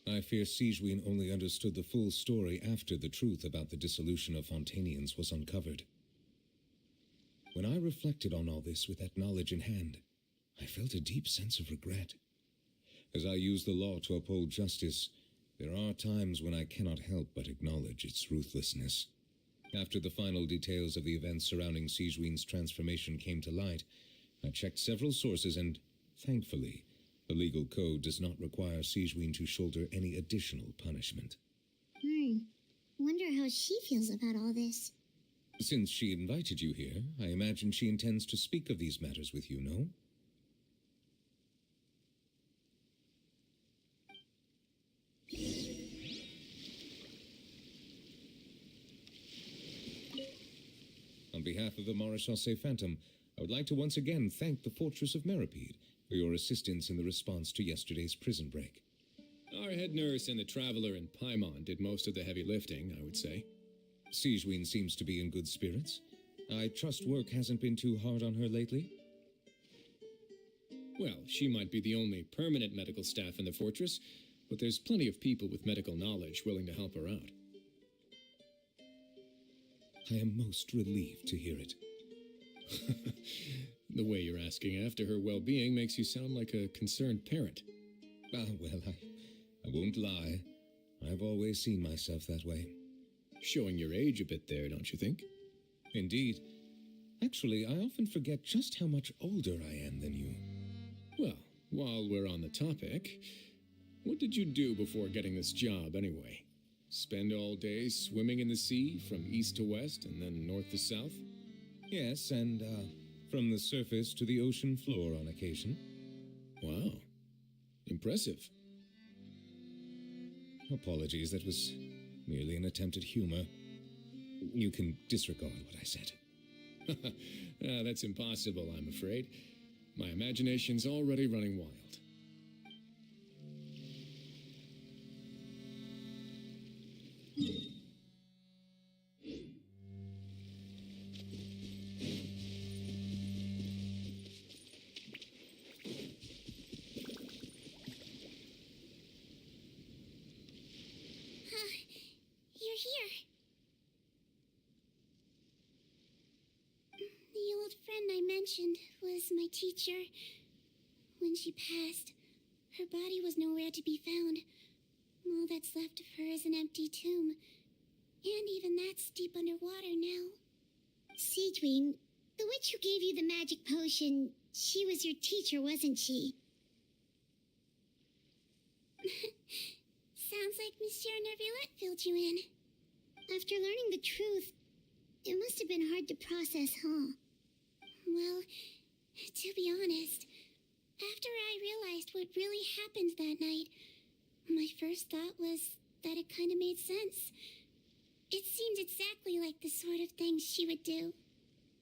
I fear Sigewinne only understood the full story after the truth about the dissolution of Fontanians was uncovered. When I reflected on all this with that knowledge in hand, I felt a deep sense of regret. As I use the law to uphold justice, there are times when I cannot help but acknowledge its ruthlessness. After the final details of the events surrounding Sigewinne's transformation came to light, I checked several sources and, thankfully, the legal code does not require Sigewinne to shoulder any additional punishment. Wonder how she feels about all this. Since she invited you here, I imagine she intends to speak of these matters with you, no? On behalf of the Maréchaussée Phantom, I would like to once again thank the Fortress of Meripede for your assistance in the response to yesterday's prison break. Our head nurse and the traveler in Paimon did most of the heavy lifting, I would say. Sigewinne seems to be in good spirits. I trust work hasn't been too hard on her lately? Well, she might be the only permanent medical staff in the fortress, but there's plenty of people with medical knowledge willing to help her out. I am most relieved to hear it. The way you're asking after her well-being makes you sound like a concerned parent. Well, I won't lie. I've always seen myself that way. Showing your age a bit there, don't you think? Indeed. Actually, I often forget just how much older I am than you. Well, while we're on the topic, what did you do before getting this job anyway? Spend all day swimming in the sea from east to west and then north to south? Yes, and from the surface to the ocean floor on occasion. Wow. Impressive. Apologies, that was merely an attempt at humor. You can disregard what I said. That's impossible, I'm afraid. My imagination's already running wild. You're here. The old friend I mentioned was my teacher. When she passed, her body was nowhere to be found. All that's left of her is an empty tomb. And even that's deep underwater now. Sigewinne, the witch who gave you the magic potion, she was your teacher, wasn't she? Sounds like Monsieur Neuvillette filled you in. After learning the truth, it must have been hard to process, huh? Well, to be honest, after I realized what really happened that night, my first thought was that it kind of made sense. It seemed exactly like the sort of thing she would do.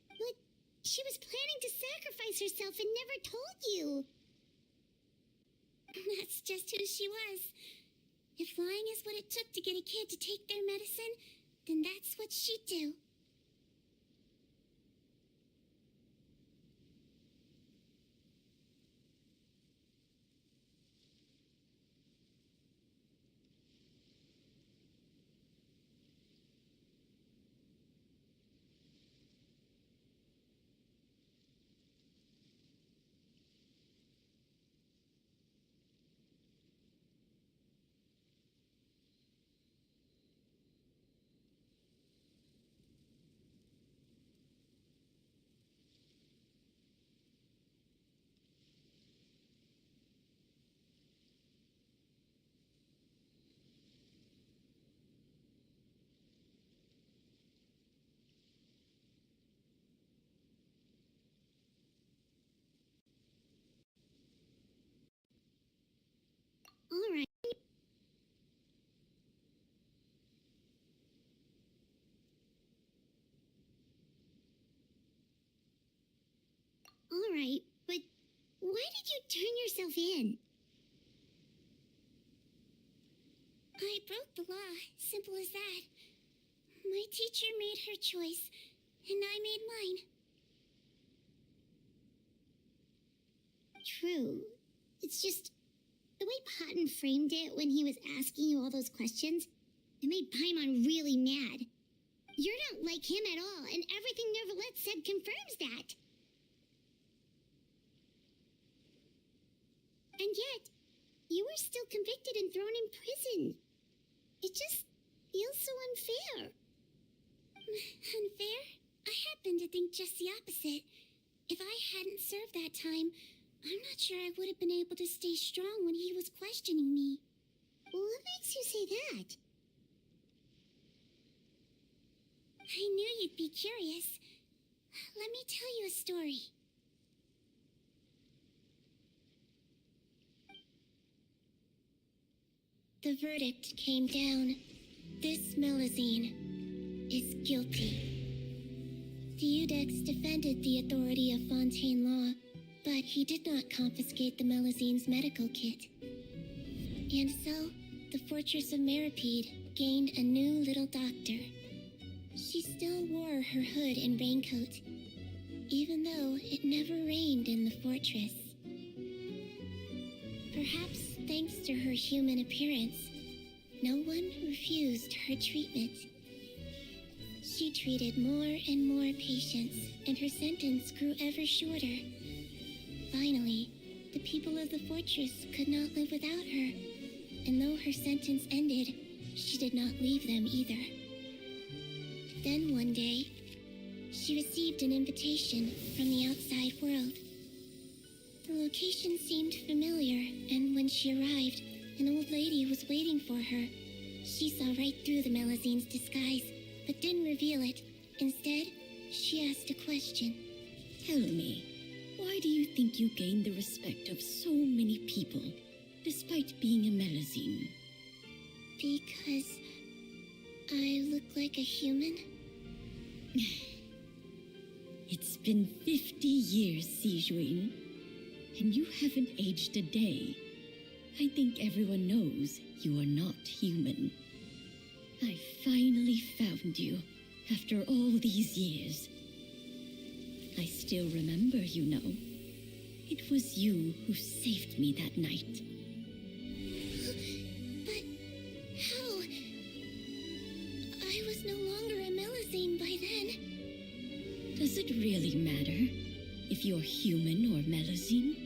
But she was planning to sacrifice herself and never told you. That's just who she was. If lying is what it took to get a kid to take their medicine, then that's what she'd do. All right. All right, but why did you turn yourself in? I broke the law, simple as that. My teacher made her choice, and I made mine. True. It's just the way Patton framed it when he was asking you all those questions, it made Paimon really mad. You're not like him at all, and everything Neuvillette said confirms that. And yet, you were still convicted and thrown in prison. It just feels so unfair. Unfair? I happen to think just the opposite. If I hadn't served that time, I'm not sure I would have been able to stay strong when he was questioning me. What makes you say that? I knew you'd be curious. Let me tell you a story. The verdict came down. This Melusine is guilty. Theodex defended the authority of Fontaine law, but he did not confiscate the Melusine's medical kit. And so, the Fortress of Meripede gained a new little doctor. She still wore her hood and raincoat, even though it never rained in the fortress. Perhaps thanks to her human appearance, no one refused her treatment. She treated more and more patients, and her sentence grew ever shorter. Finally, the people of the fortress could not live without her, and though her sentence ended, she did not leave them either. Then one day, she received an invitation from the outside world. The location seemed familiar, and when she arrived, an old lady was waiting for her. She saw right through the Melusine's disguise, but didn't reveal it. Instead, she asked a question. Tell me, why do you think you gained the respect of so many people, despite being a Melusine? Because I look like a human? It's been 50 years, Sigewinne, and you haven't aged a day. I think everyone knows you are not human. I finally found you, after all these years. I still remember, you know. It was you who saved me that night. But how? I was no longer a Melusine by then. Does it really matter if you're human or Melusine?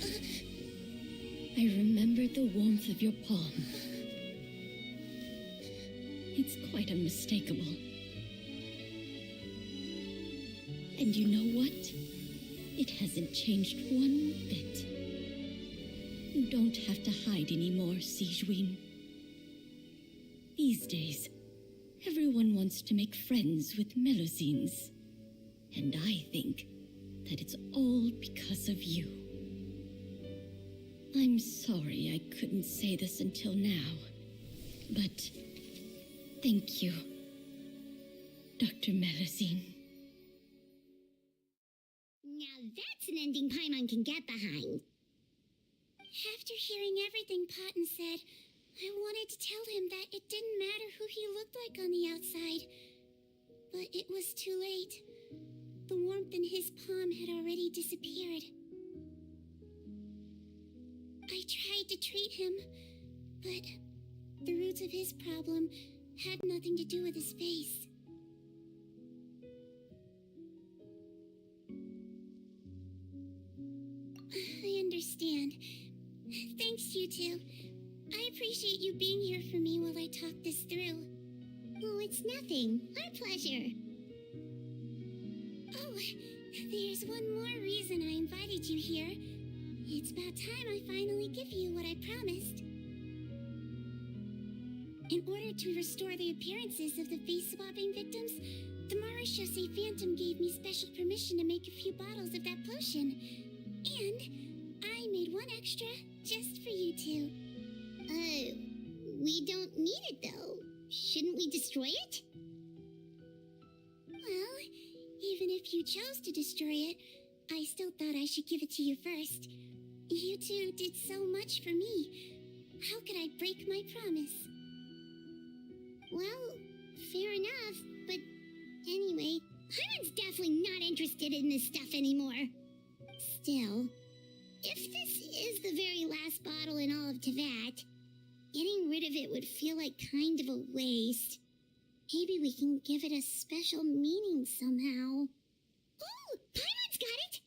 Uh, I remember the warmth of your palm. It's quite unmistakable. And you know what? It hasn't changed one bit. You don't have to hide anymore, Sigewinne. These days, everyone wants to make friends with Melusines. And I think that it's all because of you. I'm sorry I couldn't say this until now, but thank you, Dr. Melusine. Now that's an ending Paimon can get behind. After hearing everything Paten said, I wanted to tell him that it didn't matter who he looked like on the outside. But it was too late. The warmth in his palm had already disappeared. I tried to treat him, but the roots of his problem had nothing to do with his face. I understand. Thanks, you two. I appreciate you being here for me while I talk this through. Oh, it's nothing. Our pleasure. Oh, there's one more reason I invited you here. It's about time I finally give you what I promised. In order to restore the appearances of the face-swapping victims, the Marechaussee Phantom gave me special permission to make a few bottles of that potion. And I made one extra just for you two. We don't need it, though. Shouldn't we destroy it? Well, even if you chose to destroy it, I still thought I should give it to you first. You two did so much for me. How could I break my promise? Well, fair enough, but anyway, Paimon's definitely not interested in this stuff anymore. Still, if this is the very last bottle in all of Teyvat, getting rid of it would feel like kind of a waste. Maybe we can give it a special meaning somehow. Oh, Paimon's got it!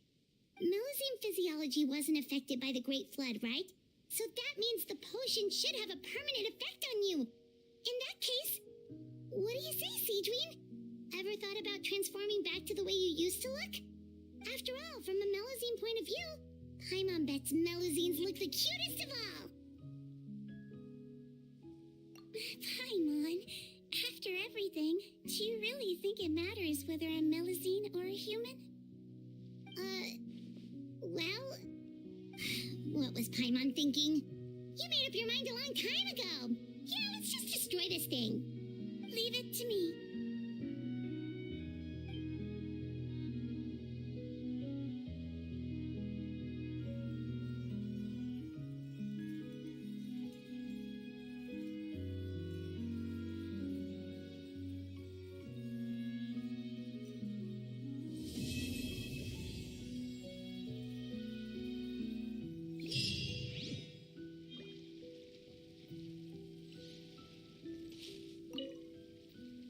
Melusine physiology wasn't affected by the Great Flood, right? So that means the potion should have a permanent effect on you. In that case, what do you say, Sigewinne? Ever thought about transforming back to the way you used to look? After all, from a Melusine point of view, Paimon bets Melusines look the cutest of all. Paimon, after everything, do you really think it matters whether I'm Melusine or a human? Well, what was Paimon thinking? You made up your mind a long time ago. Yeah, let's just destroy this thing. Leave it to me.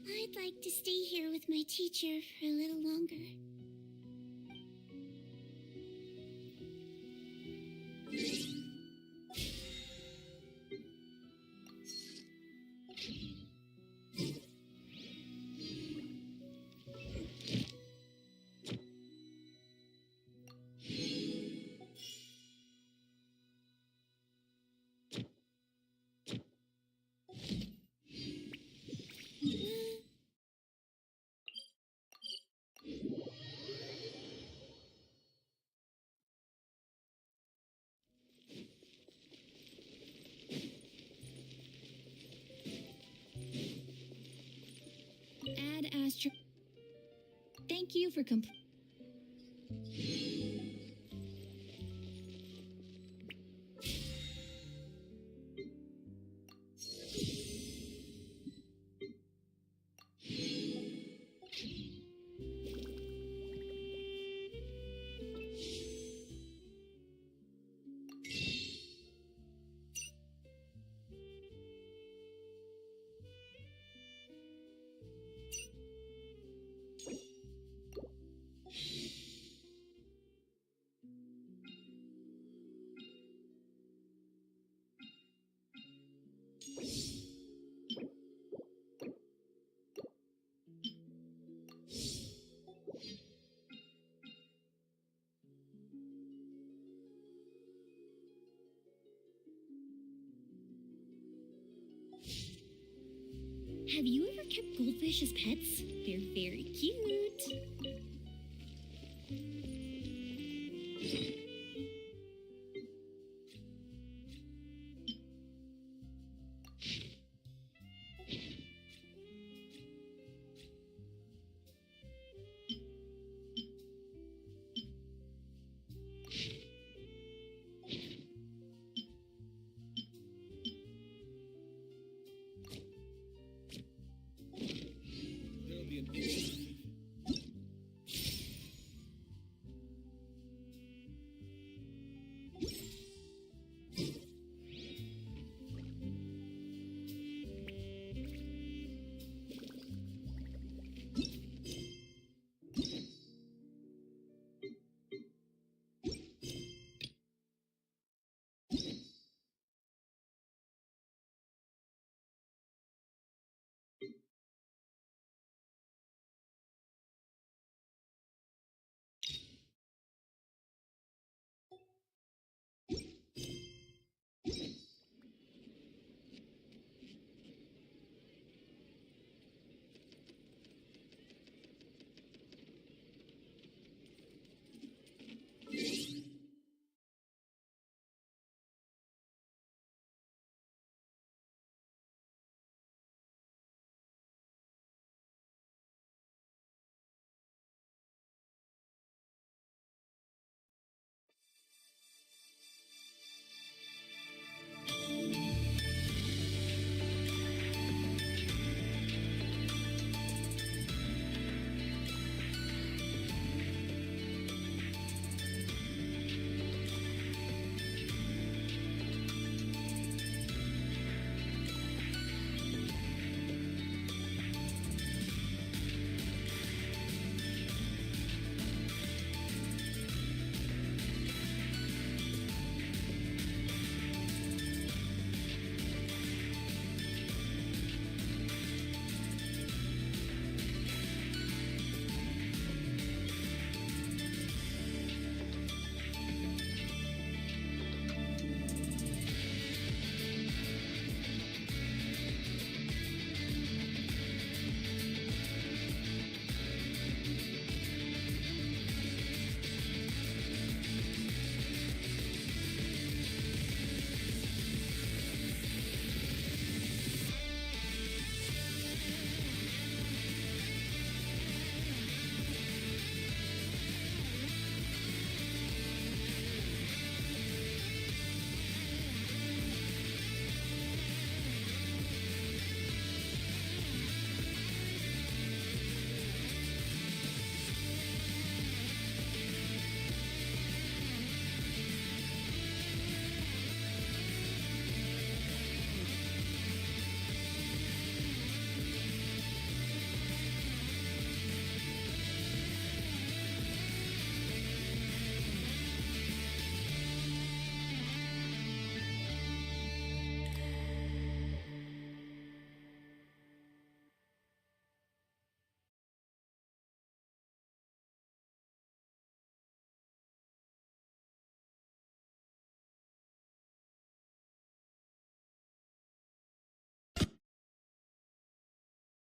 I'd like to stay here with my teacher for a little longer. Ad Astra. Thank you for Have you ever kept goldfish as pets? They're very cute.